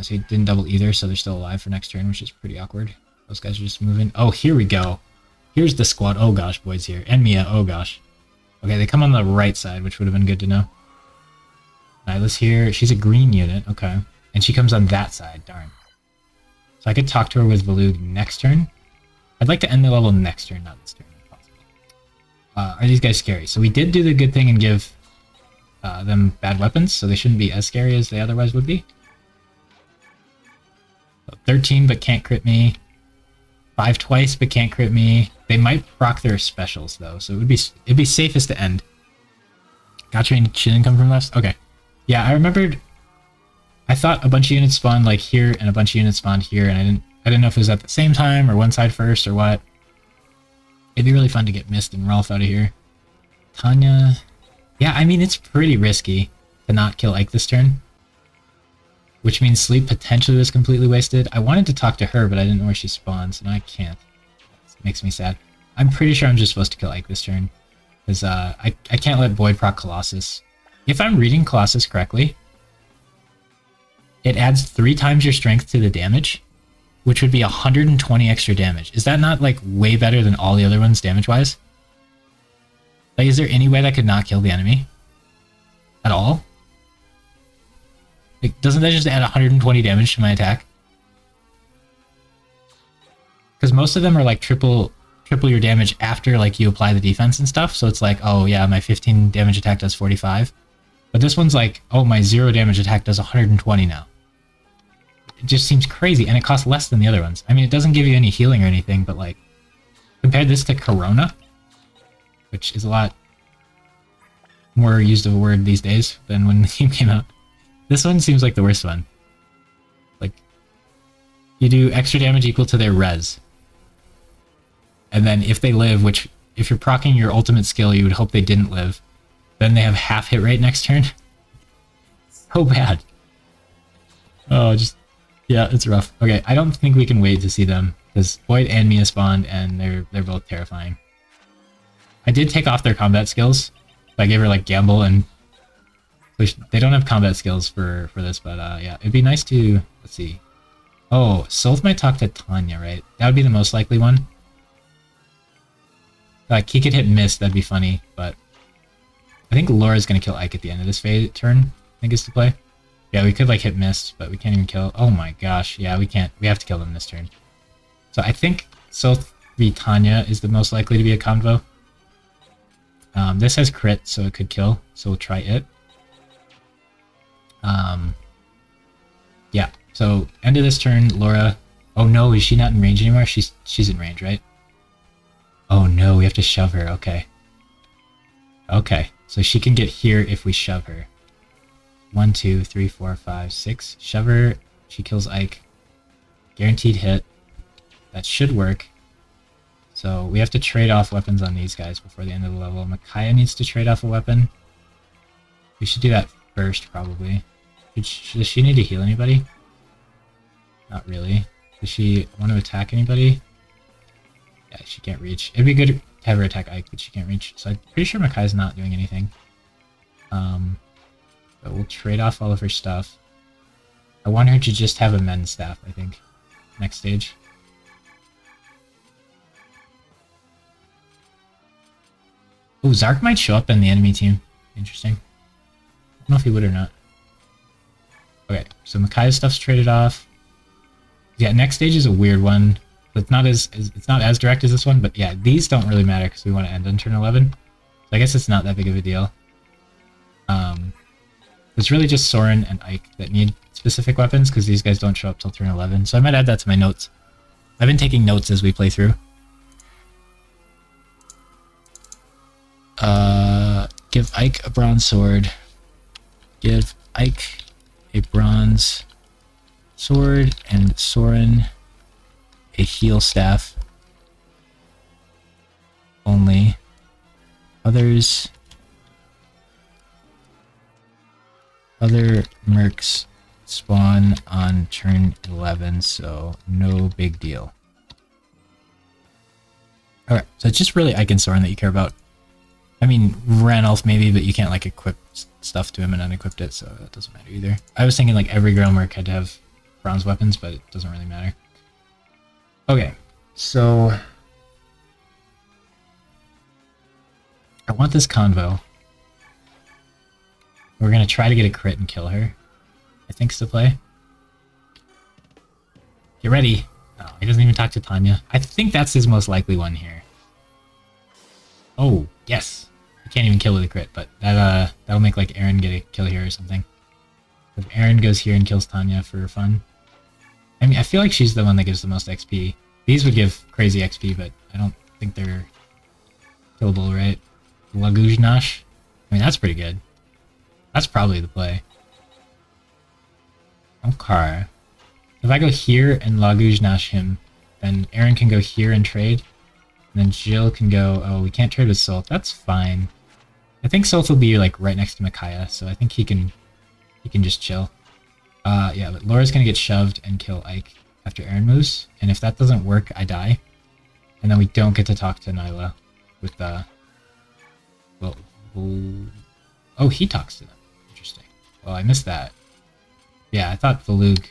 So he didn't double either, so they're still alive for next turn, which is pretty awkward. Those guys are just moving. Oh, here we go. Here's the squad. Oh gosh, Boyd's here. And Mia, oh gosh. Okay, they come on the right side, which would have been good to know. Nyla's here. She's a green unit, okay. And she comes on that side, darn. So I could talk to her with Valug next turn. I'd like to end the level next turn, not this turn, if possible. Are these guys scary? So we did do the good thing and give them bad weapons, so they shouldn't be as scary as they otherwise would be. So 13, but can't crit me. 5 twice, but can't crit me. They might proc their specials, though, so it'd be safest to end. Gotcha, and she didn't come from left? Okay. Yeah, I remembered... I thought a bunch of units spawned, like, here, and a bunch of units spawned here, and I didn't know if it was at the same time, or one side first, or what. It'd be really fun to get Mist and Rolf out of here. Tanya... Yeah, I mean, it's pretty risky to not kill Ike this turn. Which means sleep potentially was completely wasted. I wanted to talk to her, but I didn't know where she spawns, and I can't. It makes me sad. I'm pretty sure I'm just supposed to kill Ike this turn. Because I can't let Boyd proc Colossus. If I'm reading Colossus correctly, it adds 3 times your strength to the damage, which would be 120 extra damage. Is that not, like, way better than all the other ones damage-wise? Like, is there any way that could not kill the enemy? At all? Like, doesn't that just add 120 damage to my attack? Because most of them are, like, triple your damage after, like, you apply the defense and stuff, so it's like, oh, yeah, my 15 damage attack does 45. But this one's like, oh, my 0 damage attack does 120 now. It just seems crazy, and it costs less than the other ones. I mean, it doesn't give you any healing or anything, but, like, compare this to Corona, which is a lot more used of a word these days than when the game came out. This one seems like the worst one. Like, you do extra damage equal to their res. And then if they live, which, if you're proccing your ultimate skill, you would hope they didn't live, then they have half hit rate next turn. So bad. Oh, just... Yeah, it's rough. Okay, I don't think we can wait to see them, because Boyd and Mia spawned, and they're both terrifying. I did take off their combat skills. I gave her, like, Gamble, and... They don't have combat skills for this, but yeah, it'd be nice to... Let's see. Oh, Sylph might talk to Tanya, right? That would be the most likely one. Like, he could hit Mist, that'd be funny, but... I think Laura's gonna kill Ike at the end of this turn, I think is the play. Yeah, we could, like, hit Mist, but we can't even kill... Oh my gosh, yeah, we can't. We have to kill them this turn. So I think Sylph v Tanya is the most likely to be a convo. This has crit, so it could kill, so we'll try it. Yeah, so end of this turn, Laura... Oh no, is she not in range anymore? She's in range, right? Oh no, we have to shove her, okay. Okay, so she can get here if we shove her. 1, 2, 3, 4, 5, 6. Shove her. She kills Ike. Guaranteed hit. That should work. So we have to trade off weapons on these guys before the end of the level. Micaiah needs to trade off a weapon. We should do that first, probably. Does she need to heal anybody? Not really. Does she want to attack anybody? Yeah, she can't reach. It'd be good to have her attack Ike, but she can't reach. So I'm pretty sure Micaiah's not doing anything. But we'll trade off all of her stuff. I want her to just have a men's staff, I think. Next stage. Oh, Zark might show up in the enemy team. Interesting. I don't know if he would or not. Okay, so Micaiah's stuff's traded off. Yeah, next stage is a weird one. It's not as direct as this one, but yeah, these don't really matter because we want to end on turn 11. So I guess it's not that big of a deal. It's really just Soren and Ike that need specific weapons because these guys don't show up till turn 11. So I might add that to my notes. I've been taking notes as we play through. Give Ike a bronze sword. Give Ike a bronze sword and Soren a heal staff. Only. Others. Other mercs spawn on turn 11, so no big deal. Alright, so it's just really Ike and Soren that you care about. I mean, Ranulf maybe, but you can't like equip stuff to him and unequip it, so that doesn't matter either. I was thinking like every Greil merc had to have bronze weapons, but it doesn't really matter. Okay, so I want this convo. We're gonna try to get a crit and kill her. I think's the play. Get ready. Oh, he doesn't even talk to Tanya. I think that's his most likely one here. Oh, yes. He can't even kill with a crit, but that'll make like Aaron get a kill here or something. If Aaron goes here and kills Tanya for fun. I mean, I feel like she's the one that gives the most XP. These would give crazy XP, but I don't think they're killable, right? Lagujnash? I mean, that's pretty good. That's probably the play. Okay. If I go here and Lagujnash him, then Aaron can go here and trade. And then Jill can go, oh, we can't trade with Sult. That's fine. I think Sult will be like right next to Micaiah, so I think he can just chill. Yeah, but Laura's gonna get shoved and kill Ike after Aaron moves. And if that doesn't work, I die. And then we don't get to talk to Nyla with the... Well, oh, he talks to them. Interesting. Well, I missed that. Yeah, I thought Valug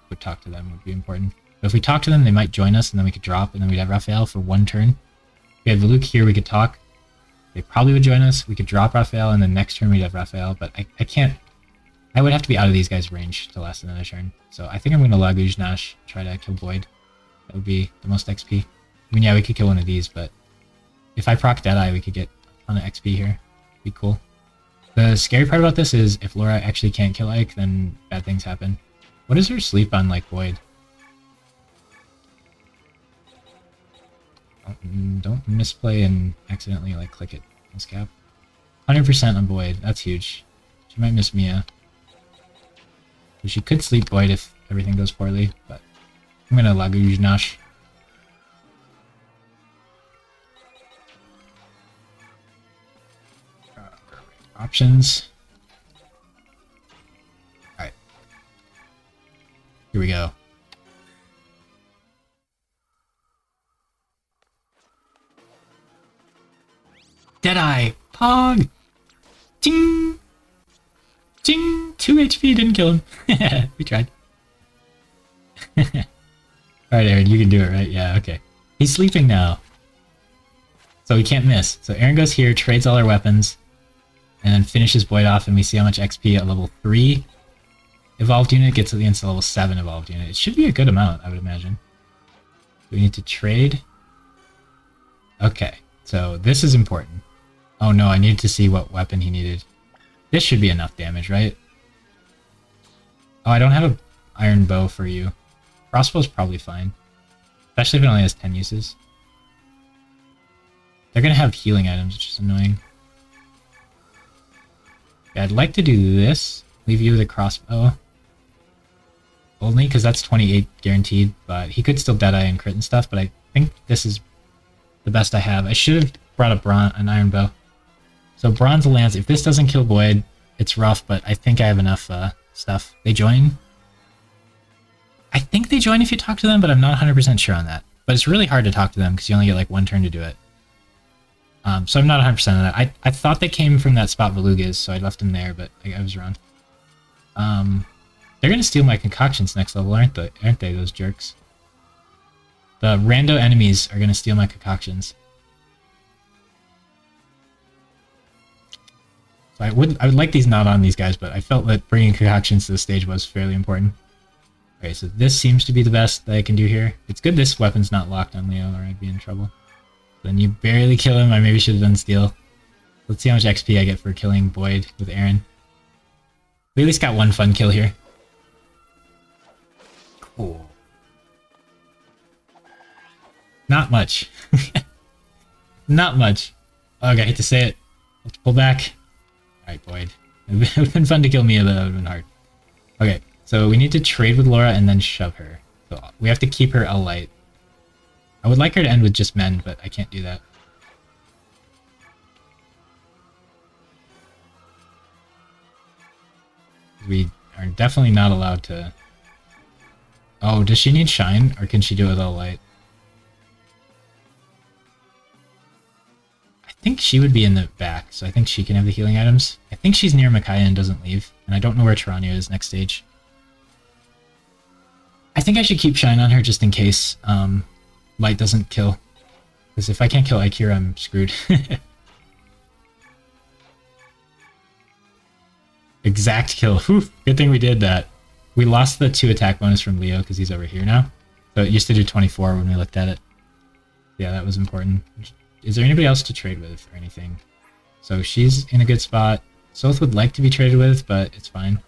would talk to them would be important. But if we talk to them, they might join us, and then we could drop, and then we'd have Raphael for one turn. If we had Valuk here, we could talk. They probably would join us. We could drop Raphael, and then next turn we'd have Raphael, but I can't... I would have to be out of these guys' range to last another turn. So I think I'm going to Lagujnash, try to kill Boyd. That would be the most XP. I mean, yeah, we could kill one of these, but if I proc Deadeye, we could get a ton of XP here. Be cool. The scary part about this is if Laura actually can't kill Ike, then bad things happen. What is her sleep on, like, Boyd? Don't misplay and accidentally, like, click it. Miscap. 100% on Boyd. That's huge. She might miss Mia. So she could sleep Boyd if everything goes poorly, but I'm gonna Lagujnash. Options. Alright. Here we go. Deadeye! Pog! Ting! Ting! 2 HP, didn't kill him. We tried. Alright, Aaron, you can do it, right? Yeah, okay. He's sleeping now. So he can't miss. So Aaron goes here, trades all our weapons, and then finishes Boyd off, and we see how much XP at level 3 evolved unit gets against the level 7 evolved unit. It should be a good amount, I would imagine. We need to trade. Okay, so this is important. Oh no, I needed to see what weapon he needed. This should be enough damage, right? Oh, I don't have an iron bow for you. Crossbow's probably fine. Especially if it only has 10 uses. They're gonna have healing items, which is annoying. Yeah, I'd like to do this. leave you with a crossbow. Only because that's 28 guaranteed, but he could still Deadeye and crit and stuff, but I think this is the best I have. I should have brought up an iron bow. So bronze lance, if this doesn't kill Boyd, it's rough, but I think I have enough stuff. They join? I think they join if you talk to them, but I'm not 100% sure on that. But it's really hard to talk to them because you only get like one turn to do it. So I'm not 100% on that. I thought they came from that spot Valug is, so I left them there, but I was wrong. They're gonna steal my concoctions next level, aren't they, those jerks? The rando enemies are gonna steal my concoctions. So I would like these not on these guys, but I felt that bringing concoctions to the stage was fairly important. Okay, so this seems to be the best that I can do here. It's good this weapon's not locked on Leo, or I'd be in trouble. Then you barely kill him. I maybe should have done steal. Let's see how much XP I get for killing Boyd with Aaron. We at least got one fun kill here. Cool. Not much. Not much. Okay, I hate to say it. Let's pull back. Alright, Boyd. It would have been fun to kill Mia, but that would have been hard. Okay, so we need to trade with Laura and then shove her. So we have to keep her alight. I would like her to end with just men, but I can't do that. We are definitely not allowed to... Oh, does she need shine, or can she do it with all light? I think she would be in the back, so I think she can have the healing items. I think she's near Micaiah and doesn't leave, and I don't know where Taranio is next stage. I think I should keep shine on her just in case light doesn't kill. Because if I can't kill Ikira, I'm screwed. Exact kill. Whew, good thing we did that. We lost the 2 attack bonus from Leo because he's over here now. So it used to do 24 when we looked at it. Yeah, that was important. Is there anybody else to trade with or anything? So she's in a good spot. Soth would like to be traded with, but it's fine.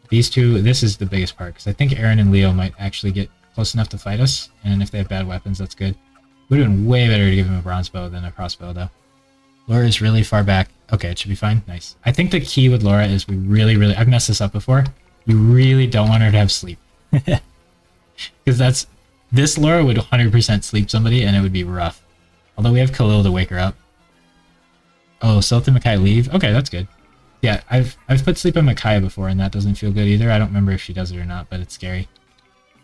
These two, this is the biggest part, because I think Aaron and Leo might actually get close enough to fight us, and if they have bad weapons, that's good. Would have been way better to give him a bronze bow than a crossbow, though. Laura is really far back. Okay, it should be fine. Nice. I think the key with Laura is we really... I've messed this up before. We really don't want her to have sleep. Because that's... This Laura would 100% sleep somebody, and it would be rough. Although we have Khalil to wake her up. Oh, Soth and Micaiah leave? Okay, that's good. Yeah, I've put sleep on Micaiah before, and that doesn't feel good either. I don't remember if she does it or not, but it's scary.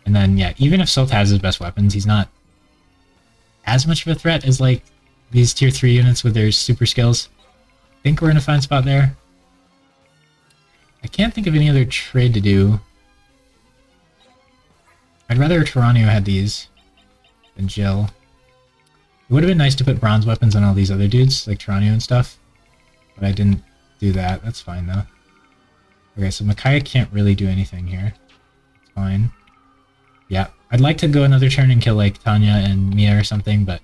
And then, yeah, even if Soth has his best weapons, he's not as much of a threat as, like, these tier 3 units with their super skills. I think we're in a fine spot there. I can't think of any other trade to do. I'd rather Taranio had these than Jill. It would have been nice to put bronze weapons on all these other dudes, like Taranio and stuff. But I didn't do that. That's fine, though. Okay, so Micaiah can't really do anything here. It's fine. Yeah, I'd like to go another turn and kill, like, Tanya and Mia or something, but,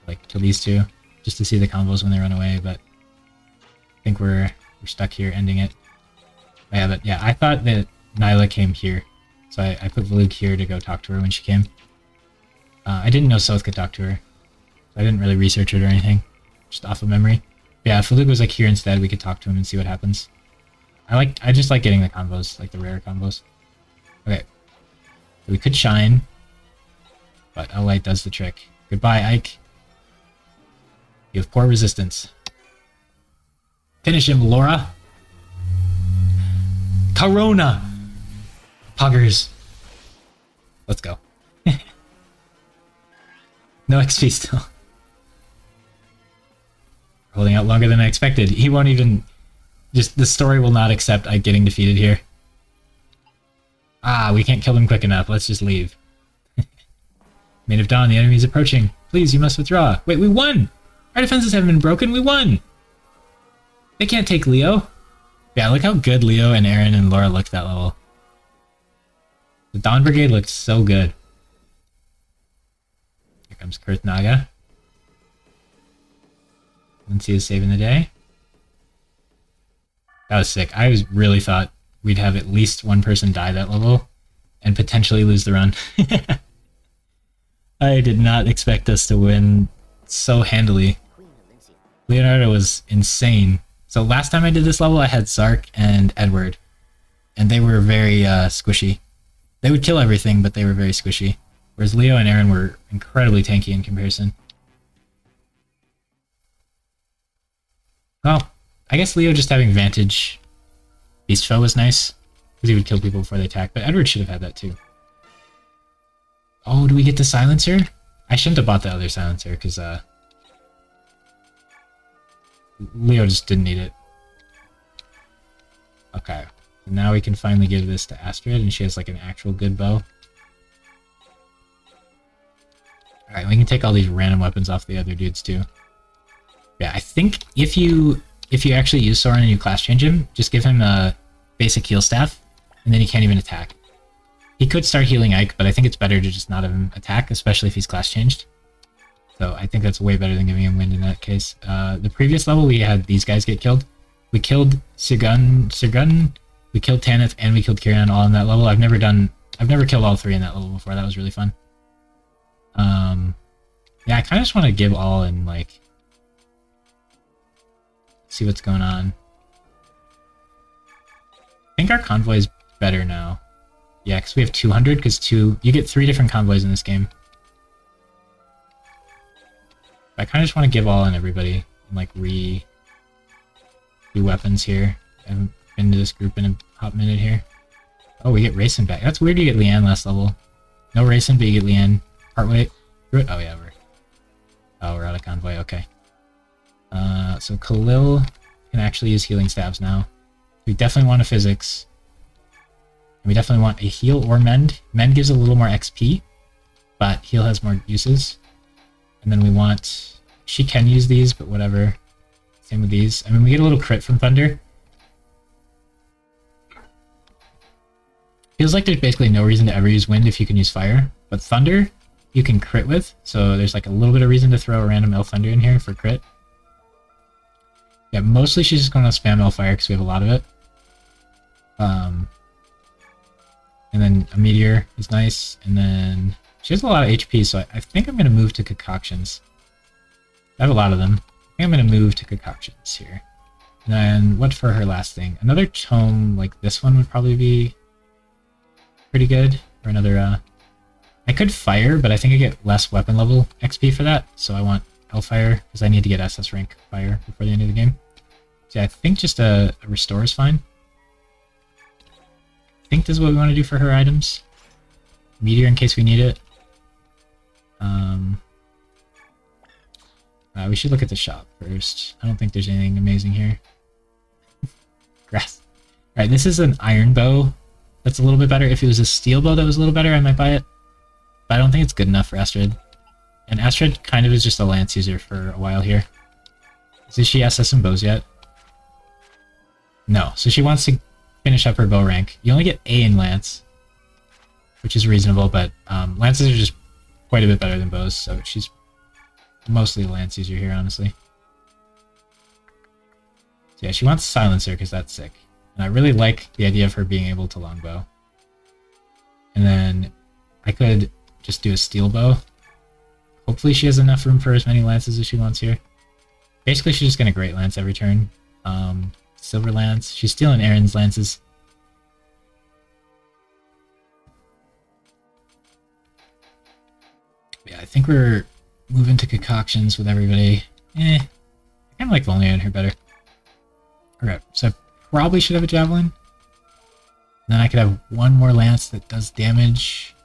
like, kill these two, just to see the combos when they run away, but I think we're stuck here, ending it. I have it. Yeah, I thought that Nyla came here, so I put Valug here to go talk to her when she came. I didn't know Soth could talk to her, so I didn't really research it or anything, just off of memory. But yeah, if Valug was, like, here instead, we could talk to him and see what happens. I just like getting the combos, like the rare combos. Okay. So we could shine, but L-Light does the trick. Goodbye, Ike. You have poor resistance. Finish him, Laura. Corona! Puggers. Let's go. No XP still. Holding out longer than I expected. He won't even... Just, the story will not accept Ike getting defeated here. Ah, we can't kill them quick enough. Let's just leave. Maid of Dawn, the enemy is approaching. Please, you must withdraw. Wait, we won! Our defenses haven't been broken. We won! They can't take Leo. Yeah, look how good Leo and Aaron and Laura looked that level. The Dawn Brigade looked so good. Here comes Kurth Naga. Lindsay is saving the day. That was sick. I really thought we'd have at least one person die that level and potentially lose the run. I did not expect us to win so handily. Leonardo was insane. So last time I did this level, I had Zark and Edward, and they were very squishy. They would kill everything, but they were very squishy. Whereas Leo and Aaron were incredibly tanky in comparison. Well, I guess Leo just having Vantage Beast Foe was nice, because he would kill people before they attack, but Edward should have had that too. Oh, do we get the Silencer? I shouldn't have bought the other Silencer, because Leo just didn't need it. Okay, now we can finally give this to Astrid, and she has like an actual good bow. Alright, we can take all these random weapons off the other dudes too. Yeah, I think if you actually use Soren and you class change him, just give him a basic heal staff, and then he can't even attack. He could start healing Ike, but I think it's better to just not have him attack, especially if he's class changed. So I think that's way better than giving him wind in that case. The previous level, we had these guys get killed. We killed Sirgun, we killed Tanith, and we killed Kieran all in that level. I've never killed all three in that level before. That was really fun. Yeah, I kind of just want to give all and like see what's going on. I think our convoy is better now. Yeah, because we have 200, because you get 3 different convoys in this game. I kind of just want to give all on everybody and like do weapons here. I haven't been to this group in a hot minute here. Oh, we get Rayson back. That's weird you get Leanne last level. No Rayson, but you get Leanne partway through it. Oh yeah, we're out of convoy, okay. So Khalil can actually use healing stabs now. We definitely want a physics. And we definitely want a heal or mend. Mend gives a little more XP, but heal has more uses. And then we want... She can use these, but whatever. Same with these. I mean, we get a little crit from Thunder. Feels like there's basically no reason to ever use Wind if you can use Fire. But Thunder, you can crit with. So there's like a little bit of reason to throw a random Elf Thunder in here for crit. Yeah, mostly she's just going to spam Elf Fire because we have a lot of it. And then a Meteor is nice. And then she has a lot of HP, so I think I'm going to move to Concoctions. I have a lot of them. I think I'm going to move to Concoctions here. And then what for her last thing? Another tome like this one would probably be pretty good. Or another, I could Fire, but I think I get less weapon level XP for that. So I want Hellfire, because I need to get SS rank Fire before the end of the game. So yeah, I think just a Restore is fine. I think this is what we want to do for her items. Meteor in case we need it. We should look at the shop first. I don't think there's anything amazing here. Grass. Alright, this is an iron bow. That's a little bit better. If it was a steel bow that was a little better, I might buy it. But I don't think it's good enough for Astrid. And Astrid kind of is just a lance user for a while here. Does she SS some bows yet? No. So she wants to finish up her bow rank. You only get A in lance, which is reasonable, but lances are just quite a bit better than bows, so she's mostly a lance user here, honestly. So yeah, she wants Silencer because that's sick. And I really like the idea of her being able to longbow. And then I could just do a steel bow. Hopefully she has enough room for as many lances as she wants here. Basically, she's just going to Great Lance every turn. Silver Lance. She's stealing Aaron's lances. Yeah, I think we're moving to Concoctions with everybody. I kind of like Volney in here better. Okay, so I probably should have a Javelin. Then I could have one more Lance that does damage.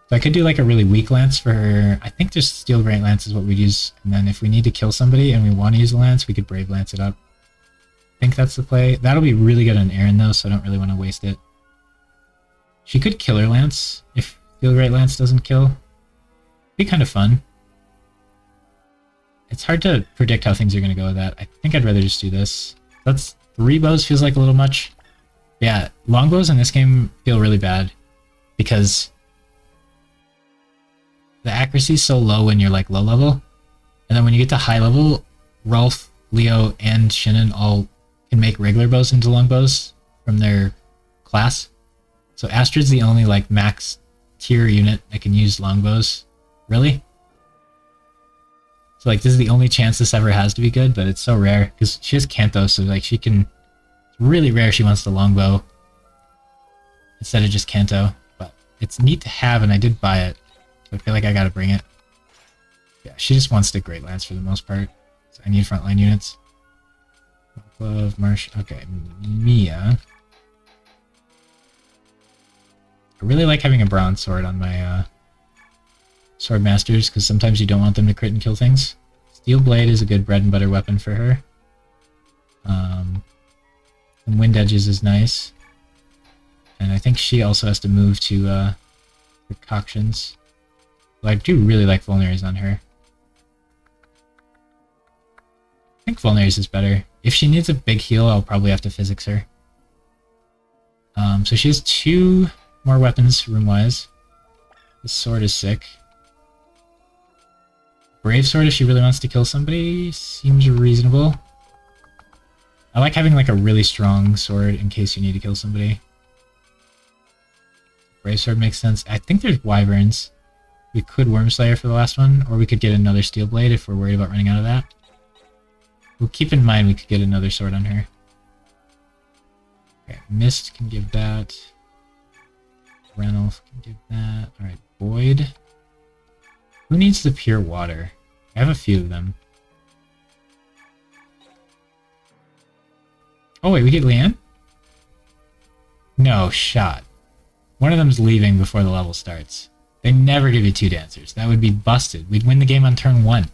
So I could do like a really weak Lance for her. I think just Steel Great Lance is what we'd use. And then if we need to kill somebody and we want to use a Lance, we could Brave Lance it up. I think that's the play. That'll be really good on Aaron though, so I don't really want to waste it. She could Killer Lance if Steel Great Lance doesn't kill. Be kind of fun. It's hard to predict how things are going to go with that. I think I'd rather just do this. That's 3 bows feels like a little much. Yeah, longbows in this game feel really bad because the accuracy is so low when you're like low level, and then when you get to high level, Rolf, Leo, and Shinnon all can make regular bows into longbows from their class. So Astrid's the only like max tier unit that can use longbows. Really? So like this is the only chance this ever has to be good, but it's so rare because she has Kanto, so like she can. It's really rare she wants the longbow instead of just Kanto, but it's neat to have, and I did buy it. So I feel like I gotta bring it. Yeah, she just wants the Great Lance for the most part. So I need frontline units. Glove, Marsh. Okay, Mia. I really like having a bronze sword on my sword masters because sometimes you don't want them to crit and kill things. Steel blade is a good bread and butter weapon for her. And wind edges is nice. And I think she also has to move to precautions. Well, I do really like vulneraries on her. I think vulneraries is better. If she needs a big heal, I'll probably have to physics her. So she has 2 more weapons room-wise. This sword is sick. Brave sword, if she really wants to kill somebody, seems reasonable. I like having like a really strong sword in case you need to kill somebody. Brave sword makes sense. I think there's wyverns. We could Wormslayer for the last one, or we could get another steel blade if we're worried about running out of that. We'll keep in mind we could get another sword on her. Okay, Mist can give that. Ranulf can give that. Alright, Boyd. Who needs the pure water? I have a few of them. Oh wait, we get Leanne? No shot. One of them's leaving before the level starts. They never give you 2 dancers. That would be busted. We'd win the game on turn 1.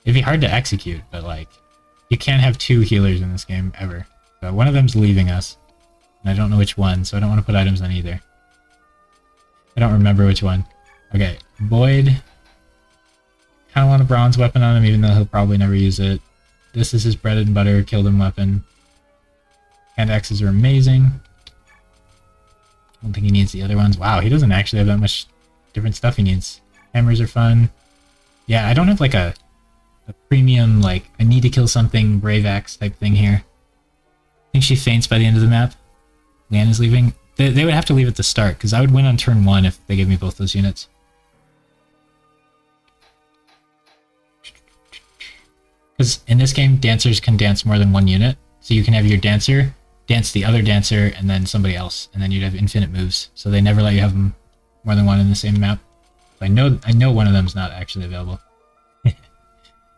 It'd be hard to execute, but like, you can't have 2 healers in this game, ever. So one of them's leaving us. And I don't know which one, so I don't want to put items on either. I don't remember which one. Okay, Boyd. Kinda want a bronze weapon on him, even though he'll probably never use it. This is his bread and butter, killed him weapon. Hand axes are amazing. I don't think he needs the other ones. Wow, he doesn't actually have that much different stuff he needs. Hammers are fun. Yeah, I don't have like a premium, like, I need to kill something, Brave Axe type thing here. I think she faints by the end of the map. Leanne is leaving. They would have to leave at the start, because I would win on turn 1 if they gave me both those units. Because in this game, dancers can dance more than 1 unit. So you can have your dancer dance the other dancer and then somebody else, and then you'd have infinite moves. So they never let you have them more than 1 in the same map. I know one of them's not actually available.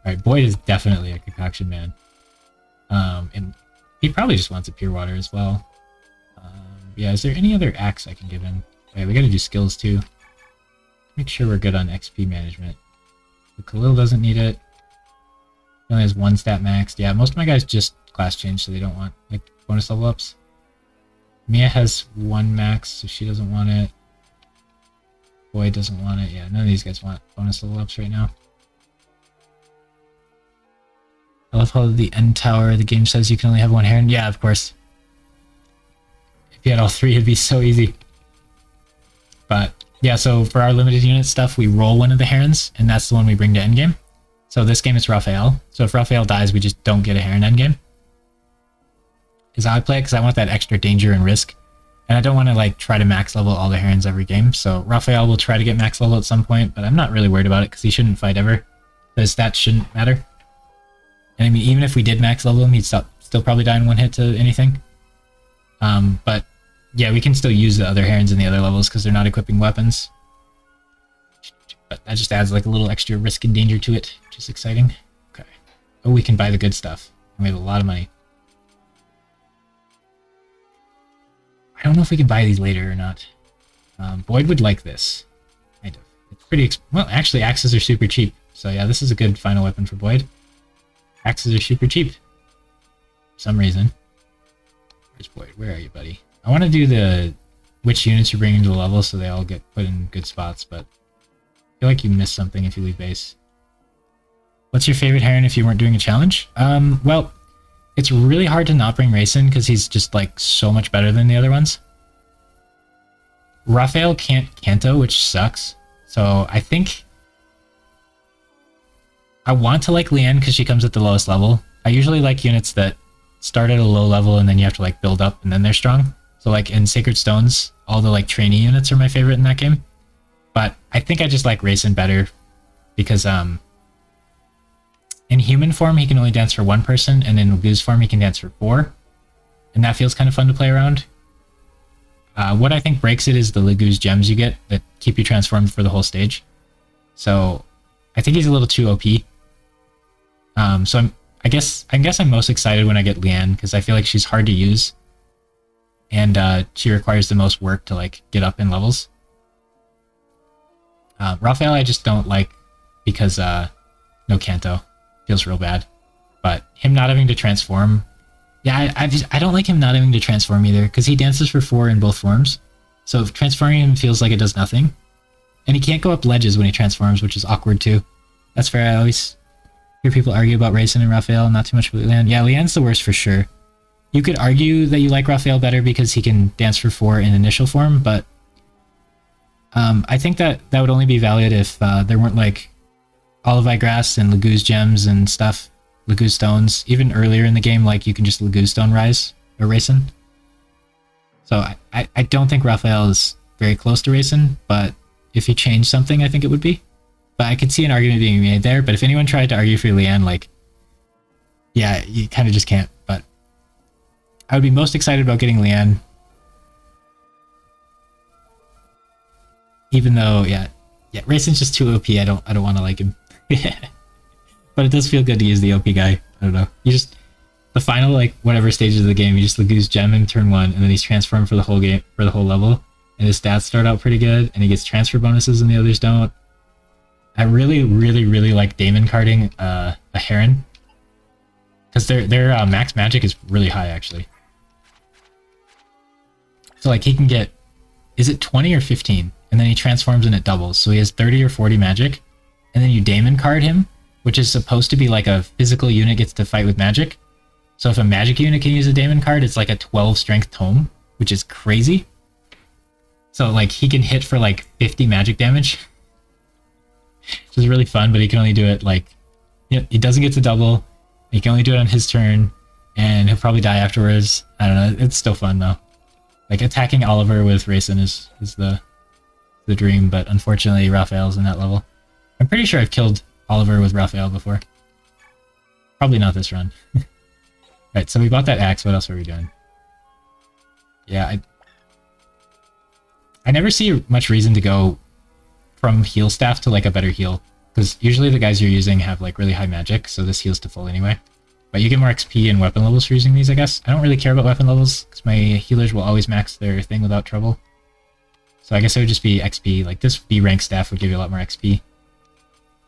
Alright, Boyd is definitely a concoction man. And he probably just wants a pure water as well. Yeah, is there any other axe I can give him? Okay, we gotta do skills too. Make sure we're good on XP management. The Khalil doesn't need it. He only has 1 stat maxed. Yeah, most of my guys just class change, so they don't want like bonus level ups. Mia has 1 max, so she doesn't want it. Boyd doesn't want it. Yeah, none of these guys want bonus level ups right now. I love how the end tower, the game says you can only have 1 Heron. Yeah, of course. If you had all 3, it'd be so easy. But yeah, so for our limited unit stuff, we roll one of the Herons, and that's the one we bring to endgame. So this game it's Raphael. So if Raphael dies, we just don't get a Heron endgame. Is how I play it, because I want that extra danger and risk. And I don't want to like try to max level all the Herons every game. So Raphael will try to get max level at some point, but I'm not really worried about it because he shouldn't fight ever. The stats shouldn't matter. And I mean, even if we did max level him, he'd still probably die in 1 hit to anything. But yeah, we can still use the other Herons in the other levels because they're not equipping weapons. But that just adds like a little extra risk and danger to it, which is exciting. Okay. Oh, we can buy the good stuff. And we have a lot of money. I don't know if we can buy these later or not. Boyd would like this. Kind of. It's pretty well, actually, axes are super cheap. So yeah, this is a good final weapon for Boyd. Axes are super cheap. For some reason. Where's Boyd? Where are you, buddy? I want to do the which units you're bringing to the level so they all get put in good spots, but I feel like you missed something if you leave base. What's your favorite Heron if you weren't doing a challenge? Well, it's really hard to not bring Rayson because he's just like so much better than the other ones. Raphael can't Kanto, which sucks. So I think I want to like Leanne because she comes at the lowest level. I usually like units that start at a low level and then you have to like build up and then they're strong. So like in Sacred Stones, all the like trainee units are my favorite in that game. But I think I just like Rayson better because in human form he can only dance for one person, and in Lagoo's form he can dance for 4, and that feels kind of fun to play around. What I think breaks it is the Lagoo's gems you get that keep you transformed for the whole stage. So I think he's a little too OP. So I guess I'm most excited when I get Leanne, because I feel like she's hard to use, and she requires the most work to like get up in levels. Raphael I just don't like because no Kanto. Feels real bad. But him not having to transform, yeah, I don't like him not having to transform either, because he dances for 4 in both forms. So transforming him feels like it does nothing. And he can't go up ledges when he transforms, which is awkward too. That's fair. I always hear people argue about Raisin and Raphael, not too much about Leanne. Yeah, Leanne's the worst for sure. You could argue that you like Raphael better because he can dance for 4 in initial form, but I think that would only be valid if there weren't like Olivine Grass and Lagoo's gems and stuff, Lagoo's stones. Even earlier in the game, like you can just Lagoo's stone rise or Raisin. So I don't think Raphael is very close to Raisin, but if he changed something, I think it would be. But I could see an argument being made there. But if anyone tried to argue for Leanne, like, yeah, you kind of just can't. But I would be most excited about getting Leanne. Even though, yeah, Raisin's just too OP. I don't want to like him. But it does feel good to use the OP guy. I don't know. You just, the final, like, whatever stages of the game, you just Lagoo's gem in turn 1, and then he's transformed for the whole game, for the whole level. And his stats start out pretty good, and he gets transfer bonuses and the others don't. I really, really, really like Daemon carding a Heron, because their max magic is really high, actually. So, like, he can get, is it 20 or 15? And then he transforms and it doubles. So he has 30 or 40 magic. And then you Daemon card him, which is supposed to be like a physical unit gets to fight with magic. So if a magic unit can use a Daemon card, it's like a 12 strength tome, which is crazy. So like he can hit for like 50 magic damage, which is really fun, but he can only do it like, you know, he doesn't get to double. He can only do it on his turn, and he'll probably die afterwards. I don't know. It's still fun though. Like attacking Oliver with Raisin is the dream, but unfortunately Raphael's in that level. I'm pretty sure I've killed Oliver with Raphael before. Probably not this run. Right, so we bought that axe. What else are we doing? Yeah, I never see much reason to go from heal staff to like a better heal, because usually the guys you're using have like really high magic, so this heals to full anyway. But you get more XP and weapon levels for using these, I guess. I don't really care about weapon levels, because my healers will always max their thing without trouble. So I guess it would just be XP. Like this B rank staff would give you a lot more XP.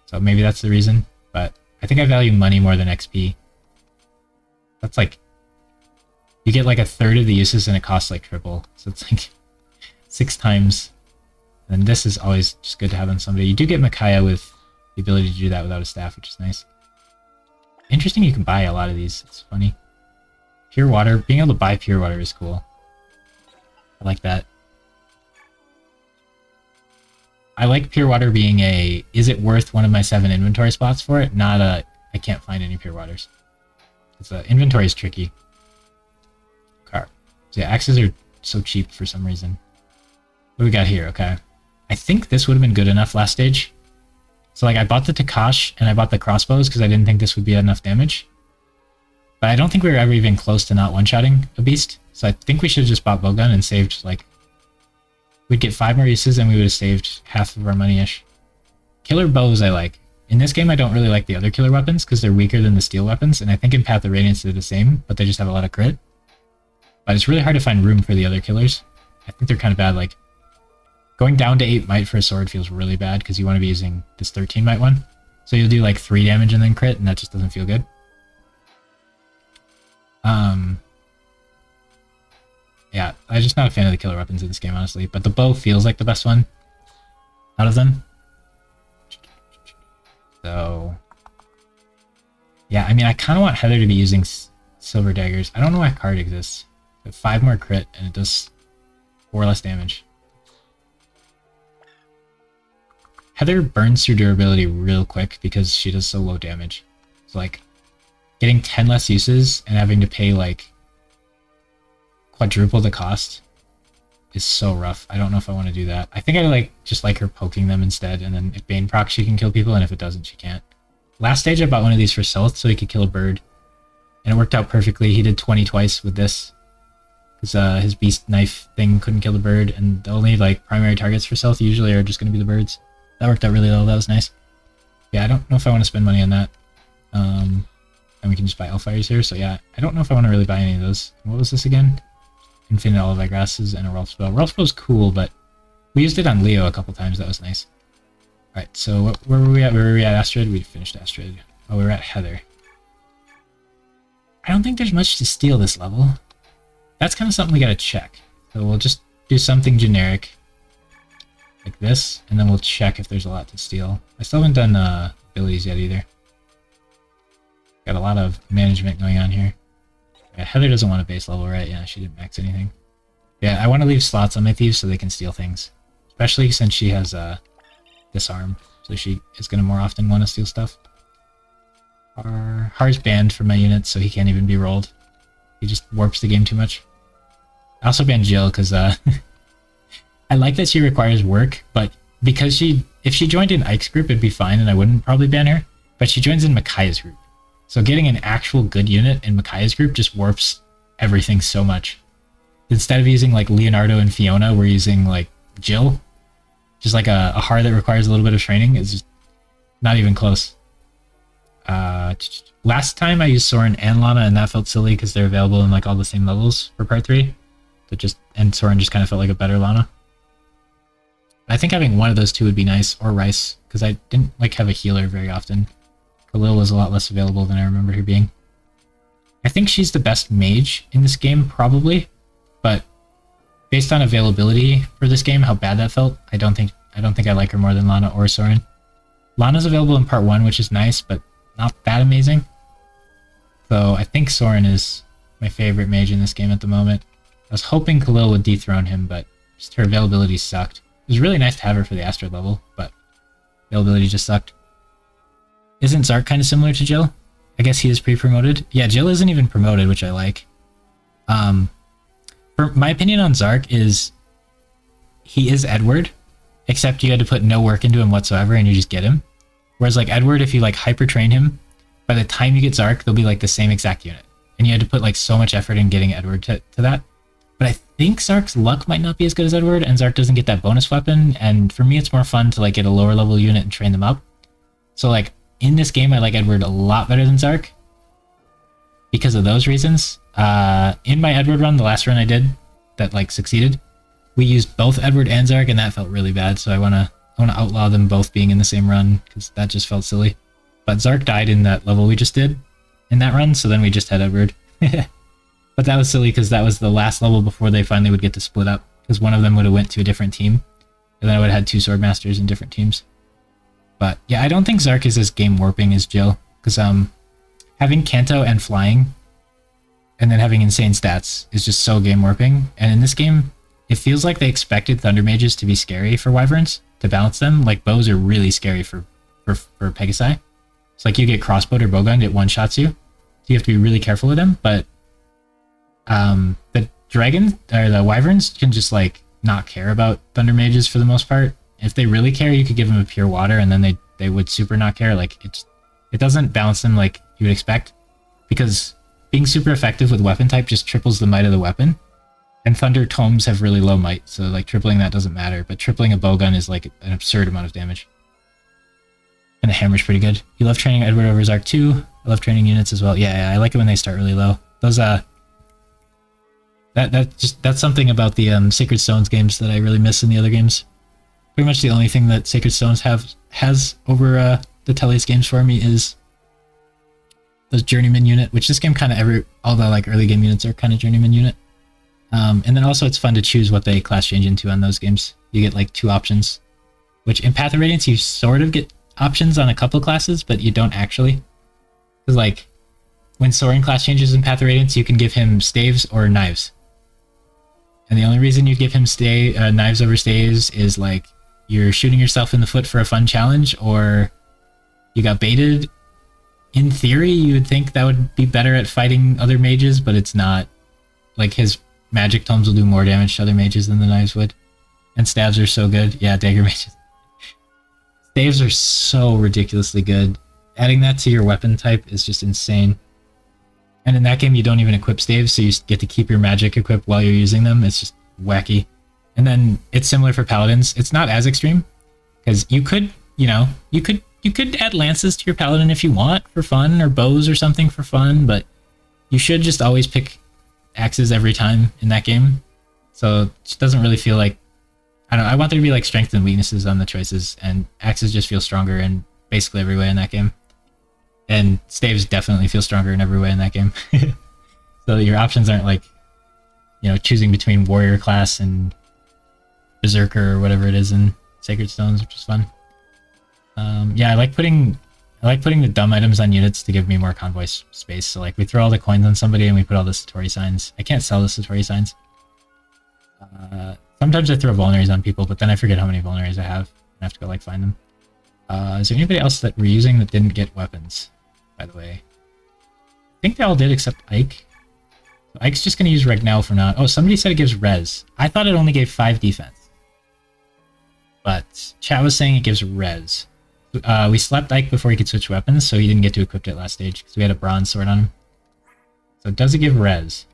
So maybe that's the reason. But I think I value money more than XP. That's like, you get like a third of the uses and it costs like triple. So it's like 6 times. And this is always just good to have on somebody. You do get Micaiah with the ability to do that without a staff, which is nice. Interesting, you can buy a lot of these. It's funny. Pure water. Being able to buy pure water is cool. I like that. I like pure water being a, is it worth one of my 7 inventory spots for it? Not a, I can't find any pure waters. It's inventory is tricky. Car. So yeah, axes are so cheap for some reason. What do we got here? Okay. I think this would have been good enough last stage. So like I bought the Takash and I bought the crossbows because I didn't think this would be enough damage. But I don't think we were ever even close to not one-shotting a beast. So I think we should have just bought bowgun and saved like, we'd get 5 more uses and we would have saved half of our money-ish. Killer bows I like. In this game I don't really like the other killer weapons because they're weaker than the steel weapons, and I think in Path of Radiance they're the same, but they just have a lot of crit. But it's really hard to find room for the other killers. I think they're kind of bad. Like, going down to 8 might for a sword feels really bad because you want to be using this 13 might one. So you'll do like 3 damage and then crit, and that just doesn't feel good. Yeah, I'm just not a fan of the killer weapons in this game, honestly. But the bow feels like the best one out of them. So, yeah, I mean, I kind of want Heather to be using silver daggers. I don't know why card exists. But 5 more crit, and it does 4 less damage. Heather burns through durability real quick because she does so low damage. So, like, getting 10 less uses and having to pay, like, quadruple the cost is so rough. I don't know if I want to do that. I think I just like her poking them instead, and then if Bane procs, she can kill people, and if it doesn't, she can't. Last stage, I bought one of these for Stealth so he could kill a bird, and it worked out perfectly. He did 20 twice with this, because his beast knife thing couldn't kill the bird, and the only like primary targets for Stealth usually are just going to be the birds. That worked out really well. That was nice. Yeah, I don't know if I want to spend money on that. And we can just buy Elfires here. So yeah, I don't know if I want to really buy any of those. What was this again? Infinite Olive Grasses and a Rolf Spell. Rolf Spell's cool, but we used it on Leo a couple times. That was nice. Alright, so where were we at? Where were we at Astrid? We finished Astrid. Oh, we were at Heather. I don't think there's much to steal this level. That's kind of something we gotta check. So we'll just do something generic. Like this, and then we'll check if there's a lot to steal. I still haven't done abilities yet either. Got a lot of management going on here. Yeah, Heather doesn't want a base level, right? Yeah, she didn't max anything. Yeah, I want to leave slots on my thieves so they can steal things. Especially since she has disarm, so she is going to more often want to steal stuff. Har's banned from my units, so he can't even be rolled. He just warps the game too much. I also banned Jill because I like that she requires work, but because if she joined in Ike's group, it'd be fine and I wouldn't probably ban her. But she joins in Micaiah's group. So getting an actual good unit in Micaiah's group just warps everything so much. Instead of using like Leonardo and Fiona, we're using like Jill. Just like a Har that requires a little bit of training. It's just not even close. Last time I used Soren and Lana, and that felt silly because they're available in like all the same levels for part 3. And Soren just kind of felt like a better Lana. I think having one of those two would be nice, or Rice, because I didn't like have a healer very often. Khalil was a lot less available than I remember her being. I think she's the best mage in this game, probably, but based on availability for this game, how bad that felt, I don't think I like her more than Lana or Soren. Lana's available in part 1, which is nice, but not that amazing. So I think Soren is my favorite mage in this game at the moment. I was hoping Khalil would dethrone him, but just her availability sucked. It was really nice to have her for the Astrid level, but availability just sucked. Isn't Zark kind of similar to Jill? I guess he is pre-promoted. Yeah, Jill isn't even promoted, which I like. For my opinion on Zark is he is Edward, except you had to put no work into him whatsoever and you just get him. Whereas like Edward, if you like hyper train him, by the time you get Zark, they'll be like the same exact unit. And you had to put like so much effort in getting Edward to that. But I think Zark's luck might not be as good as Edward, and Zark doesn't get that bonus weapon, and for me it's more fun to like get a lower level unit and train them up. So like in this game I like Edward a lot better than Zark because of those reasons. In my Edward run, the last run I did that like succeeded, we used both Edward and Zark and that felt really bad, so I wanna outlaw them both being in the same run because that just felt silly. But Zark died in that level we just did in that run, so then we just had Edward. But that was silly because that was the last level before they finally would get to split up, because one of them would have went to a different team, and then I would have had 2 Swordmasters in different teams. But yeah, I don't think Zark is as game warping as Jill, because having Kanto and flying, and then having insane stats is just so game warping. And in this game, it feels like they expected Thunder Mages to be scary for Wyverns to balance them. Like bows are really scary for Pegasi. It's like you get crossbowed or bowgunned, it one-shots you, so you have to be really careful with them. But the dragons or the Wyverns can just like not care about Thunder Mages for the most part. If they really care, you could give them a pure water and then they would super not care. Like it doesn't balance them like you would expect, because being super effective with weapon type just triples the might of the weapon, and Thunder Tomes have really low might, so like tripling that doesn't matter, but tripling a bowgun is like an absurd amount of damage. And the hammer's pretty good. You love training Edward over Zark too. I love training units as well. Yeah, I like it when they start really low. Those that's something about the Sacred Stones games that I really miss in the other games. Pretty much the only thing that Sacred Stones has over the Tellius games for me is the Journeyman unit, which this game kind of all the like early game units are kind of Journeyman unit. And then also it's fun to choose what they class change into on those games. You get like 2 options, which in Path of Radiance you sort of get options on a couple classes, but you don't actually. Because like when Soren class changes in Path of Radiance, you can give him staves or knives. And the only reason you give him knives over staves is like you're shooting yourself in the foot for a fun challenge, or you got baited. In theory, you would think that would be better at fighting other mages, but it's not. Like his magic tomes will do more damage to other mages than the knives would. And staves are so good. Yeah, dagger mages. Staves are so ridiculously good. Adding that to your weapon type is just insane. And in that game, you don't even equip staves, so you get to keep your magic equipped while you're using them. It's just wacky. And then it's similar for paladins. It's not as extreme, because you could, you could add lances to your paladin if you want for fun, or bows or something for fun, but you should just always pick axes every time in that game. So it just doesn't really feel like, I don't know, I want there to be like strengths and weaknesses on the choices, and axes just feel stronger in basically every way in that game. And staves definitely feel stronger in every way in that game. So your options aren't like, choosing between warrior class and berserker or whatever it is in Sacred Stones, which is fun. Yeah, I like putting the dumb items on units to give me more convoy space. So like we throw all the coins on somebody and we put all the Satori signs. I can't sell the Satori signs. Sometimes I throw vulneraries on people, but then I forget how many vulneraries I have. I have to go like find them. Is there anybody else that we're using that didn't get weapons, by the way? I think they all did except Ike. So Ike's just going to use Regnell for now. Oh, somebody said it gives res. I thought it only gave 5 defense. But chat was saying it gives res. We slept Ike before he could switch weapons, so he didn't get to equip it last stage, because we had a bronze sword on him. So does it give res?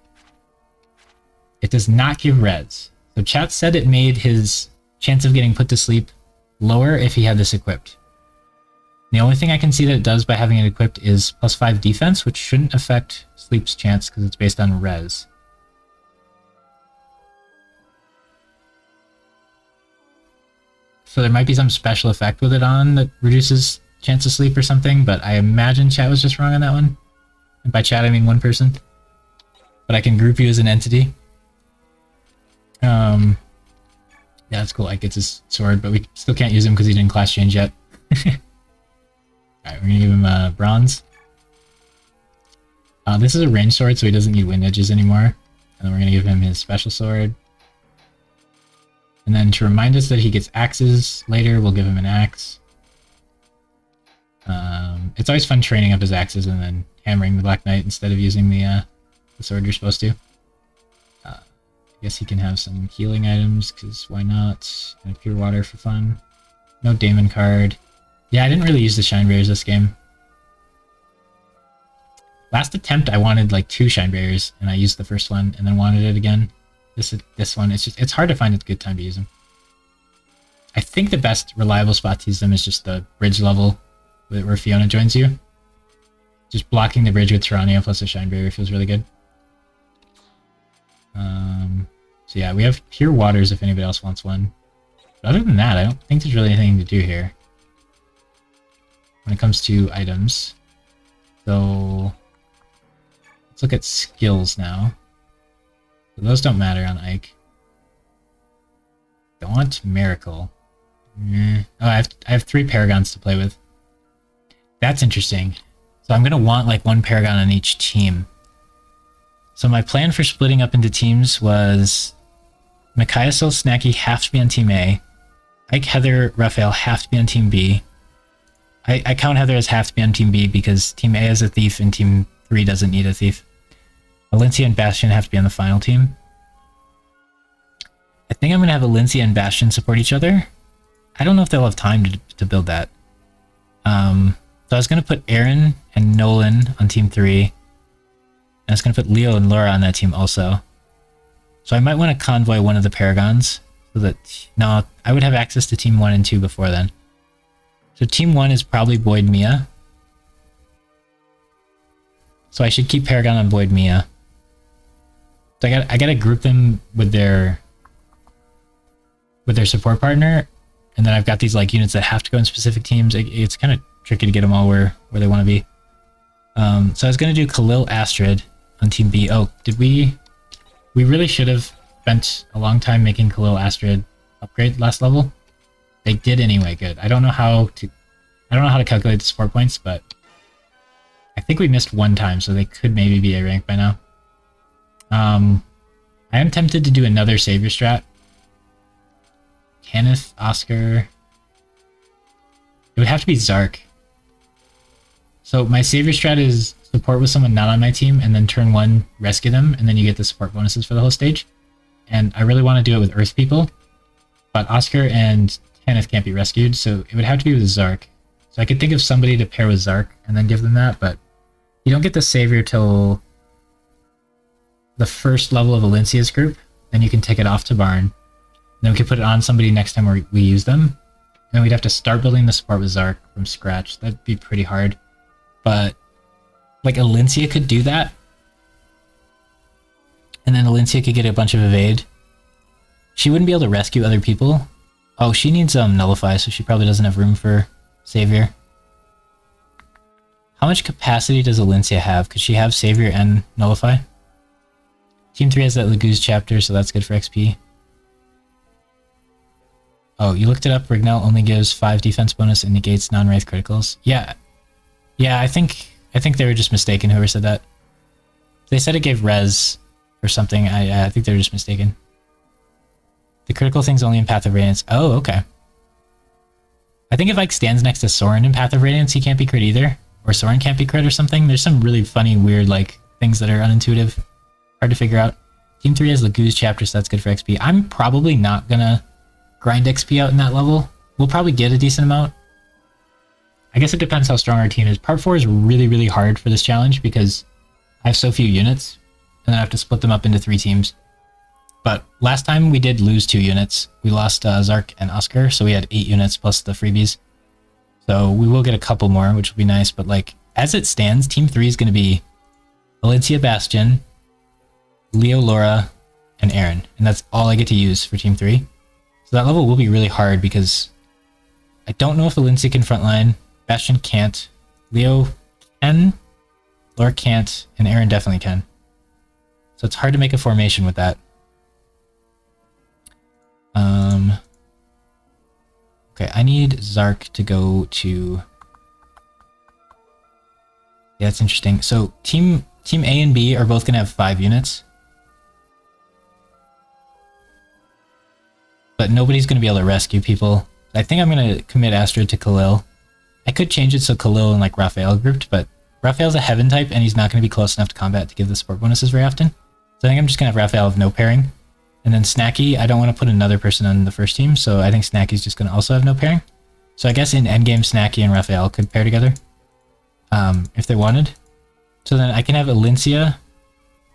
It does not give res. So chat said it made his chance of getting put to sleep lower if he had this equipped. The only thing I can see that it does by having it equipped is +5 defense, which shouldn't affect sleep's chance because it's based on res. So there might be some special effect with it on that reduces chance of sleep or something, but I imagine chat was just wrong on that one. And by chat I mean one person. But I can group you as an entity. Yeah, that's cool. Ike gets his sword, but we still can't use him because he didn't class change yet. Alright, we're gonna give him bronze. This is a range sword, so he doesn't need wind edges anymore. And then we're gonna give him his special sword. And then to remind us that he gets axes later, we'll give him an axe. It's always fun training up his axes and then hammering the Black Knight instead of using the sword you're supposed to. I guess he can have some healing items, because why not? And pure water for fun. No Daemon card. Yeah, I didn't really use the Shine Bearers this game. Last attempt I wanted like 2 Shine Bearers, and I used the first one, and then wanted it again. This one, it's hard to find a good time to use them. I think the best reliable spot to use them is just the bridge level where Fiona joins you. Just blocking the bridge with Tyrannia plus a Shine Barrier feels really good. So yeah, we have Pure Waters if anybody else wants one. But other than that, I don't think there's really anything to do here when it comes to items. So let's look at skills now. So those don't matter on Ike. I want Miracle. Oh, I have 3 Paragons to play with. That's interesting. So I'm gonna want like 1 Paragon on each team. So my plan for splitting up into teams was Micaiah, Soul, Snacky have to be on Team A. Ike, Heather, Raphael have to be on Team B. I count Heather as have to be on Team B because Team A is a thief and Team 3 doesn't need a thief. Valencia and Bastion have to be on the final team. I think I'm going to have Valencia and Bastion support each other. I don't know if they'll have time to build that. So I was going to put Aaron and Nolan on Team 3. And I was going to put Leo and Laura on that team also. So I might want to convoy one of the Paragons. So that, no, I would have access to Team 1 and 2 before then. So Team 1 is probably Boyd Mia. So I should keep Paragon on Boyd Mia. So I gotta group them with their support partner, and then I've got these like units that have to go in specific teams. It's kind of tricky to get them all where they want to be. So I was gonna do Khalil Astrid on Team B. Oh, did we really should have spent a long time making Khalil Astrid upgrade last level. They did anyway. Good. I don't know how to calculate the support points, but I think we missed 1 time, so they could maybe be A rank by now. I am tempted to do another Savior strat. Kenneth, Oscar. It would have to be Zark. So my Savior strat is, support with someone not on my team, and then turn 1 rescue them, and then you get the support bonuses for the whole stage. And I really want to do it with Earth people, but Oscar and Kenneth can't be rescued, so it would have to be with Zark. So I could think of somebody to pair with Zark and then give them that, but you don't get the Savior till the first level of Valencia's group, then you can take it off to Barn. Then we could put it on somebody next time we use them. And we'd have to start building the support with Zark from scratch. That'd be pretty hard. But, like, Valencia could do that. And then Valencia could get a bunch of evade. She wouldn't be able to rescue other people. Oh, she needs Nullify, so she probably doesn't have room for Savior. How much capacity does Valencia have? Could she have Savior and Nullify? Team 3 has that Laguz chapter, so that's good for XP. Oh, you looked it up. Greil only gives 5 defense bonus and negates non-wraith criticals. Yeah, I think they were just mistaken. Whoever said that, they said it gave res or something. I think they were just mistaken. The critical thing's only in Path of Radiance. Oh, okay. I think if Ike stands next to Soren in Path of Radiance, he can't be crit either, or Soren can't be crit or something. There's some really funny, weird like things that are unintuitive, hard to figure out. Team 3 has Laguz chapter, so that's good for XP. I'm probably not gonna grind XP out in that level. We'll probably get a decent amount. I guess it depends how strong our team is. Part 4 is really, really hard for this challenge because I have so few units, and then I have to split them up into 3 teams. But last time we did lose 2 units. We lost Zark and Oscar, so we had 8 units plus the freebies. So we will get a couple more, which will be nice, but like, as it stands, Team 3 is going to be Valencia Bastion, Leo Laura, and Aaron, and that's all I get to use for Team 3. So that level will be really hard because I don't know if Valencia can frontline, Bastion can't, Leo can, Laura can't, and Aaron definitely can. So it's hard to make a formation with that. Okay, I need Zark to go to... Yeah, that's interesting. So Team A and B are both going to have 5 units. But nobody's going to be able to rescue people. I think I'm going to commit Astrid to Khalil. I could change it so Khalil and like Raphael grouped, but Raphael's a heaven type and he's not going to be close enough to combat to give the support bonuses very often. So I think I'm just going to have Raphael have no pairing. And then Snacky, I don't want to put another person on the first team, so I think Snacky's just going to also have no pairing. So I guess in endgame, Snacky and Raphael could pair together, if they wanted. So then I can have Valencia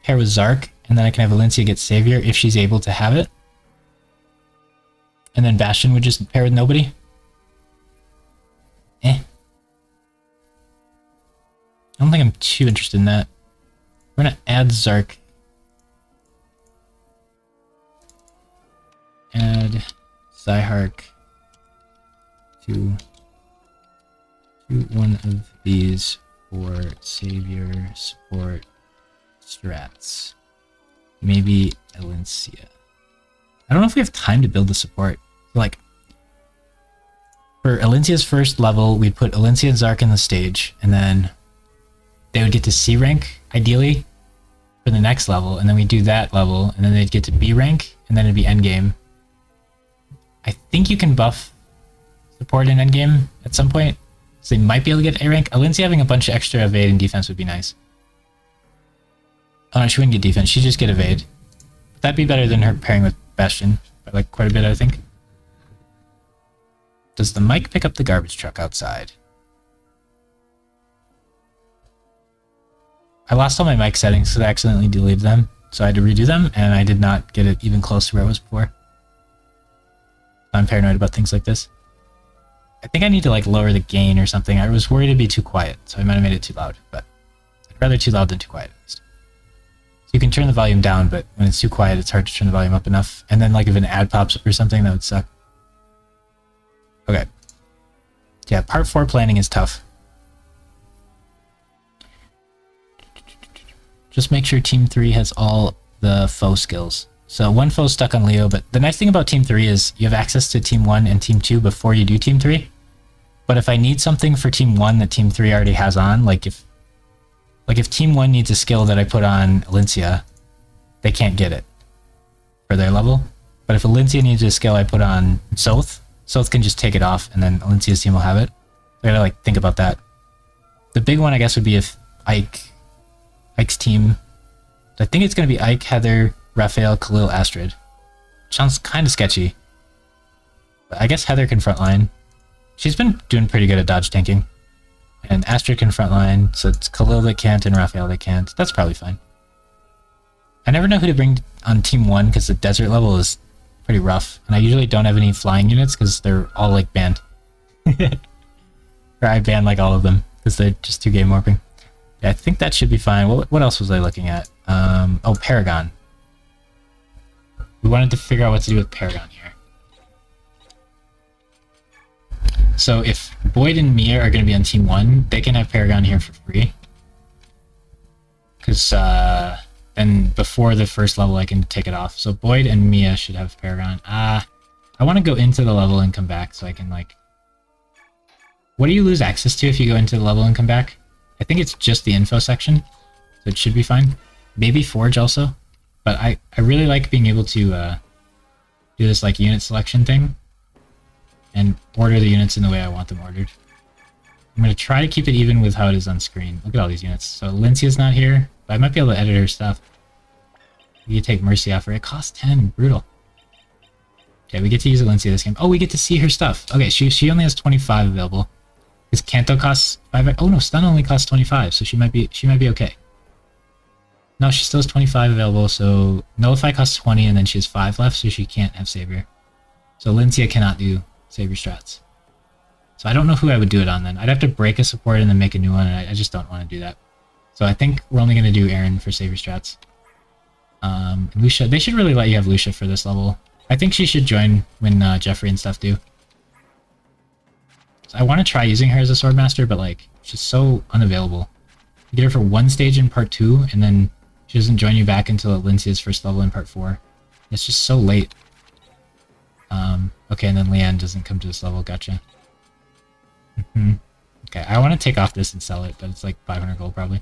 pair with Zark, and then I can have Valencia get Savior if she's able to have it. And then Bastion would just pair with nobody. I don't think I'm too interested in that. We're going to add Zark. Add Zyhark to one of these for Savior support strats. Maybe Valencia. I don't know if we have time to build the support. Like, for Valencia's first level, we'd put Valencia and Zark in the stage, and then they would get to C rank, ideally, for the next level, and then we do that level, and then they'd get to B rank, and then it'd be endgame. I think you can buff support in endgame at some point, so they might be able to get A rank. Valencia having a bunch of extra evade and defense would be nice. Oh no, she wouldn't get defense, she'd just get evade. But that'd be better than her pairing with Bastion, by like quite a bit, I think. Does the mic pick up the garbage truck outside? I lost all my mic settings because I accidentally deleted them, so I had to redo them, and I did not get it even close to where it was before. I'm paranoid about things like this. I think I need to like lower the gain or something. I was worried it'd be too quiet, so I might have made it too loud, but I'd rather too loud than too quiet at least. So you can turn the volume down, but when it's too quiet, it's hard to turn the volume up enough. And then like if an ad pops up or something, that would suck. Okay. Yeah, part 4 planning is tough. Just make sure Team 3 has all the foe skills. So one foe's stuck on Leo, but the nice thing about Team 3 is you have access to Team 1 and Team 2 before you do Team 3. But if I need something for Team 1 that Team 3 already has on, like if Team 1 needs a skill that I put on Valencia, they can't get it for their level. But if Valencia needs a skill I put on Soth can just take it off and then Valencia's team will have it. So I gotta like think about that. The big one I guess would be if Ike Ike's team. I think it's going to be Ike, Heather, Raphael, Khalil, Astrid. Sounds kind of sketchy. But I guess Heather can frontline. She's been doing pretty good at dodge tanking. And Astrid can frontline, so it's Khalil that can't and Raphael that can't. That's probably fine. I never know who to bring on Team 1 because the desert level is pretty rough. And I usually don't have any flying units because they're all like banned. Or I ban like all of them because they're just 2 game warping. Yeah, I think that should be fine. What else was I looking at? Oh, Paragon. We wanted to figure out what to do with Paragon here. So if Boyd and Mia are going to be on Team 1, they can have Paragon here for free. Because then before the first level I can take it off. So Boyd and Mia should have Paragon. I want to go into the level and come back so I can like... What do you lose access to if you go into the level and come back? I think it's just the info section, so it should be fine. Maybe Forge also, but I really like being able to do this like unit selection thing and order the units in the way I want them ordered. I'm going to try to keep it even with how it is on screen. Look at all these units. So Lincia's not here, but I might be able to edit her stuff. You can take Mercy off her. It costs 10. Brutal. Okay, we get to use Lincia this game. Oh, we get to see her stuff. Okay, she only has 25 available. Because Kanto costs 5. Oh no, Stun only costs 25, so she might be okay. No, she still has 25 available, so Nullify costs 20 and then she has 5 left, so she can't have Savior. So Lincia cannot do Savior strats. So I don't know who I would do it on then. I'd have to break a support and then make a new one, and I just don't want to do that. So I think we're only going to do Aaron for Savior strats. Lucia, they should really let you have Lucia for this level. I think she should join when Jeffrey and stuff do. I want to try using her as a Swordmaster, but like, she's so unavailable. You get her for 1 stage in part 2, and then she doesn't join you back until Lincia's first level in part 4. It's just so late. Okay, and then Leanne doesn't come to this level, gotcha. Okay, I want to take off this and sell it, but it's like 500 gold probably.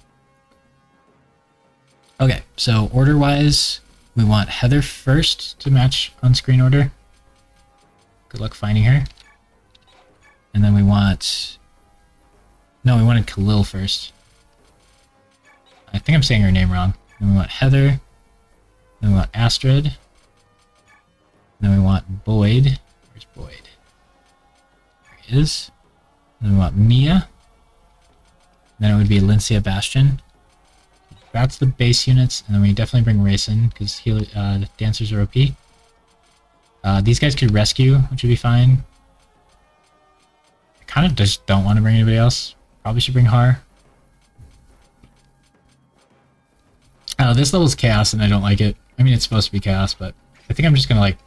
Okay, so order-wise, we want Heather first to match on-screen order. Good luck finding her. And then we want... No, we wanted Khalil first. I think I'm saying her name wrong. Then we want Heather. Then we want Astrid. Then we want Boyd. Where's Boyd? There he is. Then we want Mia. Then it would be Lincia Bastion. That's the base units. And then we definitely bring Rayson, because the dancers are OP. These guys could rescue, which would be fine. Kind of just don't want to bring anybody else. Probably should bring Har. Oh, this level's chaos and I don't like it. I mean, it's supposed to be chaos, but I think I'm just gonna like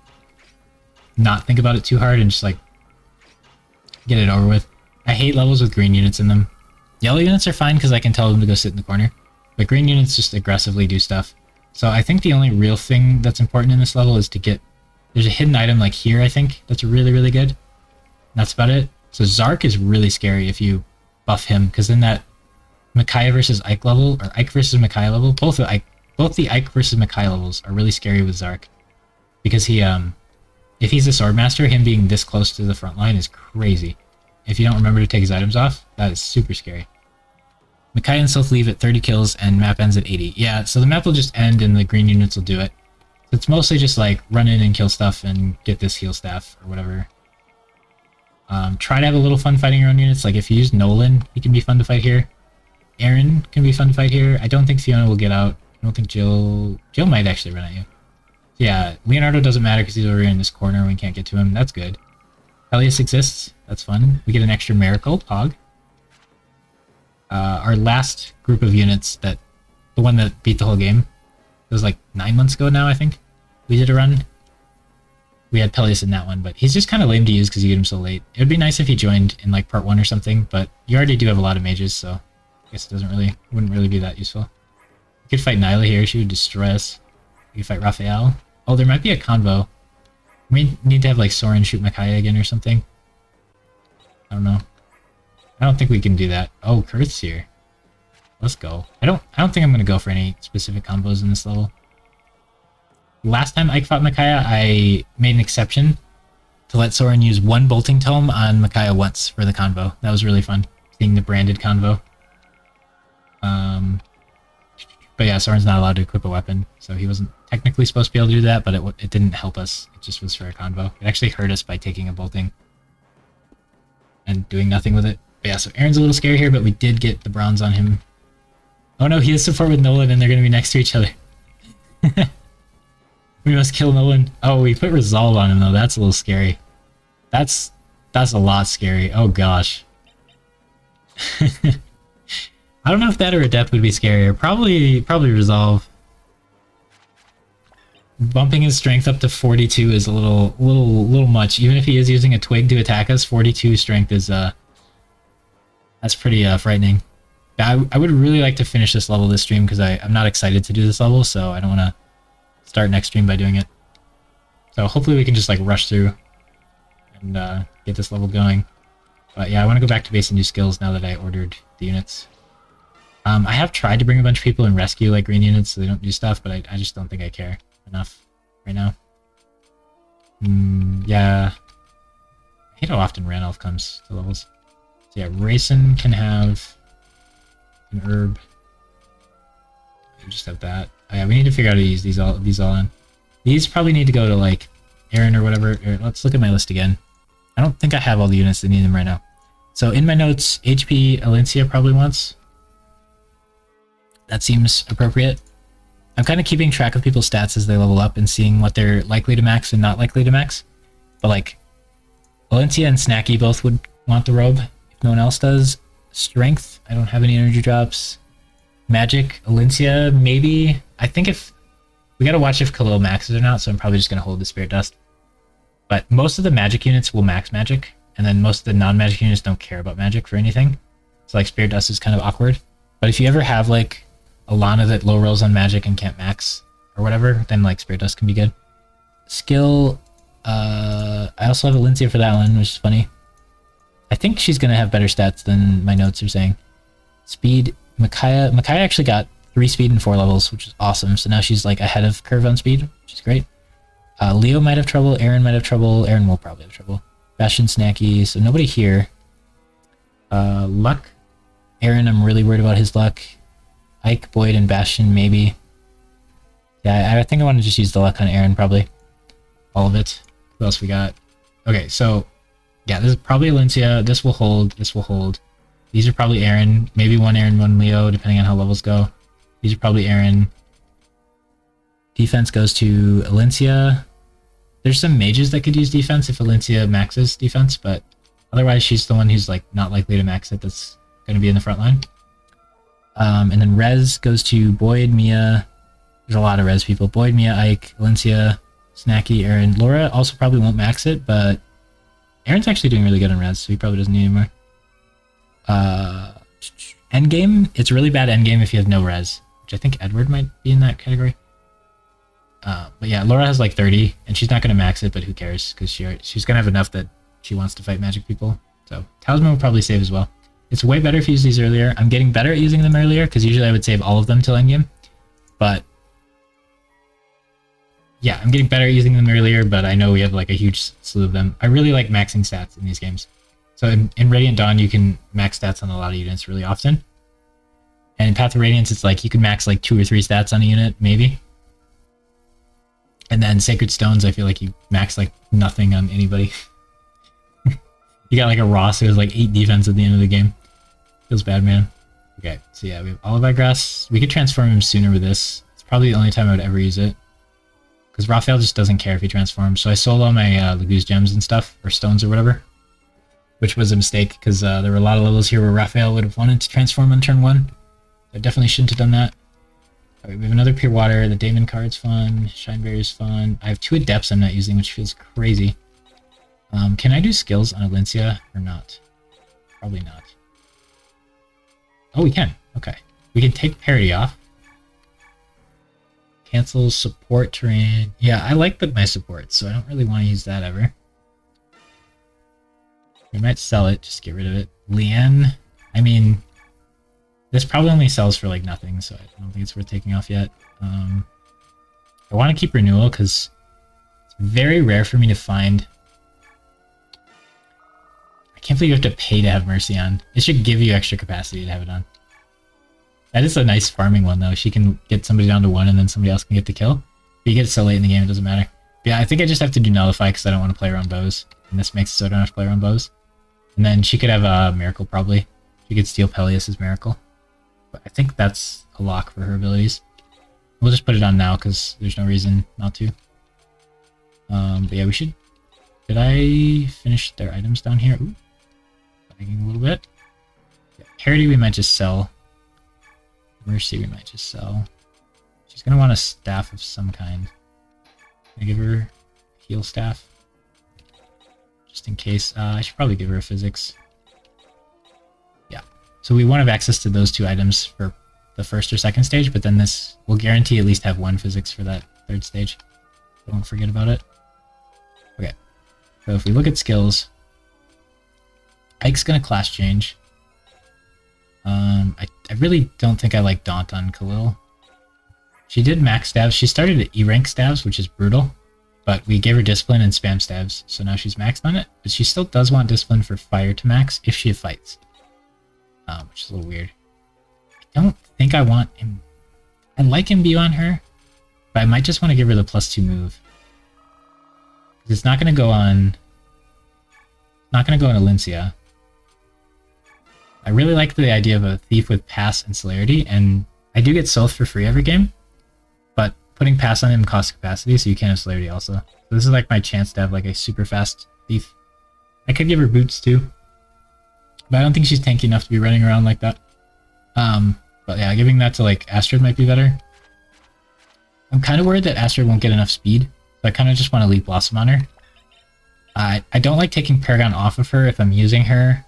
not think about it too hard and just like get it over with. I hate levels with green units in them. Yellow units are fine because I can tell them to go sit in the corner, but green units just aggressively do stuff. So I think the only real thing that's important in this level is to get... There's a hidden item like here, I think, that's really, really good. That's about it. So Zark is really scary if you buff him, because then that Micaiah versus Ike level, or Ike versus Micaiah level, both the Ike versus Micaiah levels are really scary with Zark. Because he, if he's a Swordmaster, him being this close to the front line is crazy. If you don't remember to take his items off, that is super scary. Micaiah and Sylph leave at 30 kills, and map ends at 80. Yeah, so the map will just end and the green units will do it. So it's mostly just like run in and kill stuff and get this heal staff, or whatever. Try to have a little fun fighting your own units. Like if you use Nolan, he can be fun to fight here. Aaron can be fun to fight here. I don't think Fiona will get out. I don't think Jill might actually run at you. Yeah, Leonardo doesn't matter because he's over here in this corner and we can't get to him. That's good. Elias exists. That's fun. We get an extra miracle, Pog. Our last group of units, the one that beat the whole game, it was like 9 months ago now, I think. We did a run. We had Peleus in that one, but he's just kind of lame to use because you get him so late. It would be nice if he joined in like part 1 or something, but you already do have a lot of mages, so I guess it wouldn't really be that useful. You could fight Nyla here, she would destroy us. You could fight Raphael. Oh, there might be a convo. We need to have like Soren shoot Micaiah again or something. I don't know. I don't think we can do that. Oh, Kurth's here. Let's go. I don't think I'm gonna go for any specific combos in this level. Last time Ike fought Micaiah, I made an exception to let Soren use 1 bolting tome on Micaiah once for the convo. That was really fun, seeing the branded convo. But yeah, Soren's not allowed to equip a weapon, so he wasn't technically supposed to be able to do that, but it didn't help us. It just was for a convo. It actually hurt us by taking a bolting and doing nothing with it. But yeah, so Aaron's a little scary here, but we did get the bronze on him. Oh no, he has support with Nolan, and they're going to be next to each other. We must kill Nolan. Oh, we put Resolve on him, though. That's a little scary. That's a lot scary. Oh gosh. I don't know if that or Adept would be scarier. Probably Resolve. Bumping his strength up to 42 is a little much. Even if he is using a twig to attack us, 42 strength is that's pretty frightening. I would really like to finish this level this stream because I'm not excited to do this level, so I don't want to start next stream by doing it. So hopefully we can just like rush through and get this level going. But yeah, I want to go back to base and do skills now that I ordered the units. I have tried to bring a bunch of people and rescue like green units so they don't do stuff, but I just don't think I care enough right now. Yeah. I hate how often Ranulf comes to levels. So yeah, Rayson can have an herb. We just have that. Oh yeah, we need to figure out how to use these all in. These probably need to go to like Aaron or whatever. Let's look at my list again. I don't think I have all the units that need them right now. So in my notes, HP Alencia probably wants. That seems appropriate. I'm kind of keeping track of people's stats as they level up and seeing what they're likely to max and not likely to max. But like, Alencia and Snacky both would want the robe if no one else does. Strength, I don't have any energy drops. Magic, Alencia, maybe. I think if... We gotta watch if Khalil maxes or not, so I'm probably just gonna hold the Spirit Dust. But most of the magic units will max magic, and then most of the non-magic units don't care about magic for anything. So like Spirit Dust is kind of awkward. But if you ever have like a Lana that low rolls on magic and can't max or whatever, then like Spirit Dust can be good. Skill, I also have Alencia for that one, which is funny. I think she's gonna have better stats than my notes are saying. Speed, Micaiah actually got 3 speed and 4 levels, which is awesome. So now she's like ahead of Curve on speed, which is great. Leo might have trouble, Aaron might have trouble, Aaron will probably have trouble. Bastion, Snacky, so nobody here. Luck, Aaron, I'm really worried about his luck. Ike, Boyd, and Bastion, maybe. Yeah, I think I want to just use the luck on Aaron, probably. All of it. Who else we got? Okay, so... Yeah, this is probably Alencia. This will hold. This will hold. These are probably Aaron. Maybe one Aaron, one Leo, depending on how levels go. These are probably Aaron. Defense goes to Alencia. There's some mages that could use defense if Alencia maxes defense, but otherwise she's the one who's like not likely to max it that's going to be in the front line. And then Res goes to Boyd, Mia. There's a lot of Res people. Boyd, Mia, Ike, Alencia, Snacky, Aaron. Laura also probably won't max it, but Aaron's actually doing really good on Res, so he probably doesn't need anymore. Endgame, it's a really bad endgame if you have no Res, which I think Edward might be in that category. But yeah, Laura has like 30, and she's not going to max it, but who cares, because she's going to have enough that she wants to fight magic people. So Talisman will probably save as well. It's way better if you use these earlier. I'm getting better at using them earlier, because usually I would save all of them till endgame. But yeah, I'm getting better at using them earlier, but I know we have like a huge slew of them. I really like maxing stats in these games. So in Radiant Dawn, you can max stats on a lot of units really often. And in Path of Radiance, it's like you can max like 2 or 3 stats on a unit, maybe. And then Sacred Stones, I feel like you max like nothing on anybody. You got like a Ross who has like 8 defense at the end of the game. Feels bad, man. Okay, so yeah, we have Olive Grass. We could transform him sooner with this. It's probably the only time I would ever use it. Because Raphael just doesn't care if he transforms. So I sold all my Laguz gems and stuff, or stones or whatever. Which was a mistake, because there were a lot of levels here where Raphael would have wanted to transform on turn 1. I definitely shouldn't have done that. Alright, we have another Pure Water. The Daemon card's fun. Shineberry's fun. I have 2 Adepts I'm not using, which feels crazy. Can I do skills on Alencia or not? Probably not. Oh, we can. Okay. We can take parity off. Cancel support terrain. Yeah, I like my support, so I don't really want to use that ever. We might sell it, just get rid of it. Leanne, I mean, this probably only sells for like nothing, so I don't think it's worth taking off yet. I want to keep Renewal because it's very rare for me to find. I can't believe you have to pay to have Mercy on. It should give you extra capacity to have it on. That is a nice farming one, though. She can get somebody down to 1, and then somebody else can get the kill. But you get so late in the game, it doesn't matter. But yeah, I think I just have to do Nullify because I don't want to play around bows. And this makes it so I don't have to play around bows. And then she could have a Miracle, probably. She could steal Peleus' Miracle. But I think that's a lock for her abilities. We'll just put it on now because there's no reason not to. But yeah, we should... Did I finish their items down here? Ooh, lagging a little bit. Yeah, Parity we might just sell. Mercy we might just sell. She's going to want a staff of some kind. Can I give her a heal staff? Just in case. I should probably give her a physics. Yeah. So we won't have access to those 2 items for the first or second stage, but then this will guarantee at least have 1 physics for that 3rd stage. Don't forget about it. Okay. So if we look at skills, Ike's going to class change. I really don't think I like Daunt on Khalil. She did max stabs. She started at E-rank stabs, which is brutal, but we gave her discipline and spam stabs, so now she's maxed on it. But she still does want discipline for fire to max if she fights, which is a little weird. I don't think I want him. I like imbue on her, but I might just want to give her the +2 move. It's not going to go on. Not going to go on Alencia. I really like the idea of a thief with pass and celerity, and I do get Soth for free every game, but putting pass on him costs capacity, so you can't have celerity also. So this is like my chance to have like a super fast thief. I could give her boots too, but I don't think she's tanky enough to be running around like that. But yeah, giving that to like Astrid might be better. I'm kind of worried that Astrid won't get enough speed, so I kind of just want to Leaf Blossom on her. I don't like taking Paragon off of her if I'm using her,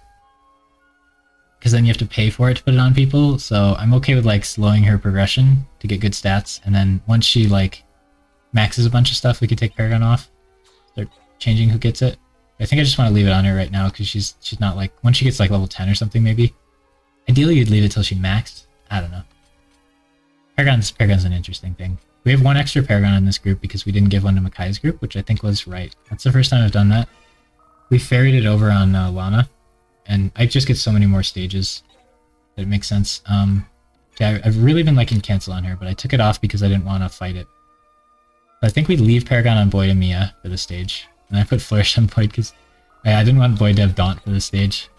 because then you have to pay for it to put it on people, so I'm okay with like slowing her progression to get good stats, and then once she like maxes a bunch of stuff, we could take Paragon off. Start changing who gets it. I think I just want to leave it on her right now because she's not like, once she gets like level 10 or something maybe. Ideally you'd leave it till she maxed. I don't know. Paragon's an interesting thing. We have 1 extra Paragon in this group because we didn't give one to Makai's group, which I think was right. That's the first time I've done that. We ferried it over on Lana. And I just get so many more stages that it makes sense. Yeah, I've really been liking Cancel on her, but I took it off because I didn't want to fight it. But I think we'd leave Paragon on Boyd and Mia for this stage. And I put Flourish on Boyd because I didn't want Boyd to have Daunt for this stage.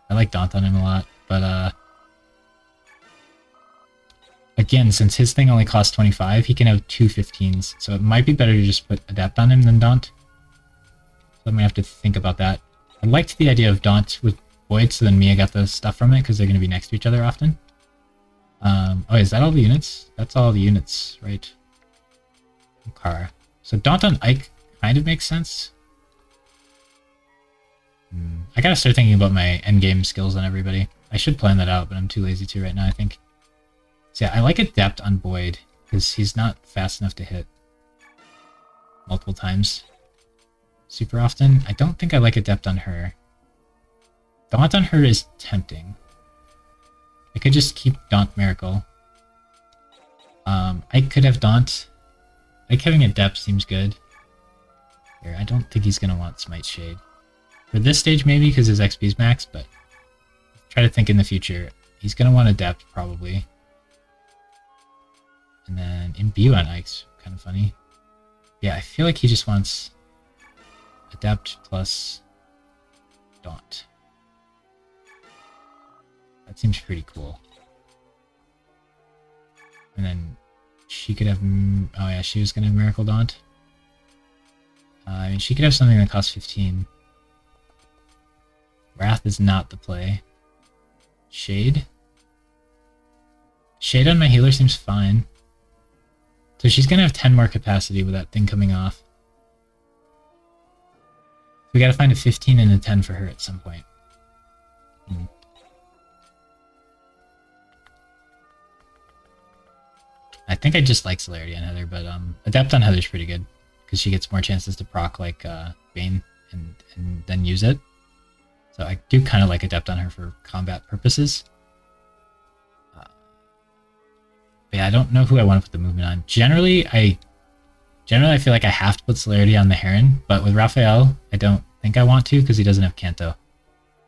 I like Daunt on him a lot, but again, since his thing only costs 25, he can have 2 15s, so it might be better to just put Adapt on him than Daunt. So I'm gonna have to think about that. I liked the idea of Daunt with Boyd, so then Mia got the stuff from it because they're going to be next to each other often. Oh, is that all the units? That's all the units, right? Kara. So Daunt on Ike kind of makes sense. I gotta start thinking about my endgame skills on everybody. I should plan that out, but I'm too lazy to right now, I think. So yeah, I like Adept on Boyd because he's not fast enough to hit multiple times super often. I don't think I like Adept on her. Daunt on her is tempting. I could just keep Daunt Miracle. I could have Daunt. Like having Adept seems good. Here, I don't think he's gonna want Smite Shade. For this stage maybe because his XP is max, but try to think in the future. He's gonna want Adept probably. And then Imbue on Ike's kind of funny. Yeah, I feel like he just wants Adept plus Daunt. That seems pretty cool. And then she could have... Oh yeah, she was going to have Miracle Daunt. I mean, she could have something that costs 15. Wrath is not the play. Shade? Shade on my healer seems fine. So she's going to have 10 more capacity with that thing coming off. We got to find a 15 and a 10 for her at some point. I think I just like Celerity on Heather, but Adept on Heather's pretty good because she gets more chances to proc like Bane and then use it. So I do kind of like Adept on her for combat purposes. But yeah, I don't know who I want to put the movement on. Generally I feel like I have to put Celerity on the Heron, but with Raphael, I don't think I want to because he doesn't have Kanto.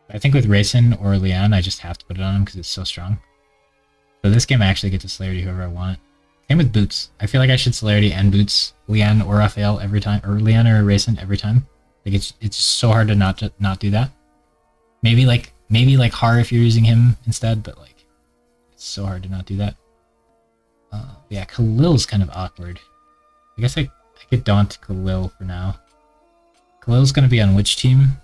But I think with Rayson or Leon, I just have to put it on him because it's so strong. So this game I actually get to celerity whoever I want. Same with boots. I feel like I should celerity and boots Leanne or Raphael every time, or Leanne or Rayson every time. Like it's so hard to not do that. Maybe like Har if you're using him instead, but like it's so hard to not do that. Yeah, Khalil's kind of awkward. I guess I could daunt Khalil for now. Khalil's gonna be on which team?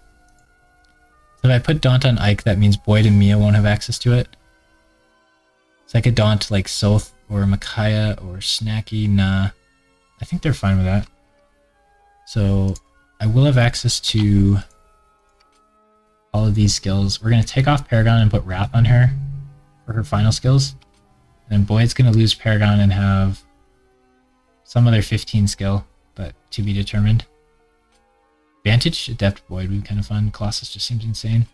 So if I put daunt on Ike, that means Boyd and Mia won't have access to it. So I could daunt like Soth or Micaiah or Snacky. Nah, I think they're fine with that. So I will have access to all of these skills. We're going to take off Paragon and put Wrath on her for her final skills. And then Boyd's going to lose Paragon and have some other 15 skill, but to be determined. Vantage, Adept Boyd would be kind of fun. Colossus just seems insane.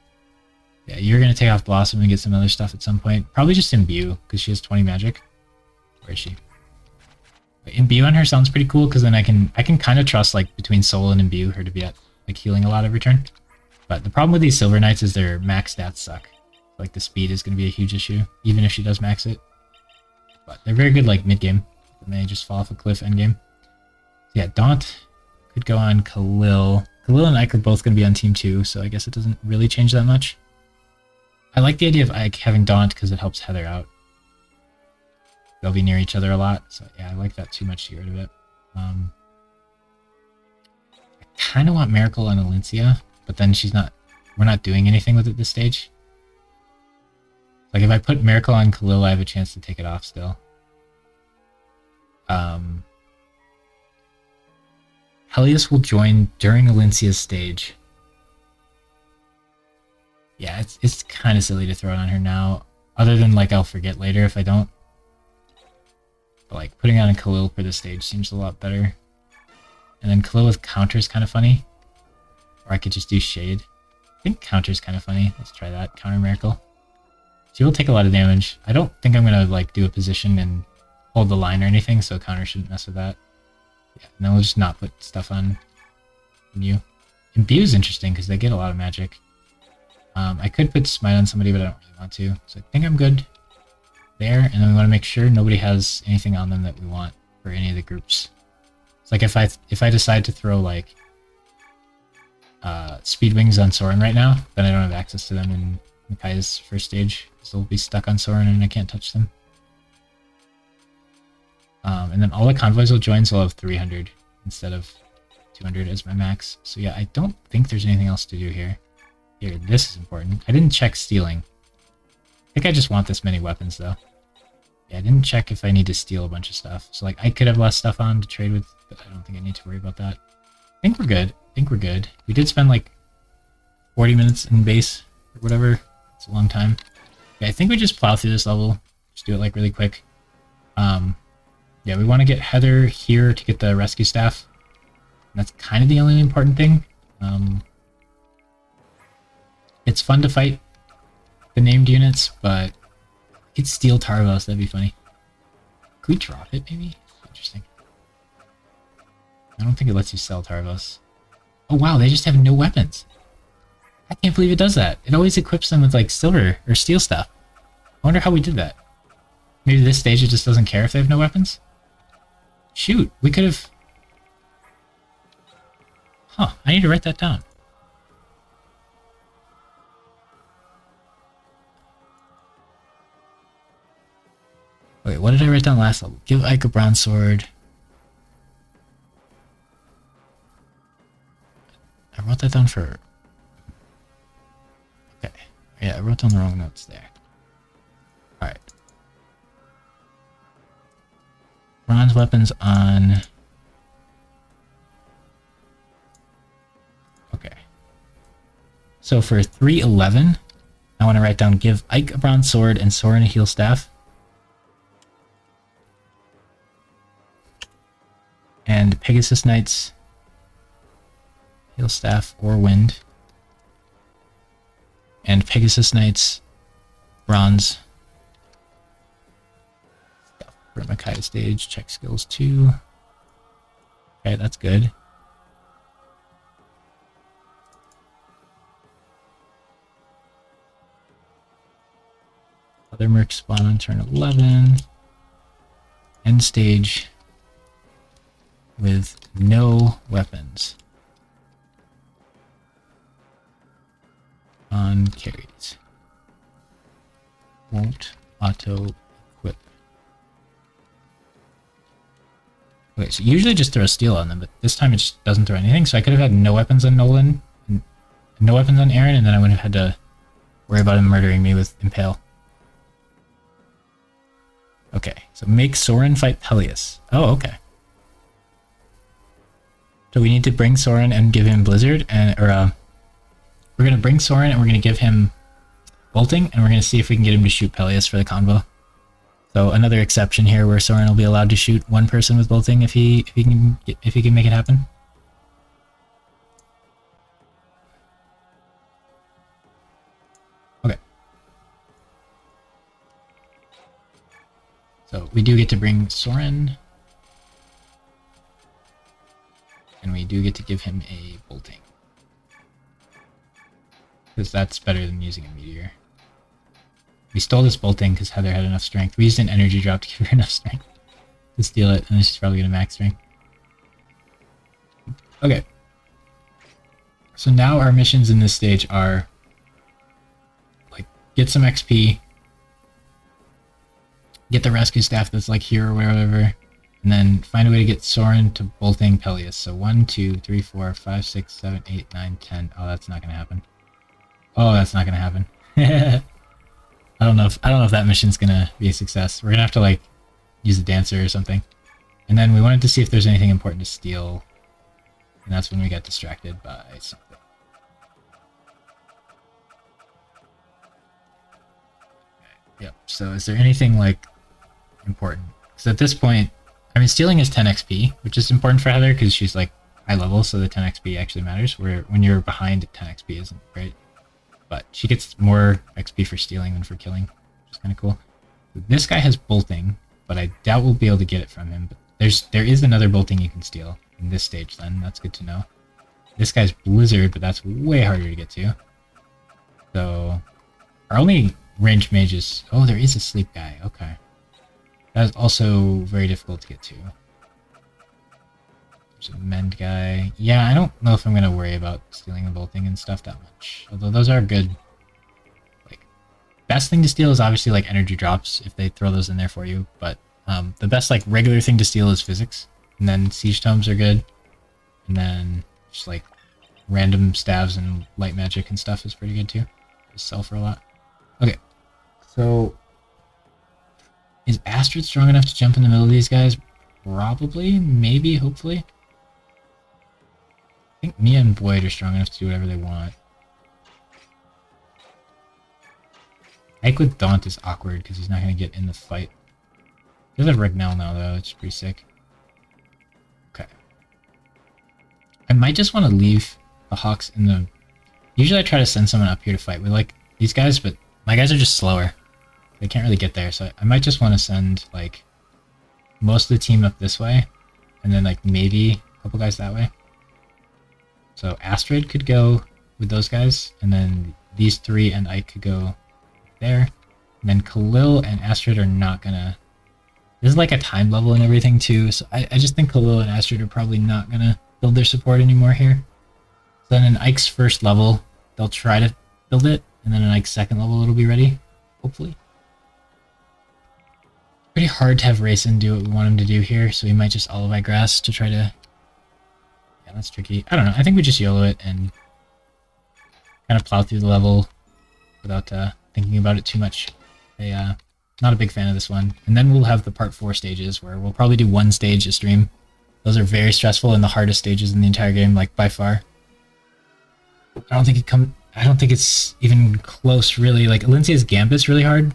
Yeah, you're going to take off Blossom and get some other stuff at some point. Probably just Imbue, because she has 20 magic. Where is she? But Imbue on her sounds pretty cool, because then I can kind of trust, like, between Soul and Imbue, her to be at, like, healing a lot every turn. But the problem with these Silver Knights is their max stats suck. Like, the speed is going to be a huge issue, even if she does max it. But they're very good, like, mid-game. And they just fall off a cliff endgame. So yeah, Daunt could go on Khalil. Khalil and Ike are both going to be on team 2, so I guess it doesn't really change that much. I like the idea of Ike having Daunt because it helps Heather out. They'll be near each other a lot, so yeah, I like that too much to get rid of it. I kind of want Miracle on Alencia, but then we're not doing anything with it this stage. Like if I put Miracle on Khalil, I have a chance to take it off still. Helios will join during Alencia's stage. Yeah, it's kind of silly to throw it on her now. Other than like I'll forget later if I don't. But like putting it on Khalil for this stage seems a lot better. And then Khalil with counter is kind of funny. Or I could just do Shade. I think counter is kind of funny. Let's try that. Counter Miracle. She will take a lot of damage. I don't think I'm gonna like do a position and hold the line or anything, so counter shouldn't mess with that. Yeah, and then we'll just not put stuff on Imbue. Imbue is interesting because they get a lot of magic. I could put Smite on somebody, but I don't really want to. So I think I'm good there, and then we want to make sure nobody has anything on them that we want for any of the groups. It's like if I decide to throw like Speed Wings on Soren right now, then I don't have access to them in Micaiah's first stage, so they'll be stuck on Soren and I can't touch them. And then all the convoys will join, so I'll have 300 instead of 200 as my max. So yeah, I don't think there's anything else to do here. Here, this is important. I didn't check stealing. I think I just want this many weapons though. Yeah, I didn't check if I need to steal a bunch of stuff. So like I could have less stuff on to trade with, but I don't think I need to worry about that. I think we're good. We did spend like 40 minutes in base or whatever. It's a long time. Yeah, I think we just plow through this level. Just do it like really quick. Yeah, we want to get Heather here to get the rescue staff. And that's kind of the only important thing. It's fun to fight the named units, but we could steal Tarvos, that'd be funny. Could we drop it, maybe? Interesting. I don't think it lets you sell Tarvos. Oh wow, they just have no weapons. I can't believe it does that. It always equips them with like silver or steel stuff. I wonder how we did that. Maybe this stage it just doesn't care if they have no weapons? Shoot, we could have... Huh, I need to write that down. Wait, what did I write down last level? Give Ike a bronze sword. I wrote that down for... Okay. Yeah, I wrote down the wrong notes there. Alright. Bronze weapons on... Okay. So for 311, I want to write down give Ike a bronze sword and Soren a heal staff. And Pegasus Knights, heal staff or wind. And Pegasus Knights, bronze. Stuff for Micaiah stage, check skills 2. Okay, that's good. Other Mercs spawn on turn 11. End stage with no weapons on carries. Won't auto equip. Okay, so usually just throw steel on them, but this time it just doesn't throw anything. So I could have had no weapons on Nolan, and no weapons on Aaron, and then I wouldn't have had to worry about him murdering me with Impale. Okay, so make Soren fight Peleus. Oh, okay. So we need to bring Soren and give him Blizzard, we're gonna bring Soren and we're gonna give him bolting, and we're gonna see if we can get him to shoot Peleus for the combo. So another exception here where Soren will be allowed to shoot one person with bolting if he can make it happen. Okay. So we do get to bring Soren, and we do get to give him a bolting, because that's better than using a meteor. We stole this bolting because Heather had enough strength. We used an energy drop to give her enough strength to steal it, and then she's probably gonna max strength. Okay. So now our missions in this stage are like get some XP, get the rescue staff that's like here or whatever, and then find a way to get Soren to bolting Peleus. So 1, 2, 3, 4, 5, 6, 7, 8, 9, 10. Oh, that's not gonna happen. Oh, that's not gonna happen. I don't know if that mission's gonna be a success. We're gonna have to like use a dancer or something. And then we wanted to see if there's anything important to steal, and that's when we got distracted by something. Okay. Yep. So is there anything like important? Because at this point, I mean, stealing is 10 XP, which is important for Heather because she's like high level, so the 10 XP actually matters. Where when you're behind, 10 XP isn't great. But she gets more XP for stealing than for killing, which is kind of cool. This guy has bolting, but I doubt we'll be able to get it from him. But there is another bolting you can steal in this stage then. That's good to know. This guy's Blizzard, but that's way harder to get to. So our only ranged mage is... Oh, there is a sleep guy. Okay. That is also very difficult to get to. There's a mend guy. Yeah, I don't know if I'm going to worry about stealing the bolting and stuff that much. Although those are good. Like, best thing to steal is obviously like energy drops if they throw those in there for you. But the best like regular thing to steal is physics. And then siege tomes are good. And then just like random stabs and light magic and stuff is pretty good too. Just sell for a lot. Okay. So is Astrid strong enough to jump in the middle of these guys? Probably. Maybe. Hopefully. I think Mia and Boyd are strong enough to do whatever they want. Ike with Daunt is awkward because he's not going to get in the fight. He does have Rignell now though, it's pretty sick. Okay. I might just want to leave the Hawks in the... Usually I try to send someone up here to fight with like these guys, but my guys are just slower. They can't really get there, so I might just want to send like most of the team up this way, and then like maybe a couple guys that way. So Astrid could go with those guys, and then these three and Ike could go there. And then Khalil and Astrid are not gonna... This is like a time level and everything too, so I just think Khalil and Astrid are probably not gonna build their support anymore here. So then in Ike's first level, they'll try to build it, and then in Ike's second level it'll be ready, hopefully. Pretty hard to have Rayson do what we want him to do here, so we might just Olivine Grass to try to... Yeah, that's tricky. I don't know, I think we just YOLO it and kind of plow through the level without thinking about it too much. Not a big fan of this one. And then we'll have the part 4 stages where we'll probably do one stage a stream. Those are very stressful and the hardest stages in the entire game, like by far. I don't think it's even close really. Like Alencia's Gambit's really hard.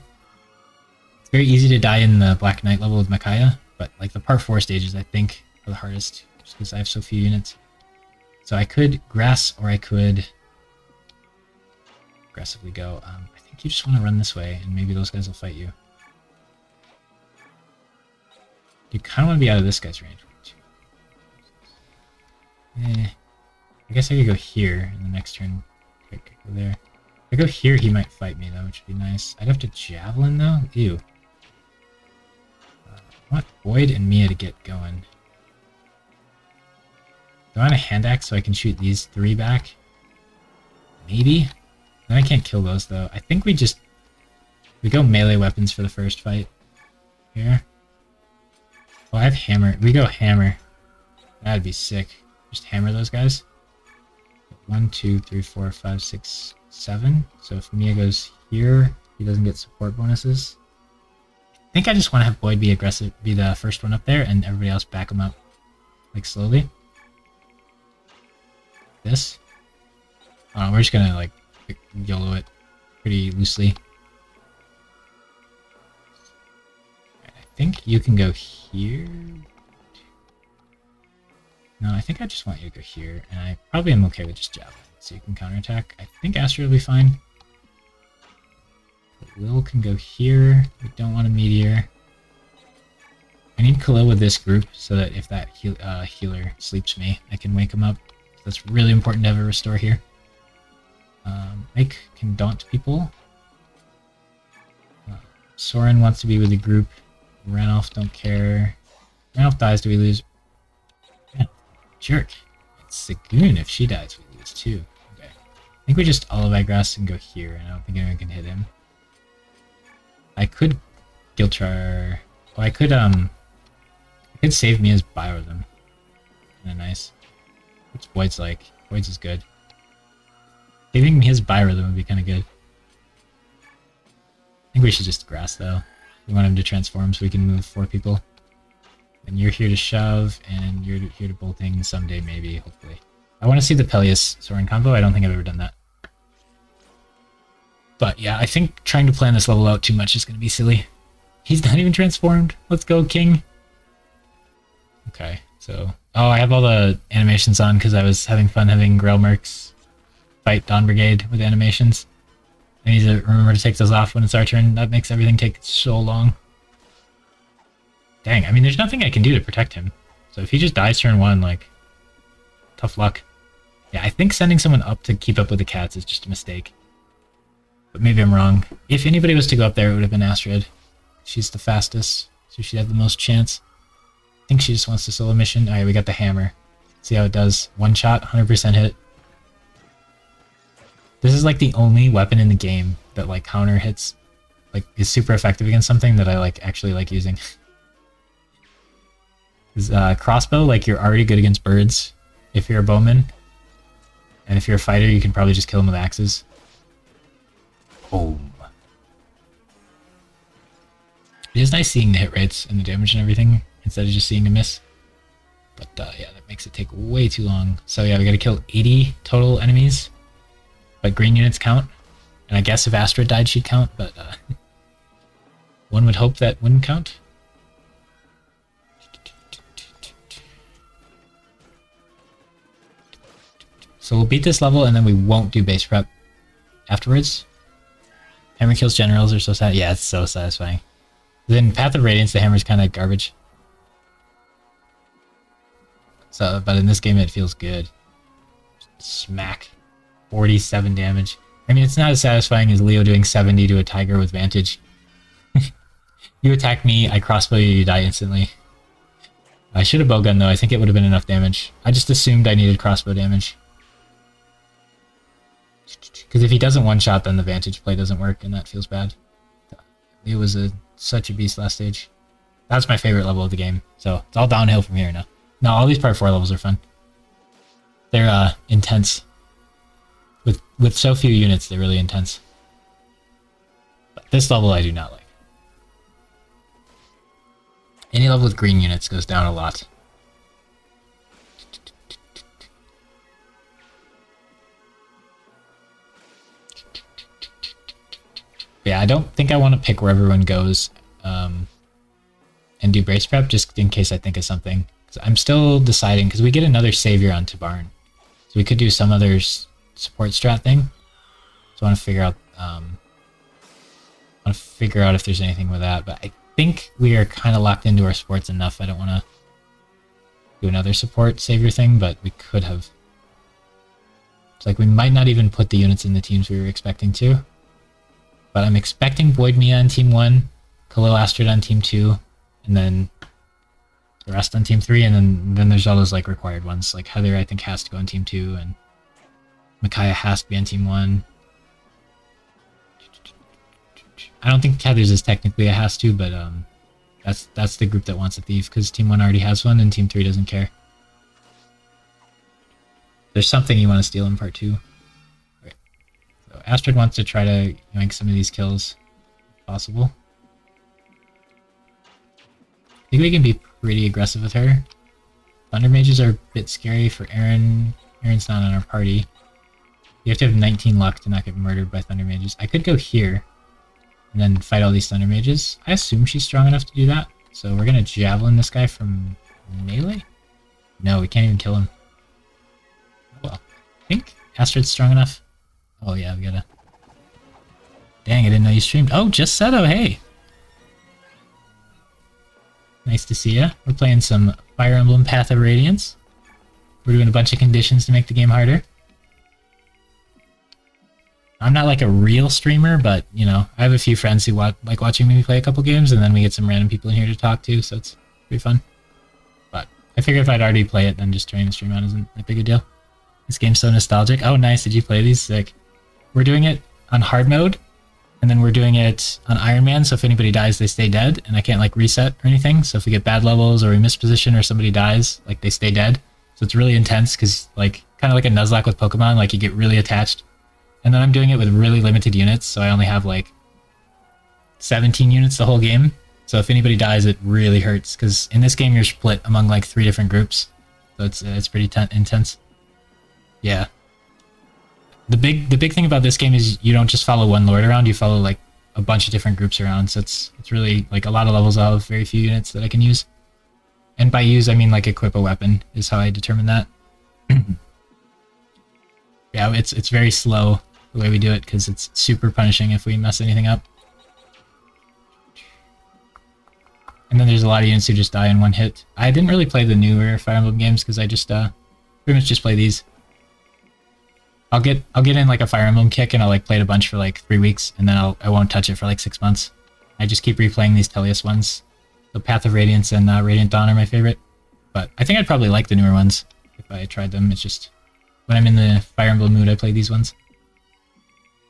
It's very easy to die in the Black Knight level with Micaiah, but like the part 4 stages I think are the hardest just because I have so few units. So I could grass or I could aggressively go. I think you just want to run this way and maybe those guys will fight you. You kind of want to be out of this guy's range. I guess I could go here in the next turn. Quick, go there. I go here, he might fight me though, which would be nice. I'd have to javelin though? Ew. I want Void and Mia to get going. Do I want a hand axe so I can shoot these 3 back? Maybe? Then I can't kill those though. I think we go melee weapons for the first fight. Here. Oh, I have hammer. We go hammer. That'd be sick. Just hammer those guys. 1, 2, 3, 4, 5, 6, 7. So if Mia goes here, he doesn't get support bonuses. I think I just want to have Boyd be aggressive, be the first one up there, and everybody else back him up, like slowly. This. We're just gonna like YOLO it pretty loosely. I think you can go here. No, I think I just want you to go here, and I probably am okay with just javelin, so you can counterattack. I think Astro will be fine. But Will can go here. We don't want a meteor. I need Khalil with this group so that if that healer sleeps me, I can wake him up. That's really important to have a restore here. Mike can daunt people. Soren wants to be with the group. Ranulf don't care. Ranulf dies, do we lose? Yeah, jerk. It's Sagoon. If she dies, we lose too. Okay. I think we just Olivine Grass and go here, and I don't think anyone can hit him. I could Gilchar. Oh, I could save me as Biorhythm. Kinda nice. What's Void's like? Void's is good. Saving me his Biorhythm would be kinda good. I think we should just grass though. We want him to transform so we can move 4 people. And you're here to shove, and you're here to bolting someday, maybe, hopefully. I want to see the Peleus Soren combo. I don't think I've ever done that. But yeah, I think trying to plan this level out too much is going to be silly. He's not even transformed. Let's go, King. Okay, so... Oh, I have all the animations on because I was having fun having Greil Mercs fight Dawn Brigade with animations. I need to remember to take those off when it's our turn. That makes everything take so long. Dang, I mean, there's nothing I can do to protect him. So if he just dies turn 1, like, tough luck. Yeah, I think sending someone up to keep up with the cats is just a mistake. But maybe I'm wrong. If anybody was to go up there, it would have been Astrid. She's the fastest, so she'd have the most chance. I think she just wants the solo mission. Alright, we got the hammer. See how it does. 1 shot, 100% hit. This is like the only weapon in the game that like counter hits, like is super effective against something that I like actually like using. Crossbow, like you're already good against birds if you're a bowman. And if you're a fighter, you can probably just kill them with axes. Boom. It is nice seeing the hit rates and the damage and everything instead of just seeing a miss. But yeah, that makes it take way too long. So yeah, we gotta kill 80 total enemies. But green units count. And I guess if Astrid died, she'd count, but one would hope that wouldn't count. So we'll beat this level and then we won't do base prep afterwards. Hammer kills generals are so sad. Yeah, it's so satisfying. Then Path of Radiance, the hammer's kind of garbage. So, but in this game it feels good. Smack. 47 damage. I mean, it's not as satisfying as Leo doing 70 to a tiger with Vantage. You attack me, I crossbow you, you die instantly. I should have bowgun though, I think it would have been enough damage. I just assumed I needed crossbow damage. Because if he doesn't one-shot, then the Vantage play doesn't work, and that feels bad. Leo was such a beast last stage. That's my favorite level of the game, so it's all downhill from here now. No, all these part 4 levels are fun. They're intense. With so few units, they're really intense. But this level I do not like. Any level with green units goes down a lot. Yeah, I don't think I want to pick where everyone goes and do brace prep just in case I think of something. 'Cause I'm still deciding, because we get another savior on Tabarn. So we could do some other support strat thing. So I want to figure out if there's anything with that, but I think we are kind of locked into our sports enough. I don't want to do another support savior thing, but we could have It's like we might not even put the units in the teams we were expecting to. But I'm expecting Void Mia on Team 1, Khalil Astrid on Team 2, and then the rest on Team 3, and then there's all those like required ones. Like Heather, I think, has to go on Team 2, and Micaiah has to be on Team 1. I don't think Heather's is technically a has to, but that's the group that wants a thief, because Team 1 already has one, and Team 3 doesn't care. There's something you want to steal in part 2. Okay. So Astrid wants to try to yank some of these kills, if possible. I think we can be pretty aggressive with her. Thunder Mages are a bit scary for Aaron. Aaron's not on our party. You have to have 19 luck to not get murdered by Thunder Mages. I could go here and then fight all these Thunder Mages. I assume she's strong enough to do that. So we're going to Javelin this guy from melee? No, we can't even kill him. Well, I think Astrid's strong enough. Oh yeah, we gotta... Dang, I didn't know you streamed. Oh, just Seto, hey! Nice to see ya. We're playing some Fire Emblem Path of Radiance. We're doing a bunch of conditions to make the game harder. I'm not like a real streamer, but, you know, I have a few friends who like watching me play a couple games, and then we get some random people in here to talk to, so it's pretty fun. But I figured if I'd already play it, then just turning the stream on isn't that big a deal. This game's so nostalgic. Oh, nice. Did you play these? Sick. We're doing it on hard mode, and then we're doing it on Ironman, so if anybody dies, they stay dead, and I can't, like, reset or anything. So if we get bad levels or we miss position or somebody dies, like, they stay dead. So it's really intense, because, like, kind of like a Nuzlocke with Pokemon, like, you get really attached. And then I'm doing it with really limited units, so I only have, like, 17 units the whole game. So if anybody dies, it really hurts, because in this game, you're split among, like, 3 different groups. So it's pretty intense. Yeah. The big thing about this game is you don't just follow one lord around, you follow like a bunch of different groups around, so it's really like a lot of levels. I'll have very few units that I can use. And by use I mean like equip a weapon is how I determine that. Yeah, it's very slow the way we do it, because it's super punishing if we mess anything up. And then there's a lot of units who just die in one hit. I didn't really play the newer Fire Emblem games because I just pretty much just play these. I'll get in like a Fire Emblem kick and I'll like play it a bunch for like 3 weeks, and then I won't touch it for like 6 months. I just keep replaying these Teleus ones. The Path of Radiance and Radiant Dawn are my favorite, but I think I'd probably like the newer ones if I tried them. It's just when I'm in the Fire Emblem mood, I play these ones.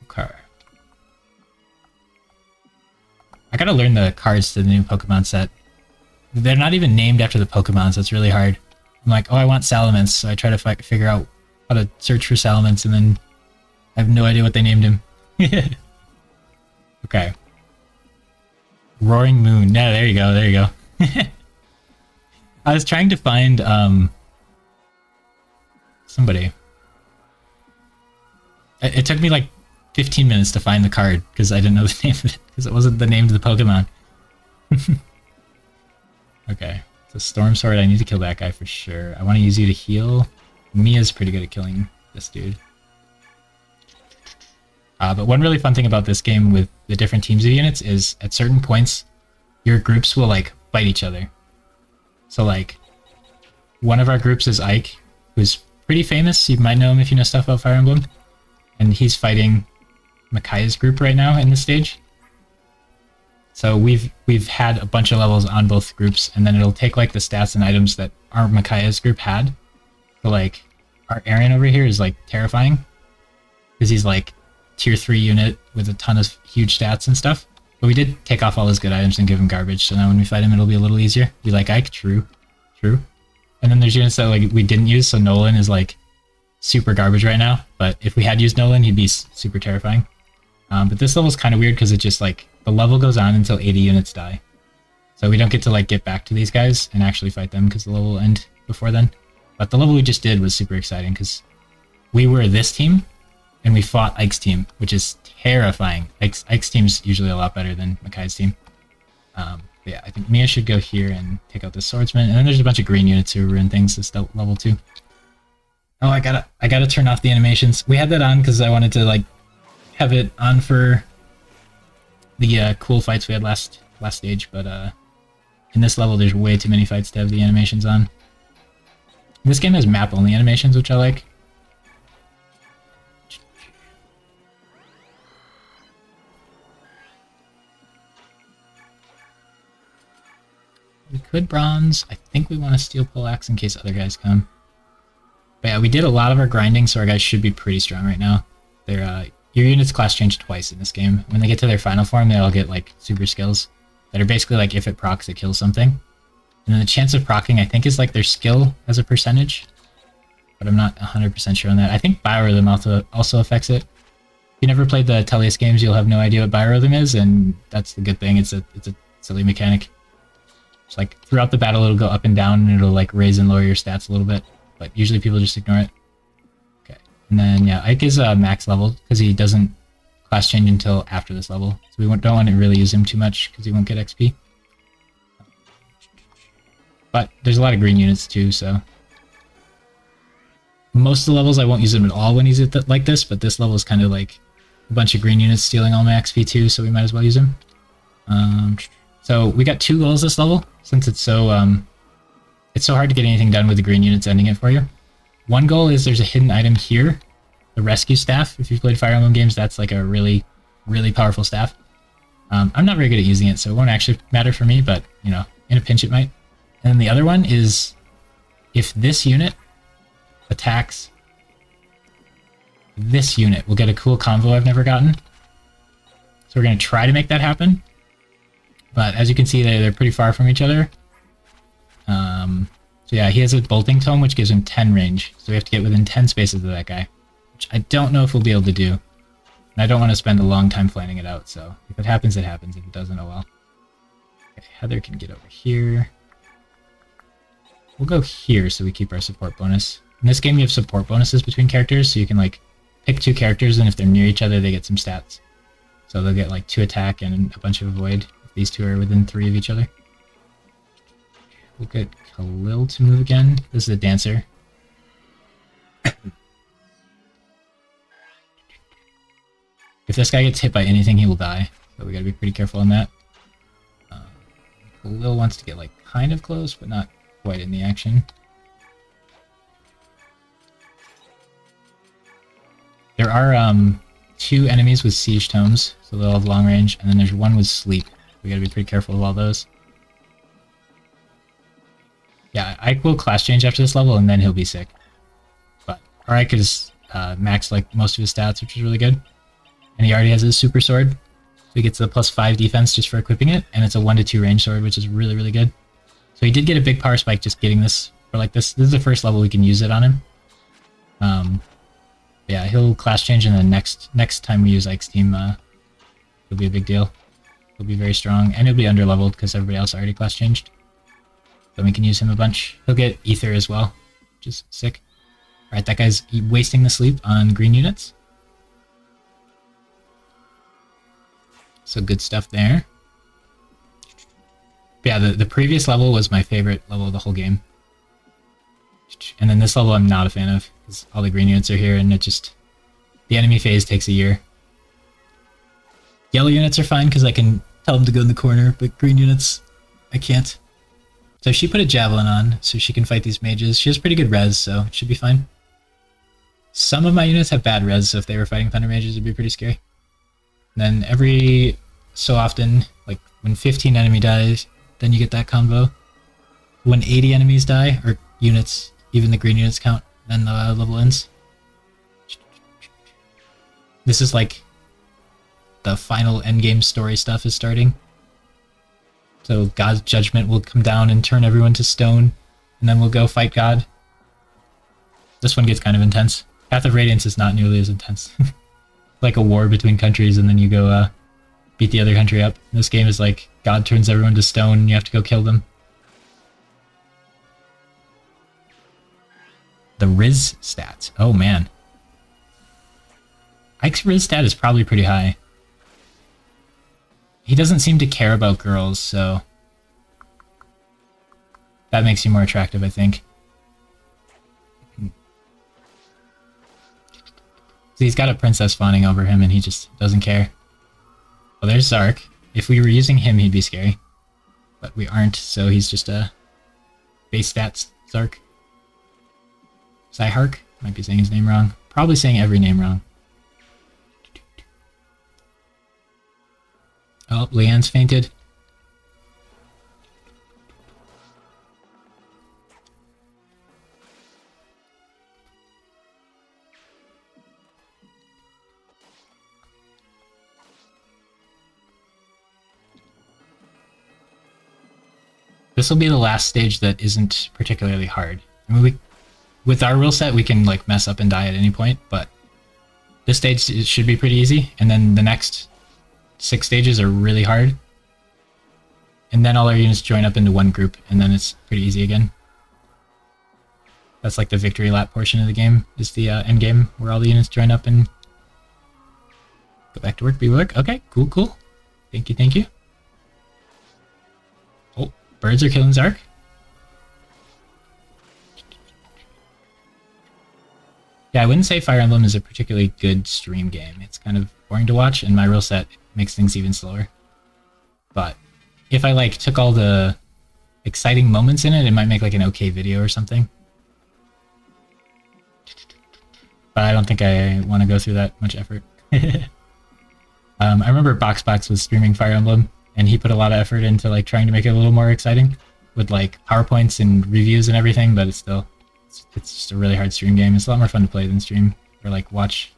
Okay. I gotta learn the cards to the new Pokemon set. They're not even named after the Pokemon, so it's really hard. I'm like, oh, I want Salamence, so I try to figure out how to search for Salamence, and then I have no idea what they named him. Okay. Roaring Moon. Yeah, there you go, there you go. I was trying to find, somebody. It took me like 15 minutes to find the card, because I didn't know the name of it, because it wasn't the name of the Pokemon. Okay. So Storm Sword, I need to kill that guy for sure. I want to use you to heal. Mia's pretty good at killing this dude. But one really fun thing about this game with the different teams of units is at certain points, your groups will like fight each other. So like, one of our groups is Ike, who's pretty famous. You might know him if you know stuff about Fire Emblem. And he's fighting Micaiah's group right now in this stage. So we've had a bunch of levels on both groups, and then it'll take like the stats and items that our Micaiah's group had. So like, our Aaron over here is like terrifying, because he's like tier 3 unit with a ton of huge stats and stuff. But we did take off all his good items and give him garbage, so now when we fight him it'll be a little easier. Be like Ike, true. And then there's units that like we didn't use, so Nolan is like super garbage right now, but if we had used Nolan, he'd be super terrifying. But this level's kind of weird because it just like, the level goes on until 80 units die. So we don't get to like get back to these guys and actually fight them because the level will end before then. But the level we just did was super exciting because we were this team and we fought Ike's team, which is terrifying. Ike's team's usually a lot better than Makai's team. Yeah, I think Mia should go here and take out the swordsman. And then there's a bunch of green units who ruin things this level too. Oh, I gotta turn off the animations. We had that on because I wanted to like have it on for the cool fights we had last stage, but in this level there's way too many fights to have the animations on. This game has map only animations, which I like. We could bronze. I think we want to steel poleaxe in case other guys come. But yeah, we did a lot of our grinding, so our guys should be pretty strong right now. Your units class change twice in this game. When they get to their final form, they all get like super skills that are basically like if it procs, it kills something. And then the chance of proccing, I think, is like their skill as a percentage. But I'm not 100% sure on that. I think biorhythm also affects it. If you never played the Tellius games, you'll have no idea what biorhythm is, and that's the good thing. It's a silly mechanic. It's like throughout the battle, it'll go up and down, and it'll like raise and lower your stats a little bit. But usually people just ignore it. Okay, and then yeah, Ike is max level because he doesn't class change until after this level. So we don't want to really use him too much because he won't get XP. But there's a lot of green units too, so most of the levels I won't use him at all when he's at like this, but this level is kind of like a bunch of green units stealing all my XP too, so we might as well use him. So we got 2 goals this level, since it's so hard to get anything done with the green units ending it for you. One goal is there's a hidden item here, the rescue staff. If you've played Fire Emblem games, that's like a really, really powerful staff. I'm not very good at using it, so it won't actually matter for me, but, you know, in a pinch it might. And then the other one is if this unit attacks this unit, we'll get a cool combo I've never gotten. So we're going to try to make that happen. But as you can see, they're pretty far from each other. So yeah, he has a bolting tome, which gives him 10 range. So we have to get within 10 spaces of that guy, which I don't know if we'll be able to do. And I don't want to spend a long time planning it out, so if it happens, it happens. If it doesn't, oh well. Okay, Heather can get over here. We'll go here so we keep our support bonus. In this game, you have support bonuses between characters, so you can like pick 2 characters, and if they're near each other, they get some stats. So they'll get like 2 attack and a bunch of avoid if these 2 are within 3 of each other. We'll get Khalil to move again. This is a dancer. If this guy gets hit by anything, he will die. So we gotta be pretty careful on that. Khalil wants to get like kind of close, but not quite in the action. There are 2 enemies with siege tomes, so they'll have long range, and then there's one with sleep. We gotta be pretty careful of all those. Yeah, Ike will class change after this level, and then he'll be sick. But our Ike is maxed like most of his stats, which is really good. And he already has his super sword, so he gets the +5 defense just for equipping it, and it's a 1-2 range sword, which is really, really good. So he did get a big power spike just getting this, for like this. This is the first level we can use it on him. Yeah, he'll class change, and then next time we use Ike's team, it'll be a big deal. He'll be very strong, and he'll be underleveled because everybody else already class changed. Then we can use him a bunch. He'll get Ether as well, which is sick. Alright, that guy's wasting the sleep on green units. So good stuff there. But yeah, the previous level was my favorite level of the whole game. And then this level I'm not a fan of, because all the green units are here, and the enemy phase takes a year. Yellow units are fine, because I can tell them to go in the corner, but green units, I can't. So she put a javelin on, so she can fight these mages. She has pretty good res, so it should be fine. Some of my units have bad res, so if they were fighting thunder mages, it'd be pretty scary. And then every so often, like when 15 enemy dies, then you get that combo. When 80 enemies die, or units, even the green units count, then the level ends. This is like the final endgame story stuff is starting. So God's judgment will come down and turn everyone to stone, and then we'll go fight God. This one gets kind of intense. Path of Radiance is not nearly as intense. Like a war between countries, and then you go beat the other country up. This game is like God turns everyone to stone, and you have to go kill them. The Riz stats. Oh man. Ike's Riz stat is probably pretty high. He doesn't seem to care about girls, so that makes you more attractive, I think. So he's got a princess fawning over him, and he just doesn't care. Well, there's Zark. If we were using him, he'd be scary. But we aren't, so he's just a base stats Zark. Zyhark? Might be saying his name wrong. Probably saying every name wrong. Oh, Leanne's fainted. This will be the last stage that isn't particularly hard. I mean, with our rule set, we can like mess up and die at any point, but this stage it should be pretty easy, and then the next 6 stages are really hard. And then all our units join up into one group, and then it's pretty easy again. That's like the victory lap portion of the game, is the end game, where all the units join up and go back to work, be work. Okay, cool, cool. Thank you, thank you. Oh, birds are killing Zark. Yeah, I wouldn't say Fire Emblem is a particularly good stream game. It's kind of boring to watch, and my rule set makes things even slower. But if I like took all the exciting moments in it, it might make like an okay video or something. But I don't think I want to go through that much effort. I remember BoxBox was streaming Fire Emblem, and he put a lot of effort into like trying to make it a little more exciting with like PowerPoints and reviews and everything, but it's just a really hard stream game. It's a lot more fun to play than stream or like watch.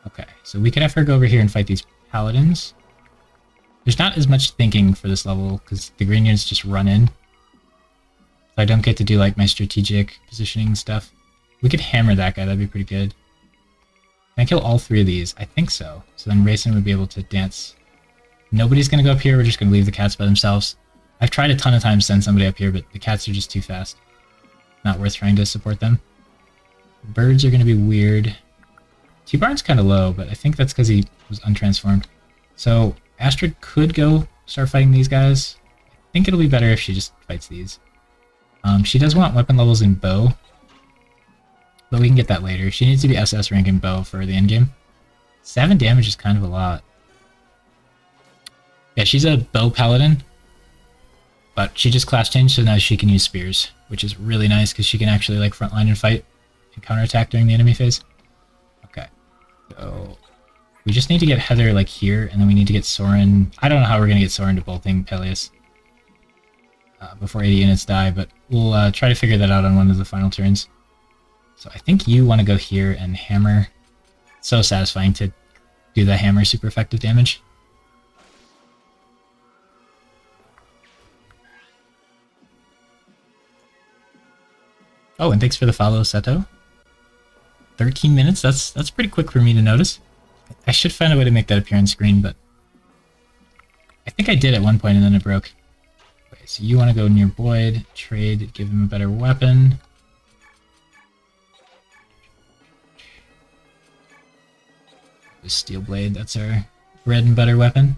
Okay, so we could have her go over here and fight these paladins. There's not as much thinking for this level because the green units just run in. So I don't get to do like my strategic positioning stuff. We could hammer that guy, that'd be pretty good. Can I kill all 3 of these? I think so. So then Rayson would be able to dance. Nobody's gonna go up here, we're just gonna leave the cats by themselves. I've tried a ton of times to send somebody up here, but the cats are just too fast. Not worth trying to support them. Birds are gonna be weird. T-Barn's kind of low, but I think that's because he was untransformed. So Astrid could go start fighting these guys. I think it'll be better if she just fights these. She does want weapon levels in bow, but we can get that later. She needs to be SS rank in bow for the endgame. 7 damage is kind of a lot. Yeah, she's a bow paladin, but she just class changed, so now she can use spears, which is really nice because she can actually like frontline and fight and counterattack during the enemy phase. Okay, so we just need to get Heather like here, and then we need to get Soren. I don't know how we're gonna get Soren to bolting Peleus before 80 units die, but we'll try to figure that out on one of the final turns. So I think you want to go here and hammer. It's so satisfying to do the hammer super effective damage. Oh, and thanks for the follow, Seto. 13 minutes? That's pretty quick for me to notice. I should find a way to make that appear on screen, but I think I did at one point and then it broke. Okay, so you want to go near Boyd, trade, give him a better weapon. The Steel Blade, that's our bread and butter weapon.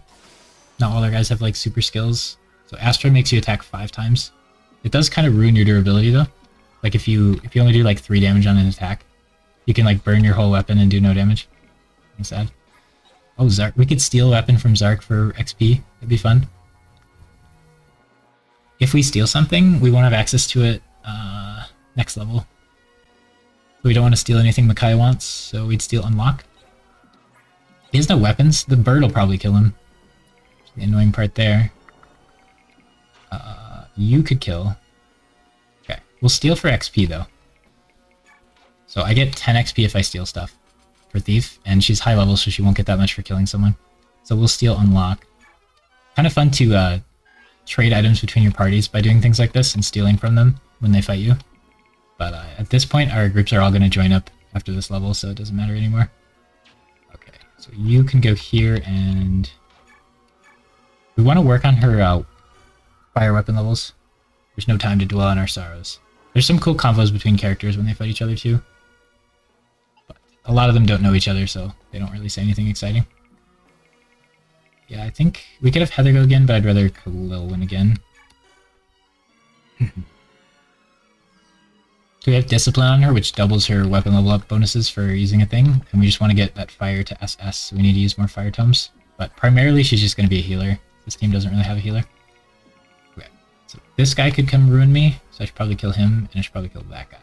Not all our guys have like super skills. So Astra makes you attack 5 times. It does kind of ruin your durability though. Like if you only do like 3 damage on an attack, you can like burn your whole weapon and do no damage. I'm sad. Oh, Zark. We could steal a weapon from Zark for XP. That'd be fun. If we steal something, we won't have access to it next level. We don't want to steal anything Makai wants, so we'd steal Unlock. He has no weapons. The bird will probably kill him. The annoying part there. You could kill. Okay, we'll steal for XP though. So I get 10 XP if I steal stuff for Thief, and she's high level, so she won't get that much for killing someone. So we'll steal Unlock. Kind of fun to trade items between your parties by doing things like this and stealing from them when they fight you. But at this point, our groups are all going to join up after this level, so it doesn't matter anymore. Okay, so you can go here, and we want to work on her fire weapon levels. There's no time to dwell on our sorrows. There's some cool combos between characters when they fight each other too. But a lot of them don't know each other, so they don't really say anything exciting. Yeah, I think we could have Heather go again, but I'd rather Khalil win again. So we have Discipline on her, which doubles her weapon level up bonuses for using a thing, and we just want to get that fire to SS, so we need to use more fire tomes. But primarily, she's just going to be a healer. This team doesn't really have a healer. Okay, so this guy could come ruin me, so I should probably kill him, and I should probably kill that guy.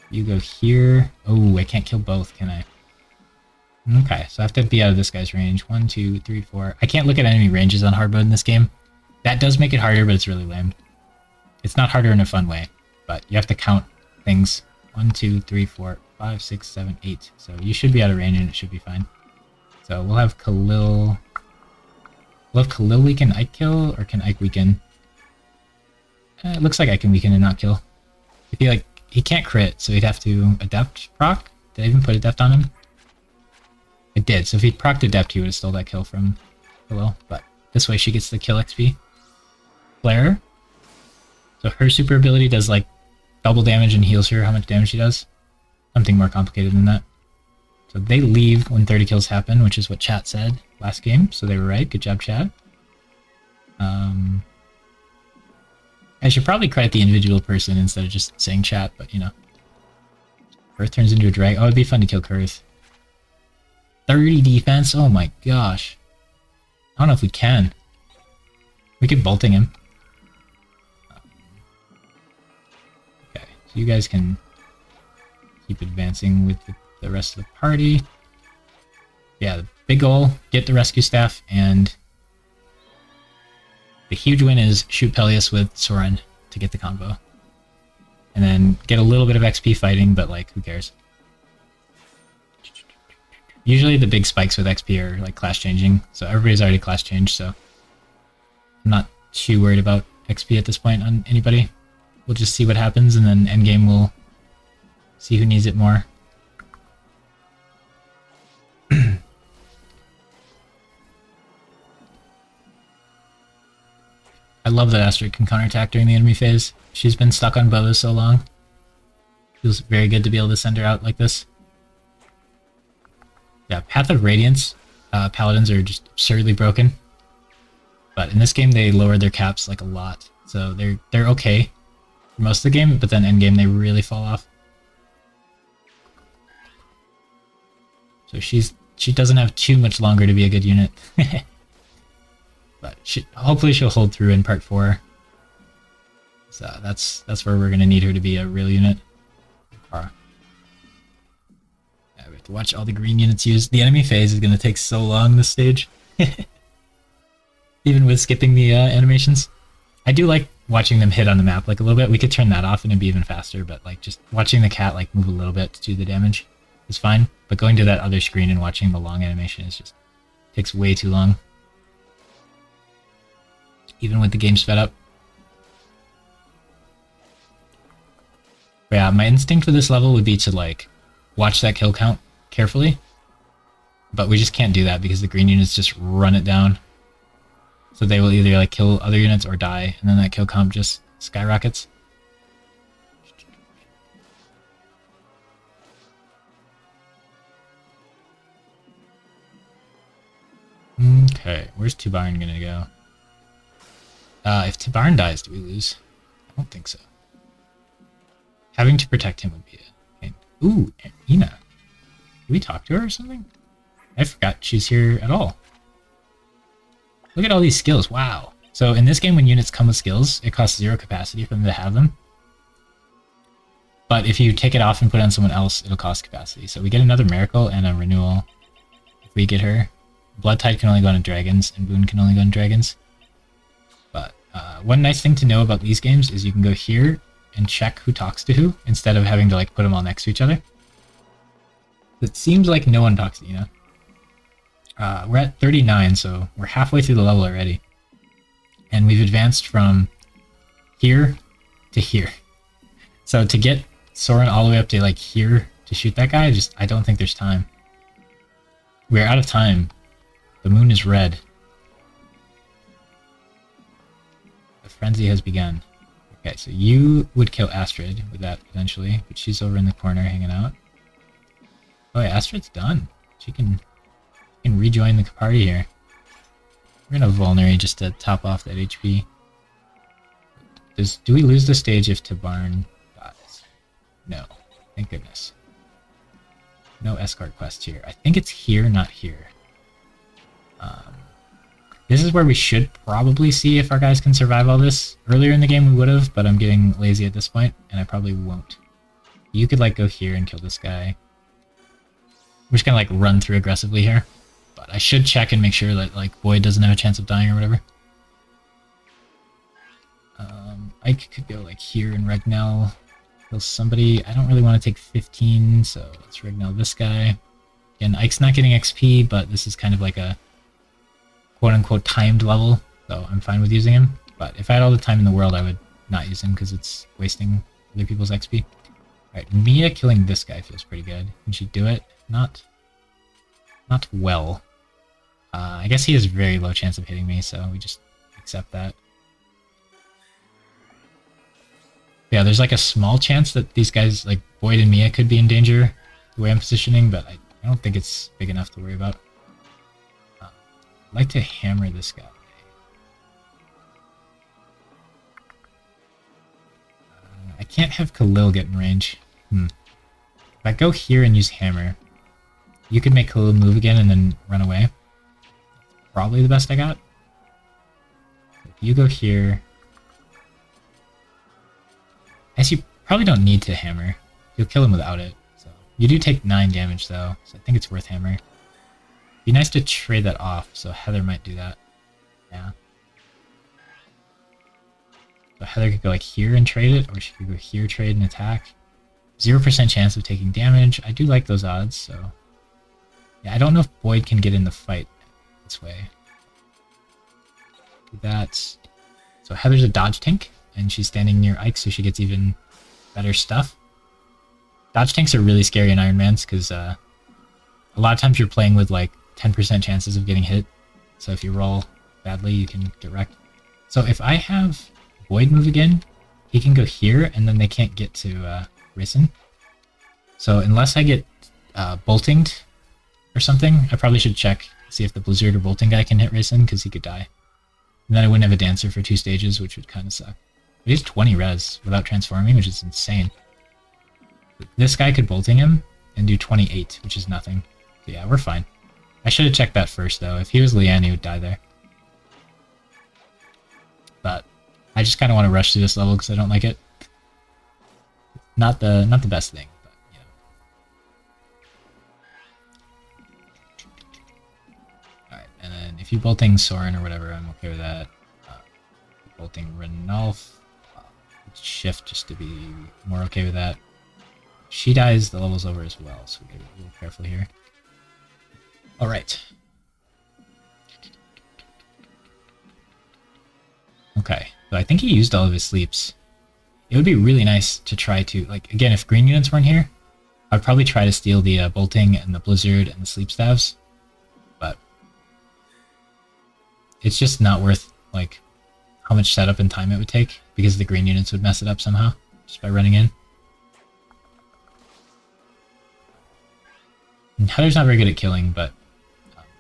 You go here. Oh, I can't kill both, can I? Okay, so I have to be out of this guy's range. 1, 2, 3, 4. I can't look at enemy ranges on hard mode in this game. That does make it harder, but it's really lame. It's not harder in a fun way, but you have to count things. 1, 2, 3, 4, 5, 6, 7, 8. So you should be out of range and it should be fine. So we'll have Khalil... We'll have Khalil weaken Ike kill, or can Ike weaken? It looks like I can weaken and not kill. If he like... He can't crit, so he'd have to Adept proc? Did I even put Adept on him? It did, so if he'd procced Adept, he would have stole that kill from Khalil. But this way she gets the kill XP. Flare. So her super ability does like double damage and heals her how much damage she does. Something more complicated than that. So they leave when 30 kills happen, which is what chat said last game. So they were right. Good job, chat. I should probably credit the individual person instead of just saying chat, but you know. Kurth turns into a drag. Oh, it'd be fun to kill Kurth. 30 defense? Oh my gosh. I don't know if we can. We could bolting him. Okay, so you guys can keep advancing with the rest of the party. Yeah, the big goal, get the rescue staff, and the huge win is shoot Peleus with Soren to get the combo. And then get a little bit of XP fighting, but like, who cares? Usually the big spikes with XP are like class changing, so everybody's already class changed, so I'm not too worried about XP at this point on anybody. We'll just see what happens, and then endgame we'll see who needs it more. I love that Astrid can counterattack during the enemy phase. She's been stuck on bows so long. Feels very good to be able to send her out like this. Yeah, Path of Radiance, paladins are just absurdly broken. But in this game they lowered their caps like a lot. So they're okay for most of the game, but then endgame they really fall off. So she doesn't have too much longer to be a good unit. But hopefully she'll hold through in part 4. So that's where we're gonna need her to be a real unit. Yeah, we have to watch all the green units used. The enemy phase is gonna take so long this stage. Even with skipping the animations. I do like watching them hit on the map like a little bit. We could turn that off and it'd be even faster, but like just watching the cat like move a little bit to do the damage is fine. But going to that other screen and watching the long animation is just takes way too long. Even with the game sped up. But yeah, my instinct for this level would be to like watch that kill count carefully. But we just can't do that because the green units just run it down. So they will either like kill other units or die, and then that kill count just skyrockets. Okay, where's Tubarn gonna go? If Tubarn dies, do we lose? I don't think so. Having to protect him would be a pain. Ooh, Ina. Did we talk to her or something? I forgot she's here at all. Look at all these skills, wow. So in this game when units come with skills, it costs 0 capacity for them to have them. But if you take it off and put it on someone else, it'll cost capacity. So we get another miracle and a renewal if we get her. Blood Tide can only go on dragons, and Boon can only go on dragons. But one nice thing to know about these games is you can go here and check who talks to who, instead of having to like put them all next to each other. It seems like no one talks to Ina. We're at 39, so we're halfway through the level already. And we've advanced from here to here. So to get Soren all the way up to like here to shoot that guy, I don't think there's time. We're out of time. The moon is red. The frenzy has begun. Okay, so you would kill Astrid with that potentially, but she's over in the corner hanging out. Oh yeah, Astrid's done. She can rejoin the party here. We're gonna vulnerate just to top off that HP. Do we lose the stage if Tubarn dies? No. Thank goodness. No escort quest here. I think it's here, not here. This is where we should probably see if our guys can survive all this. Earlier in the game we would have, but I'm getting lazy at this point, and I probably won't. You could like go here and kill this guy. We're just gonna like run through aggressively here. But I should check and make sure that like Boyd doesn't have a chance of dying or whatever. Ike could go like here and Regnell. Kill somebody. I don't really want to take 15, so let's Regnell this guy. And Ike's not getting XP, but this is kind of like a quote-unquote timed level, so I'm fine with using him. But if I had all the time in the world, I would not use him because it's wasting other people's XP. Alright, Mia killing this guy feels pretty good. Can she do it? Not well. I guess he has very low chance of hitting me, so we just accept that. Yeah, there's like a small chance that these guys, like Boyd and Mia, could be in danger the way I'm positioning, but I don't think it's big enough to worry about. I'd like to hammer this guy. I can't have Khalil get in range. If I go here and use hammer, you could make Khalil move again and then run away. Probably the best I got. If you go here... I guess you probably don't need to hammer. You'll kill him without it. So you do take 9 damage though, so I think it's worth hammer. Be nice to trade that off, so Heather might do that. Yeah. So Heather could go like here and trade it, or she could go here, trade and attack. 0% chance of taking damage. I do like those odds, so... Yeah, I don't know if Boyd can get in the fight this way. Do that. So Heather's a dodge tank, and she's standing near Ike, so she gets even better stuff. Dodge tanks are really scary in Ironmans, because a lot of times you're playing with like 10% chances of getting hit. So if you roll badly, you can get wrecked. So if I have Boyd move again, he can go here, and then they can't get to Risen. So unless I get boltinged or something, I probably should check, see if the Blizzard or bolting guy can hit Risen, because he could die. And then I wouldn't have a dancer for 2 stages, which would kind of suck. But he has 20 res without transforming, which is insane. This guy could bolting him and do 28, which is nothing. So yeah, we're fine. I should have checked that first, though. If he was Leanne, he would die there. But I just kind of want to rush through this level because I don't like it. Not the best thing, but you know. Alright, and then if you bolting Soren or whatever, I'm okay with that. Bolting Renulf, shift just to be more okay with that. If she dies, the level's over as well, so we gotta be a little careful here. Alright. Okay, so I think he used all of his sleeps. It would be really nice to try to, like, again, if green units weren't here, I'd probably try to steal the bolting and the blizzard and the sleep staves, but it's just not worth, like, how much setup and time it would take, because the green units would mess it up somehow, just by running in. And Heather's not very good at killing, but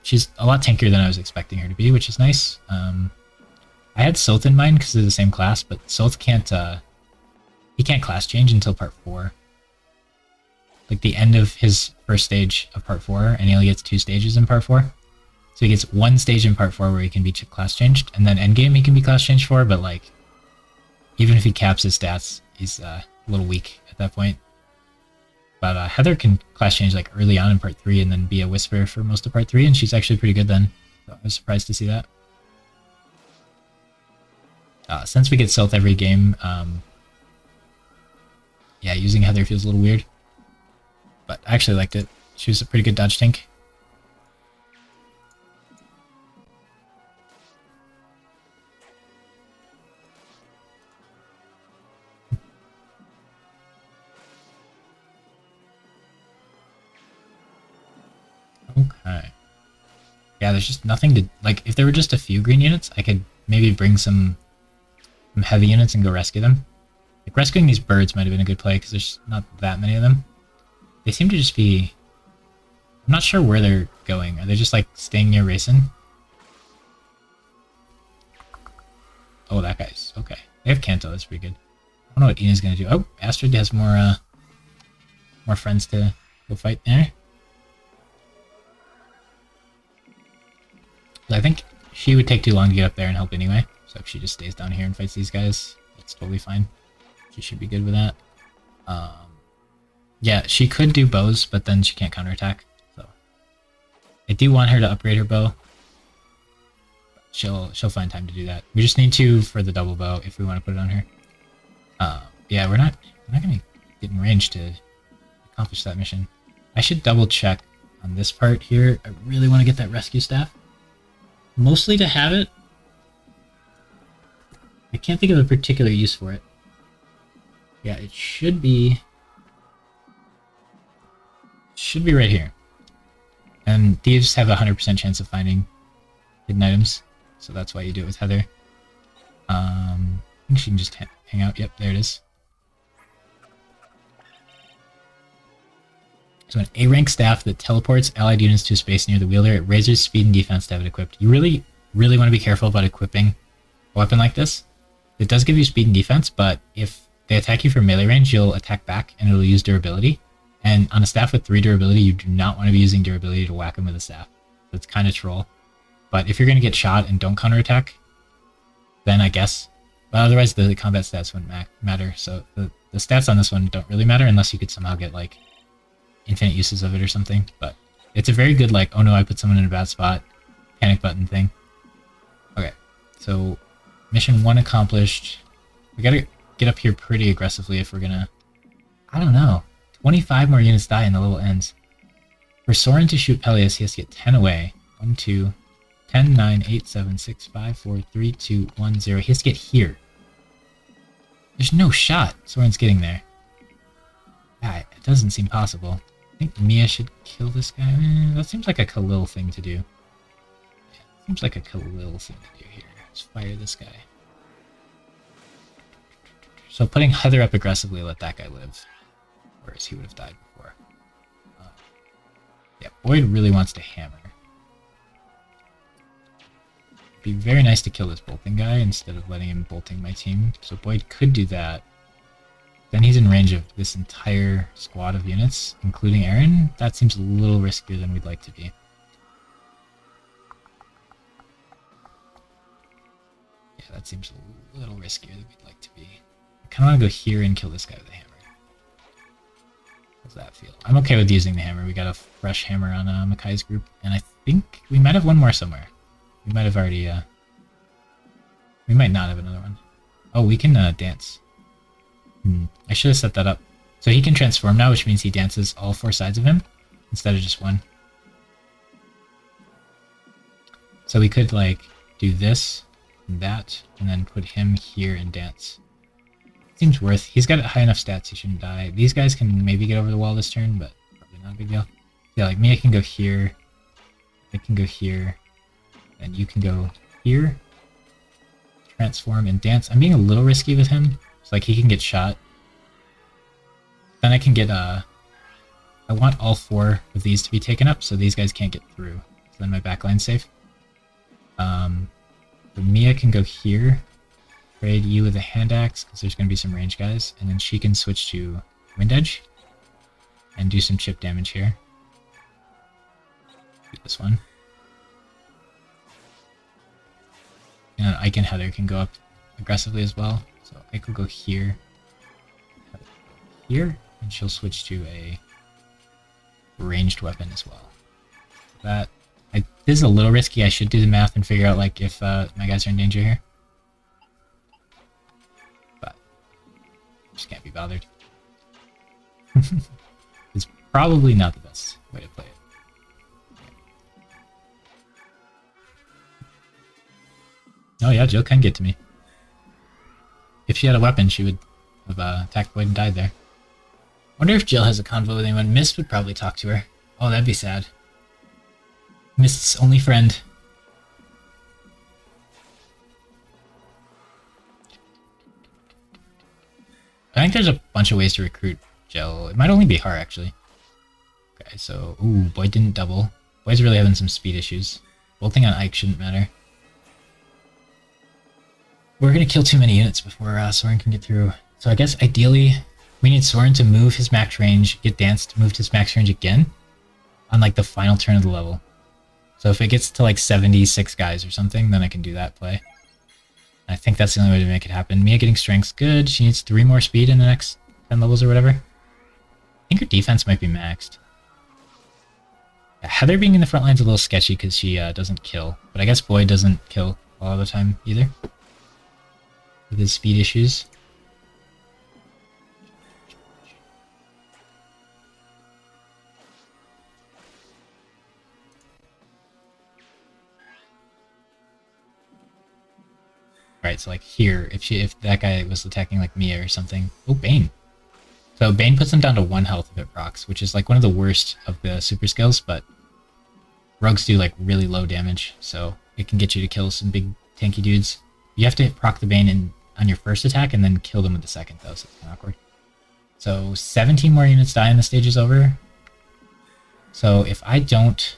she's a lot tankier than I was expecting her to be, which is nice. I had Soth in mind because they're the same class, but Soth can't, he can't class change until part 4. Like the end of his first stage of part 4, and he only gets 2 stages in part 4. So he gets 1 stage in part 4 where he can be class changed, and then endgame he can be class changed for, but like, even if he caps his stats, he's a little weak at that point. But Heather can class change like early on in part 3 and then be a Whisper for most of part 3, and she's actually pretty good then. So I was surprised to see that. Since we get Stealth every game, yeah, using Heather feels a little weird. But I actually liked it. She was a pretty good dodge tank. Okay. Yeah, there's just nothing to... Like, if there were just a few green units, I could maybe bring some heavy units and go rescue them. Like, rescuing these birds might have been a good play, because there's not that many of them. They seem to just be... I'm not sure where they're going. Are they just, like, staying near Racing? Oh, that guy's... Okay. They have Kanto, that's pretty good. I don't know what Ina's gonna do. Oh, Astrid has more friends to go fight there. I think she would take too long to get up there and help anyway. So if she just stays down here and fights these guys, that's totally fine. She should be good with that. Yeah, she could do bows, but then she can't counterattack. So I do want her to upgrade her bow. She'll find time to do that. We just need to for the double bow if we want to put it on her. Yeah, we're not gonna get in range to accomplish that mission. I should double check on this part here. I really want to get that rescue staff. Mostly to have it. I can't think of a particular use for it. Yeah, it should be... should be right here. And thieves have a 100% chance of finding hidden items. So that's why you do it with Heather. I think she can just hang out. Yep, there it is. So an A-rank staff that teleports allied units to a space near the wielder. It raises speed and defense to have it equipped. You really, really want to be careful about equipping a weapon like this. It does give you speed and defense, but if they attack you from melee range, you'll attack back and it'll use durability. And on a staff with 3 durability, you do not want to be using durability to whack them with a staff. That's kind of troll. But if you're going to get shot and don't counterattack, then I guess. But otherwise, the combat stats wouldn't matter. So the stats on this one don't really matter unless you could somehow get, like, infinite uses of it or something. But it's a very good, like, oh no, I put someone in a bad spot, panic button thing. Okay, so mission 1 accomplished. We gotta get up here pretty aggressively if we're gonna... I don't know. 25 more units die and the level ends. For Soren to shoot Peleus, he has to get 10 away. 1, 2, 10, 9, 8, 7, 6, 5, 4, 3, 2, 1, 0. He has to get here. There's no shot Soren's getting there. Yeah, it doesn't seem possible. I think Mia should kill this guy. That seems like a Khalil thing to do. Yeah, seems like a Khalil thing to do here. Let's fire this guy. So putting Heather up aggressively, let that guy live. Whereas he would have died before. Yeah, Boyd really wants to hammer. It'd be very nice to kill this bolting guy instead of letting him bolting my team. So Boyd could do that. Then he's in range of this entire squad of units, including Aaron. That seems a little riskier than we'd like to be. Yeah, that seems a little riskier than we'd like to be. I kind of want to go here and kill this guy with a hammer. How's that feel? I'm okay with using the hammer. We got a fresh hammer on Makai's group, and I think we might have one more somewhere. We might have already, we might not have another one. Oh, we can dance. I should have set that up. So he can transform now, which means he dances all 4 sides of him, instead of just one. So we could, like, do this, and that, and then put him here and dance. Seems worth. He's got high enough stats, he shouldn't die. These guys can maybe get over the wall this turn, but probably not a big deal. Yeah, like Mia can go here. I can go here. And you can go here. Transform and dance. I'm being a little risky with him. So like he can get shot. Then I can get I want all 4 of these to be taken up, so these guys can't get through. So then my backline's safe. But Mia can go here. Trade you with a hand axe, because there's going to be some range guys, and then she can switch to Wind Edge and do some chip damage here. Do this one. And Ike and Heather can go up aggressively as well. So Ike will go here, Heather will go here, and she'll switch to a ranged weapon as well. That this is a little risky. I should do the math and figure out like if my guys are in danger here. Just can't be bothered. It's probably not the best way to play it. Oh yeah, Jill can get to me. If she had a weapon, she would have attacked Boyd and died there. Wonder if Jill has a convo with anyone. Mist would probably talk to her. Oh, that'd be sad. Mist's only friend. I think there's a bunch of ways to recruit Jill. It might only be her, actually. Okay, so... Ooh, Boyd didn't double. Boyd's really having some speed issues. Bolting on Ike shouldn't matter. We're gonna kill too many units before Soren can get through. So I guess, ideally, we need Soren to move his max range, get Dance to move his max range again, on, like, the final turn of the level. So if it gets to, like, 76 guys or something, then I can do that play. I think that's the only way to make it happen. Mia getting strength's good. She needs 3 more speed in the next 10 levels or whatever. I think her defense might be maxed. Heather being in the front line's a little sketchy because she doesn't kill. But I guess Boyd doesn't kill a lot of the time either. With his speed issues. Right, so like here, if that guy was attacking like Mia or something. Oh, Bane. So Bane puts him down to 1 health if it procs, which is like one of the worst of the super skills, but rogues do like really low damage, so it can get you to kill some big tanky dudes. You have to proc the Bane on your first attack and then kill them with the second though, so it's kind of awkward. So 17 more units die and the stage is over. So if I don't...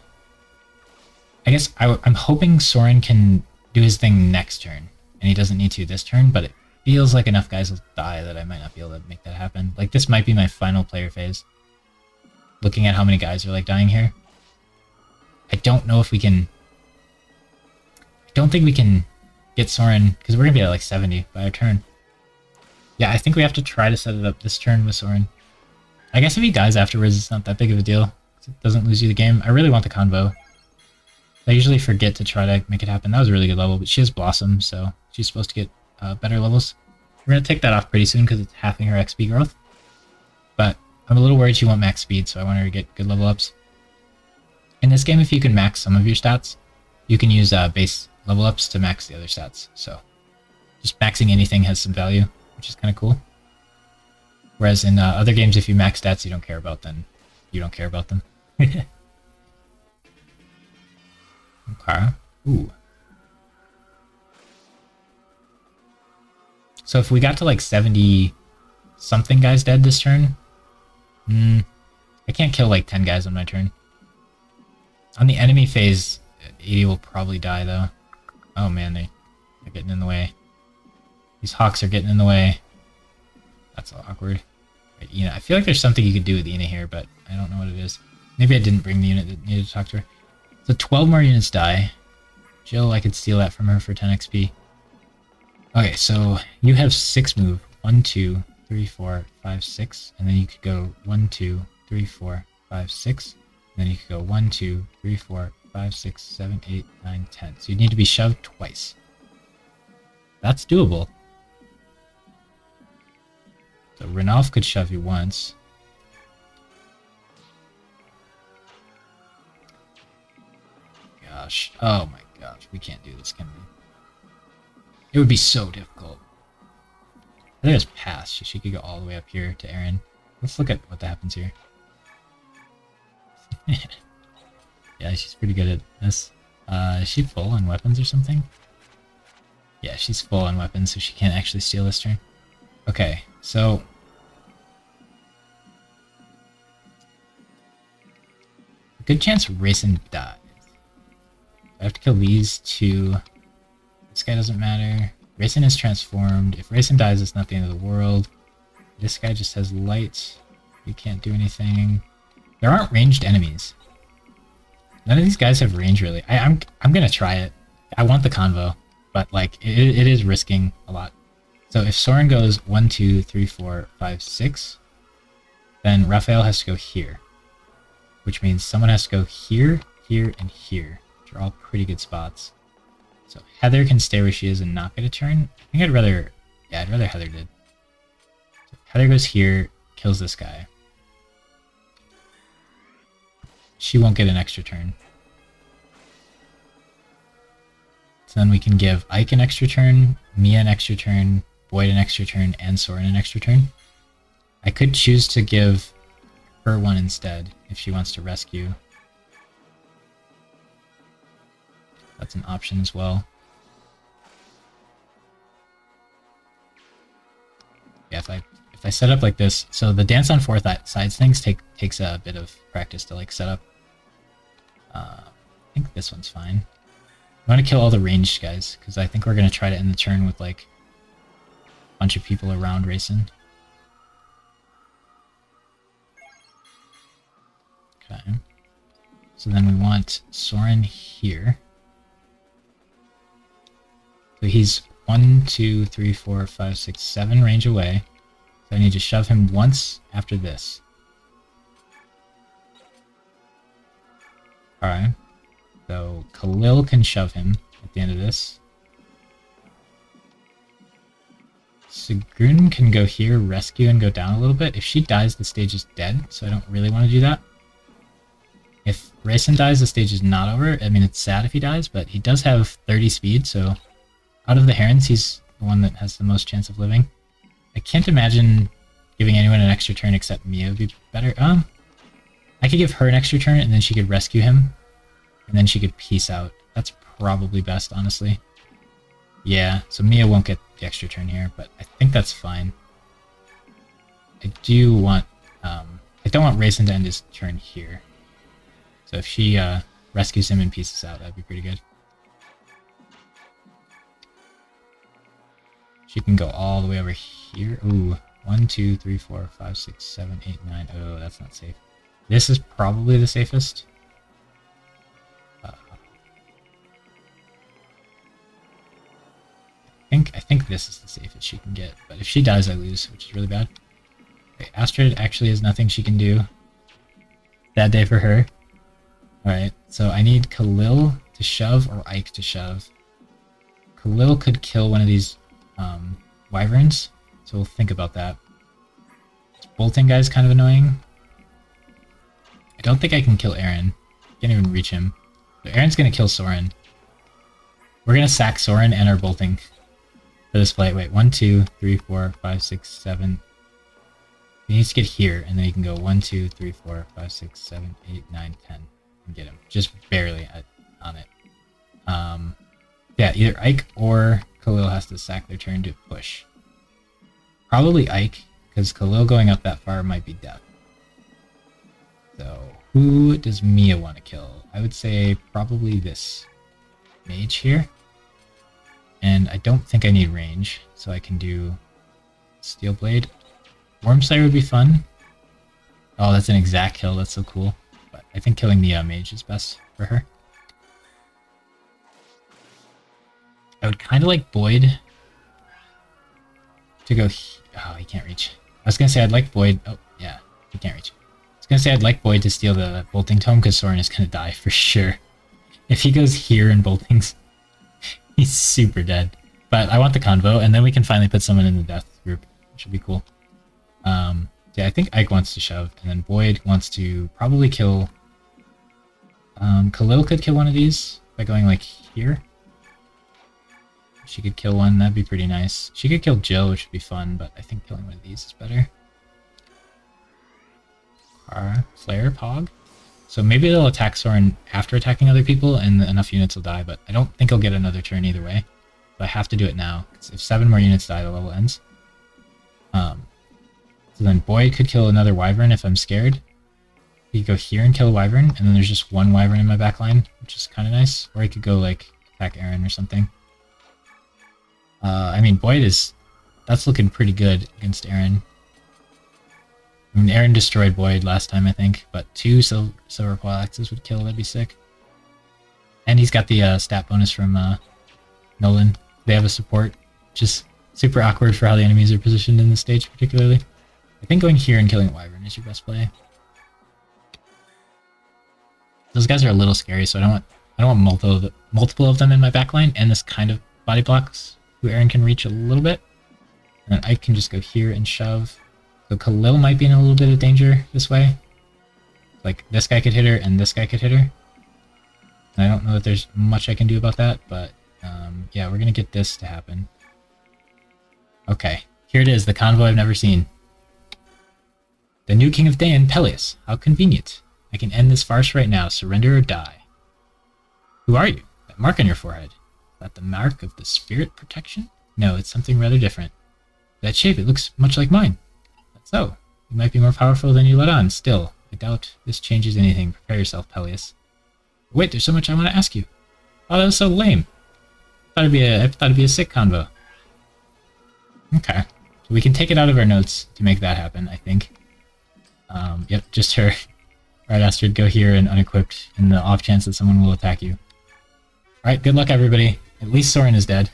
I guess I'm hoping Soren can do his thing next turn, and he doesn't need to this turn, but it feels like enough guys will die that I might not be able to make that happen. Like, this might be my final player phase. Looking at how many guys are, like, dying here. I don't know if we can... I don't think we can get Soren, because we're going to be at, like, 70 by our turn. Yeah, I think we have to try to set it up this turn with Soren. I guess if he dies afterwards, it's not that big of a deal. It doesn't lose you the game. I really want the convo. I usually forget to try to make it happen. That was a really good level, but she has Blossom, so she's supposed to get better levels. We're going to take that off pretty soon because it's halving her XP growth. But I'm a little worried she won't max speed, so I want her to get good level ups. In this game, if you can max some of your stats, you can use base level ups to max the other stats. So just maxing anything has some value, which is kind of cool. Whereas in other games, if you max stats you don't care about, then you don't care about them. Okay. Ooh. So if we got to like 70 something guys dead this turn, I can't kill like 10 guys on my turn. On the enemy phase, 80 will probably die though. Oh man, they're getting in the way. These hawks are getting in the way. That's awkward. Ina, I feel like there's something you could do with Ina here, but I don't know what it is. Maybe I didn't bring the unit that needed to talk to her. So 12 more units die. Jill, I could steal that from her for 10 XP. Okay, so you have 6 move. 1, 2, 3, 4, 5, 6. And then you could go 1, 2, 3, 4, 5, 6. And then you could go 1, 2, 3, 4, 5, 6, 7, 8, 9, 10. So you need to be shoved twice. That's doable. So Renalf could shove you once. Gosh. Oh my gosh. We can't do this, can we? It would be so difficult. I think it's pass. She could go all the way up here to Aaron. Let's look at what happens here. Yeah, she's pretty good at this. Is she full on weapons or something? Yeah, she's full on weapons, so she can't actually steal this turn. Okay, so... good chance Racing dies. I have to kill these two. This guy doesn't matter. Racing is transformed. If Racing dies, it's not the end of the world. This guy just has light. You can't do anything. There aren't ranged enemies. None of these guys have range, really. I'm gonna try it. I want the convo, but like it is risking a lot. So if Soren goes 1, 2, 3, 4, 5, 6, then Raphael has to go here, which means someone has to go here, here, and here, which are all pretty good spots. So Heather can stay where she is and not get a turn. I think I'd rather Heather did. So Heather goes here, kills this guy. She won't get an extra turn. So then we can give Ike an extra turn, Mia an extra turn, Boyd an extra turn, and Soren an extra turn. I could choose to give her one instead if she wants to rescue. That's an option as well. Yeah, if I set up like this, so the dance on 4 sides things takes a bit of practice to like set up. I think this one's fine. I want to kill all the ranged guys because I think we're gonna try to end the turn with like a bunch of people around racing. Okay. So then we want Soren here. So he's 1, 2, 3, 4, 5, 6, 7 range away. So I need to shove him once after this. Alright. So Khalil can shove him at the end of this. Sigrun can go here, rescue, and go down a little bit. If she dies, the stage is dead, so I don't really want to do that. If Rayson dies, the stage is not over. I mean, it's sad if he dies, but he does have 30 speed, so out of the Herons, he's the one that has the most chance of living. I can't imagine giving anyone an extra turn except Mia would be better. I could give her an extra turn and then she could rescue him. And then she could peace out. That's probably best, honestly. Yeah, so Mia won't get the extra turn here, but I think that's fine. I do want... I don't want Raisin to end his turn here. So if she rescues him and pieces out, that'd be pretty good. She can go all the way over here. Ooh, 1, 2, 3, 4, 5, 6, 7, 8, 9. Oh, that's not safe. This is probably the safest. I think this is the safest she can get, but if she dies, I lose, which is really bad. Okay, Astrid actually has nothing she can do. Bad day for her. Alright, so I need Khalil to shove or Ike to shove. Khalil could kill one of these wyverns, so we'll think about that. This bolting guy's kind of annoying. I don't think I can kill Aaron. Can't even reach him. So Aaron's gonna kill Soren. We're gonna sack Soren and our bolting for this fight. Wait, 1, 2, 3, 4, 5, 6, 7. He needs to get here, and then he can go 1, 2, 3, 4, 5, 6, 7, 8, 9, 10, and get him. Just barely on it. Yeah, either Ike or Khalil has to sack their turn to push. Probably Ike, because Khalil going up that far might be death. So, who does Mia want to kill? I would say probably this mage here. And I don't think I need range, so I can do Steel Blade. Wormslayer would be fun. Oh, that's an exact kill. That's so cool. But I think killing the mage is best for her. I would kind of like Boyd to go... Oh, he can't reach. I was going to say I'd like Boyd... Oh, yeah. He can't reach. I was going to say I'd like Boyd to steal the bolting tome because Soren is going to die for sure. If he goes here and boltings, he's super dead. But I want the convo, and then we can finally put someone in the death group, which would be cool. Yeah, I think Ike wants to shove, and then Boyd wants to probably kill... Khalil could kill one of these by going, like, here. She could kill one, that'd be pretty nice. She could kill Jill, which would be fun, but I think killing one of these is better. Flare, Pog. So maybe they'll attack Soren after attacking other people, and enough units will die, but I don't think he'll get another turn either way. But I have to do it now, because if 7 more units die, the level ends. So then Boyd could kill another wyvern if I'm scared. He could go here and kill a wyvern, and then there's just one wyvern in my back line, which is kind of nice. Or he could go, like, attack Aaron or something. I mean, Boyd is... That's looking pretty good against Aaron. I mean, Aaron destroyed Boyd last time, I think, but 2 silver pole axes would kill, that'd be sick. And he's got the stat bonus from Nolan. They have a support, which is super awkward for how the enemies are positioned in the stage, particularly. I think going here and killing Wyvern is your best play. Those guys are a little scary, so I don't want multiple of them in my backline, and this kind of body blocks who Aaron can reach a little bit. And then Ike can just go here and shove. So Khalil might be in a little bit of danger this way. Like, this guy could hit her, and this guy could hit her. And I don't know that there's much I can do about that, but yeah, we're gonna get this to happen. Okay, here it is, the convoy I've never seen. The new King of Dan, Peleus. How convenient. I can end this farce right now. Surrender or die. Who are you? That mark on your forehead. Is that the mark of the spirit protection? No, it's something rather different. That shape, it looks much like mine. That's so. You might be more powerful than you let on. Still, I doubt this changes anything. Prepare yourself, Peleus. Wait, there's so much I want to ask you. Oh, that was so lame. I thought it'd be a sick convo. Okay. So we can take it out of our notes to make that happen, I think. Yep, just her. Alright, Astrid, go here and unequipped in the off chance that someone will attack you. Alright, good luck, everybody. At least Soren is dead.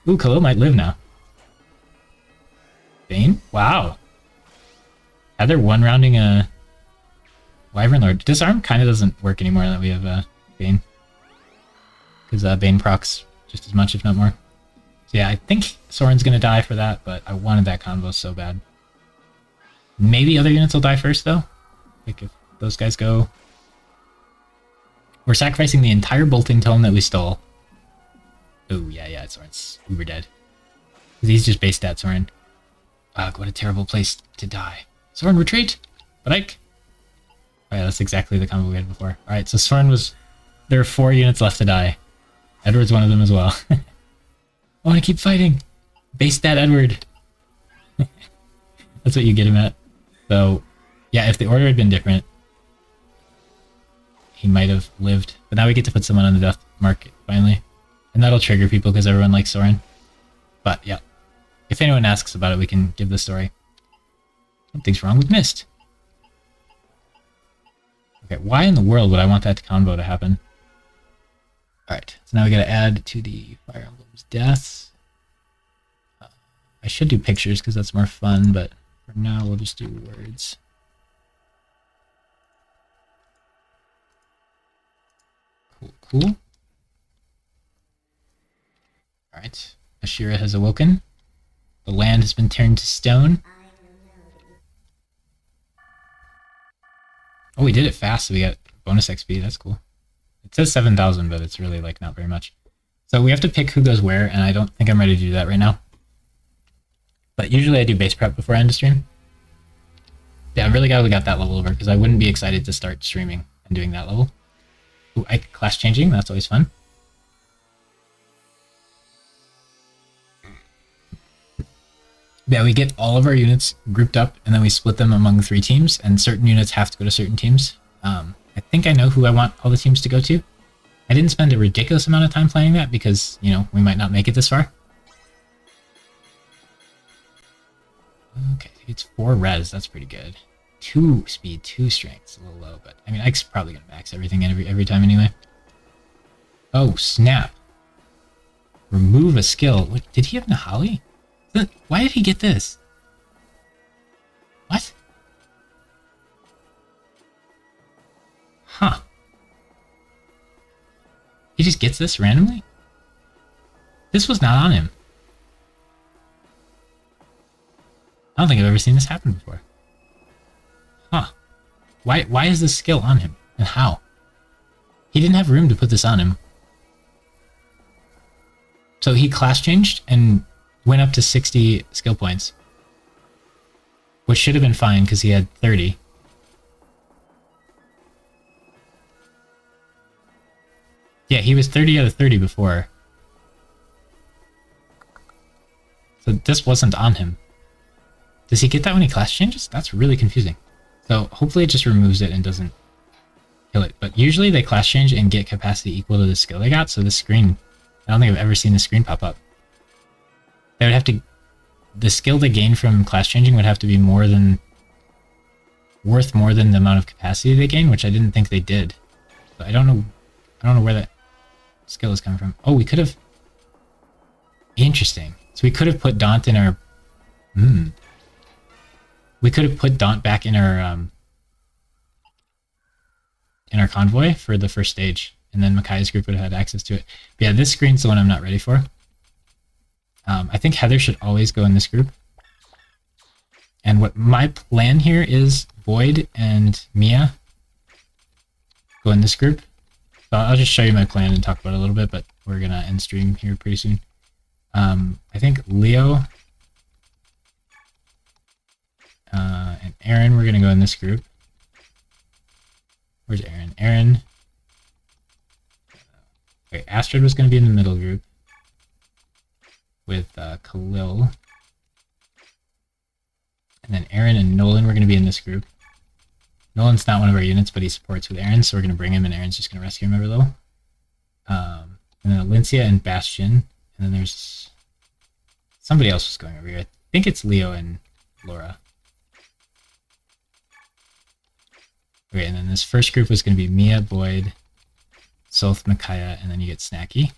Ooh, Khalil might live now. Bane? Wow. Heather one-rounding a Wyvern Lord. Disarm kind of doesn't work anymore now that we have Bane. Because Bane procs just as much, if not more. So yeah, I think Soren's going to die for that, but I wanted that combo so bad. Maybe other units will die first, though. Like, if those guys go... We're sacrificing the entire bolting tome that we stole. Oh, yeah, Soren's uber dead. He's just base stat Soren. Ugh, what a terrible place to die. Soren, retreat! But Ike! Oh yeah, that's exactly the combo we had before. Alright, so Soren was... There are 4 units left to die. Edward's one of them as well. I want to keep fighting! Base stat Edward! That's what you get him at. So, yeah, if the order had been different, he might have lived. But now we get to put someone on the death mark, finally. And that'll trigger people because everyone likes Soren. But, yeah. If anyone asks about it, we can give the story. Something's wrong with Mist. Okay, why in the world would I want that combo to happen? Alright, so now we gotta add to the Fire Emblem's deaths. I should do pictures because that's more fun, but for now we'll just do words. Cool. Alright, Ashira has awoken. The land has been turned to stone. Oh, we did it fast, so we got bonus XP. That's cool. It says 7,000, but it's really, like, not very much. So we have to pick who goes where, and I don't think I'm ready to do that right now. But usually I do base prep before I end the stream. Yeah, I'm really glad we got that level over, because I wouldn't be excited to start streaming and doing that level. Ooh, Ike class changing, that's always fun. Yeah, we get all of our units grouped up, and then we split them among 3 teams, and certain units have to go to certain teams. I think I know who I want all the teams to go to. I didn't spend a ridiculous amount of time planning that, because, you know, we might not make it this far. Okay, it's 4 res, that's pretty good. 2 speed, 2 strength, it's a little low, but, I mean, Ike's probably gonna max everything every time anyway. Oh, snap. Remove a skill. What, did he have Nahali? Why did he get this? What? Huh. He just gets this randomly? This was not on him. I don't think I've ever seen this happen before. Huh. Why is this skill on him? And how? He didn't have room to put this on him. So he class changed and went up to 60 skill points. Which should have been fine because he had 30. Yeah, he was 30 out of 30 before. So this wasn't on him. Does he get that when he class changes? That's really confusing. So hopefully it just removes it and doesn't kill it. But usually they class change and get capacity equal to the skill they got, so this screen... I don't think I've ever seen this screen pop up. They would have to... The skill they gain from class changing would have to be more than... worth more than the amount of capacity they gain, which I didn't think they did. But I don't know where that skill is coming from. Oh, we could have... Interesting. So we could have put Daunt in our... We could have put Daunt back in our convoy for the first stage, and then Micaiah's group would have had access to it. But yeah, this screen's the one I'm not ready for. I think Heather should always go in this group. And what my plan here is Boyd and Mia go in this group. So I'll just show you my plan and talk about it a little bit, but we're gonna end stream here pretty soon. I think Leo and Aaron, we're gonna go in this group. Where's Aaron? Aaron. Okay, Astrid was gonna be in the middle group with Khalil. And then Aaron and Nolan were gonna be in this group. Nolan's not one of our units, but he supports with Aaron, so we're gonna bring him, and Aaron's just gonna rescue him every level. And then Alincia and Bastion, and then there's somebody else was going over here. I think it's Leo and Laura. Okay, and then this first group was going to be Mia, Boyd, Soth, Micaiah, and then you get Snacky.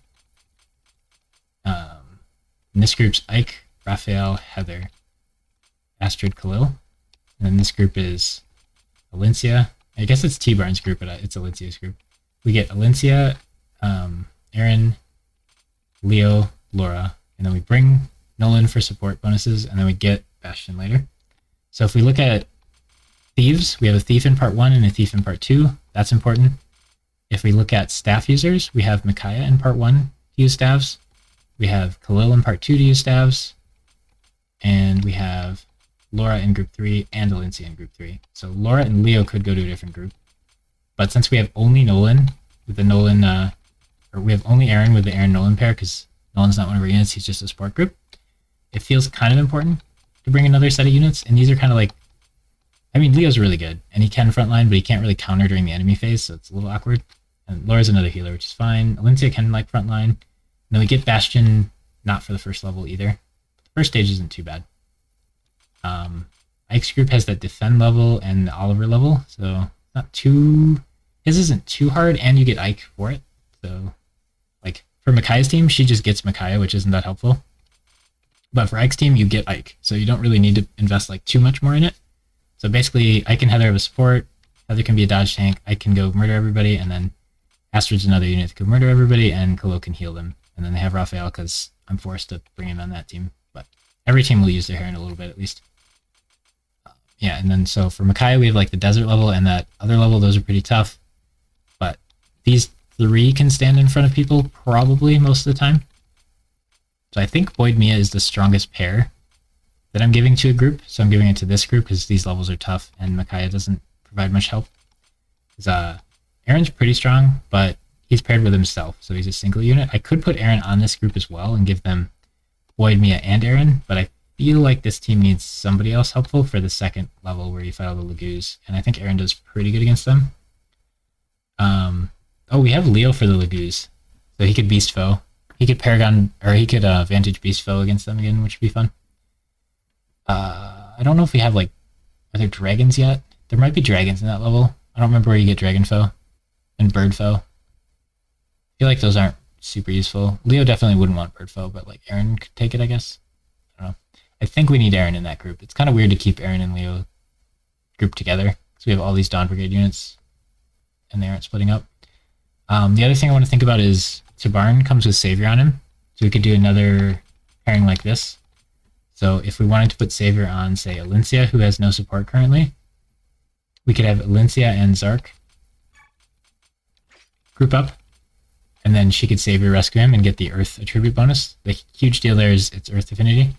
And this group's Ike, Raphael, Heather, Astrid, Khalil. And then this group is Alincia. I guess it's T-Barn's group, but it's Alincia's group. We get Alincia, Aaron, Leo, Laura, and then we bring Nolan for support bonuses, and then we get Bastion later. So if we look at thieves, we have a thief in part 1 and a thief in part 2. That's important. If we look at staff users, we have Micaiah in part 1 to use staves. We have Khalil in part 2 to use staves. and we have Laura in group 3 and Valencia in group 3. So Laura and Leo could go to a different group. But since we have only Nolan with the Nolan, or we have only Aaron with the Aaron Nolan pair, because Nolan's not one of our units, he's just a support group, it feels kind of important to bring another set of units. And these are kind of like, I mean, Leo's really good, and he can frontline, but he can't really counter during the enemy phase, so it's a little awkward. And Laura's another healer, which is fine. Valencia can like frontline. And then we get Bastion, not for the first level either. The first stage isn't too bad. Ike's group has that defend level and the Oliver level, so not too... His isn't too hard, and you get Ike for it. So, like, for Micaiah's team, she just gets Micaiah, which isn't that helpful. But for Ike's team, you get Ike, so you don't really need to invest, like, too much more in it. So basically, Ike and Heather have a support, Heather can be a dodge tank, Ike can go murder everybody, and then Astrid's another unit that can murder everybody, and Kalo can heal them. And then they have Raphael, because I'm forced to bring him on that team. But every team will use their Heron a little bit, at least. Yeah, and then so for Micaiah, we have like the desert level and that other level. Those are pretty tough. But these three can stand in front of people probably most of the time. So I think Boyd Mia is the strongest pair that I'm giving to a group. So I'm giving it to this group because these levels are tough and Micaiah doesn't provide much help. Aaron's pretty strong, but he's paired with himself, so he's a single unit. I could put Aaron on this group as well and give them Boyd, Mia, and Aaron, but I feel like this team needs somebody else helpful for the second level where you fight all the Lagoos, and I think Aaron does pretty good against them. Oh, we have Leo for the Lagoos, so he could Beast Foe. He could Paragon, or he could Vantage Beast Foe against them again, which would be fun. I don't know if we have, like, are there dragons yet? There might be dragons in that level. I don't remember where you get Dragon Foe and Bird Foe. I feel like those aren't super useful. Leo definitely wouldn't want Bird Foe, but like Aaron could take it, I guess. I don't know. I think we need Aaron in that group. It's kind of weird to keep Aaron and Leo grouped together because we have all these Dawn Brigade units and they aren't splitting up. The other thing I want to think about is Tabarn comes with Savior on him, so we could do another pairing like this. So if we wanted to put Savior on, say, Alencia, who has no support currently, we could have Alencia and Zark group up, and then she could Savior rescue him and get the Earth attribute bonus. The huge deal there is it's Earth Affinity.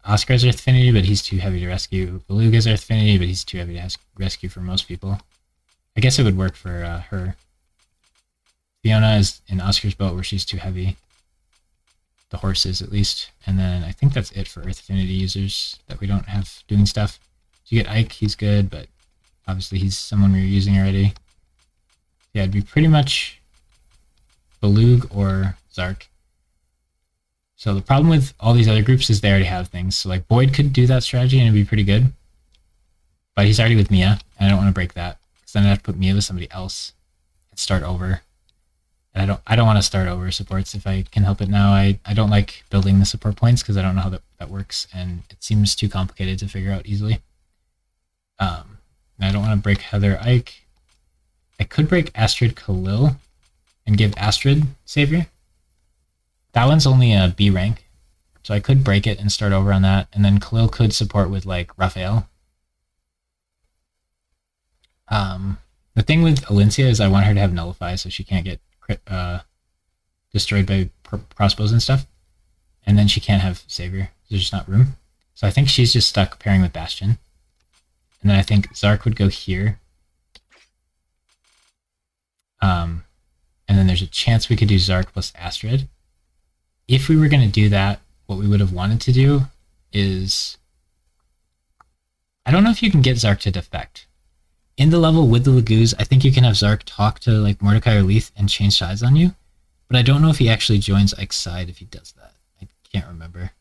Oscar has Earth Affinity, but he's too heavy to rescue. Beluga has Earth Affinity, but he's too heavy to rescue for most people. I guess it would work for her. Fiona is in Oscar's boat where she's too heavy. The horses, at least. And then I think that's it for Earth Affinity users that we don't have doing stuff. So you get Ike, he's good, but obviously he's someone we were using already. Yeah, it'd be pretty much Belug or Zark. So the problem with all these other groups is they already have things. So like Boyd could do that strategy and it'd be pretty good. But he's already with Mia, and I don't want to break that. Because then I'd have to put Mia with somebody else and start over. And I don't want to start over supports if I can help it now. I don't like building the support points because I don't know how that works, and it seems too complicated to figure out easily. And I don't want to break Heather Ike. I could break Astrid Khalil and give Astrid Savior. That one's only a B rank, so I could break it and start over on that, and then Khalil could support with like Raphael. The thing with Alencia is I want her to have Nullify so she can't get destroyed by crossbows and stuff, and then she can't have Savior. There's just not room. So I think she's just stuck pairing with Bastion. And then I think Zark would go here. And then there's a chance we could do Zark plus Astrid. If we were going to do that, what we would have wanted to do is... I don't know if you can get Zark to defect. In the level with the Lagoos, I think you can have Zark talk to like Mordecai or Leith and change sides on you. But I don't know if he actually joins Ike's side if he does that. I can't remember.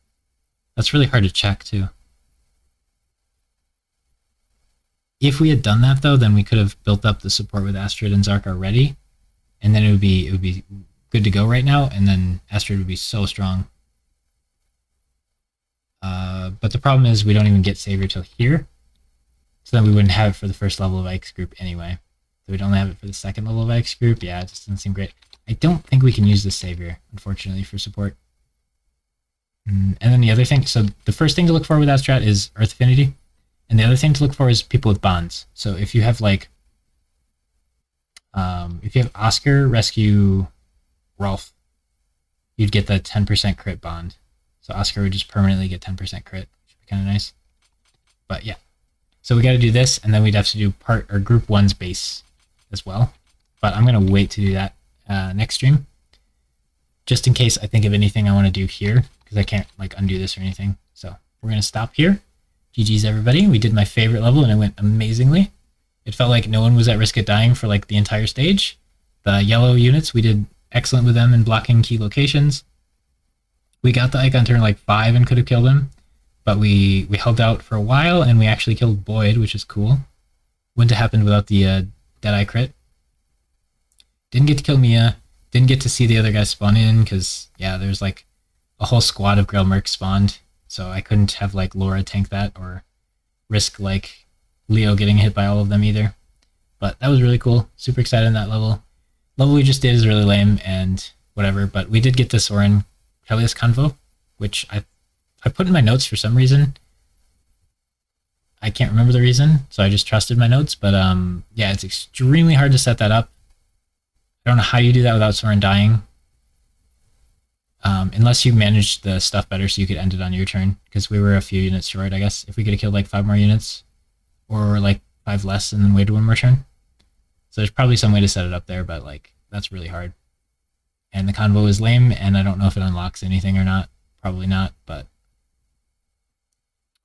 That's really hard to check too. If we had done that though, then we could have built up the support with Astrid and Zark already. And then it would be good to go right now, and then Astrid would be so strong. But the problem is we don't even get Savior till here. So then we wouldn't have it for the first level of Ike's group anyway. So we'd only have it for the second level of Ike's group. Yeah, it just doesn't seem great. I don't think we can use the Savior, unfortunately, for support. And then the other thing, so the first thing to look for with Astrat is Earth Affinity. And the other thing to look for is people with bonds. So if you have like, if you have Oscar rescue Rolf, you'd get the 10% crit bond. So Oscar would just permanently get 10% crit, which would be kind of nice. But yeah. So we got to do this, and then we'd have to do group 1's base as well. But I'm going to wait to do that next stream. Just in case I think of anything I want to do here, because I can't like undo this or anything. So we're going to stop here. GG's everybody. We did my favorite level, and it went amazingly. It felt like no one was at risk of dying for like the entire stage. The yellow units, we did excellent with them in blocking key locations. We got the icon turn like 5 and could have killed him, but we held out for a while, and we actually killed Boyd, which is cool. Wouldn't have happened without the Deadeye crit. Didn't get to kill Mia. Didn't get to see the other guys spawn in, because, yeah, there's like a whole squad of Greil Mercs spawned, so I couldn't have like Laura tank that or risk like Leo getting hit by all of them either. But that was really cool. Super excited on that level. Level we just did is really lame and whatever, but we did get the Soren Peleus convo, which I put in my notes for some reason. I can't remember the reason, so I just trusted my notes, but yeah, it's extremely hard to set that up. I don't know how you do that without Soren dying. Unless you managed the stuff better so you could end it on your turn, because we were a few units short, I guess. If we could have killed like 5 more units, or like 5 less and then waited 1 more turn. So there's probably some way to set it up there, but like that's really hard. And the convo is lame, and I don't know if it unlocks anything or not. Probably not, but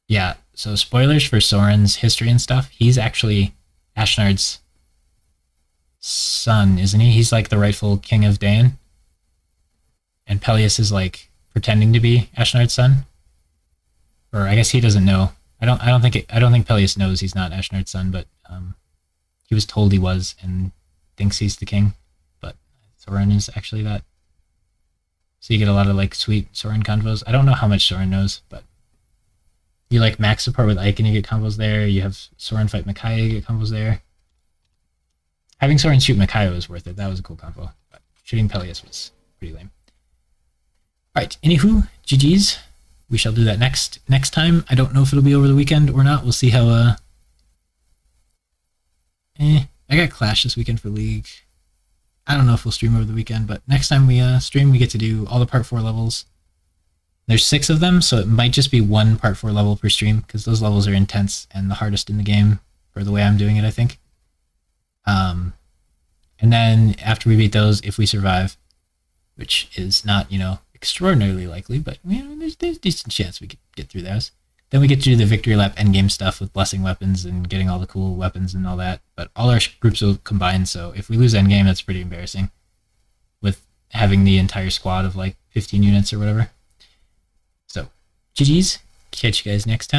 yeah. So spoilers for Soren's history and stuff. He's actually Ashnard's son, isn't he? He's like the rightful king of Dan. And Peleus is like pretending to be Ashnard's son. Or I guess he doesn't know. I don't think Peleus knows he's not Ashnard's son, but he was told he was and thinks he's the king. But Soren is actually that. So you get a lot of like sweet Soren convos. I don't know how much Soren knows, but you like max support with Ike and you get combos there. You have Soren fight Micaiah, you get combos there. Having Soren shoot Micaiah was worth it. That was a cool combo. But shooting Peleus was pretty lame. Alright, anywho, GG's. We shall do that next time. I don't know if it'll be over the weekend or not. We'll see how I got Clash this weekend for League. I don't know if we'll stream over the weekend, but next time we stream, we get to do all the Part 4 levels. There's 6 of them, so it might just be 1 Part 4 level per stream, because those levels are intense and the hardest in the game, for the way I'm doing it, I think. And then after we beat those, if we survive, which is not, extraordinarily likely, but there's a decent chance we could get through those. Then we get to do the victory lap endgame stuff with blessing weapons and getting all the cool weapons and all that. But all our groups will combine, so if we lose endgame, that's pretty embarrassing. With having the entire squad of like 15 units or whatever. So, GG's. Catch you guys next time.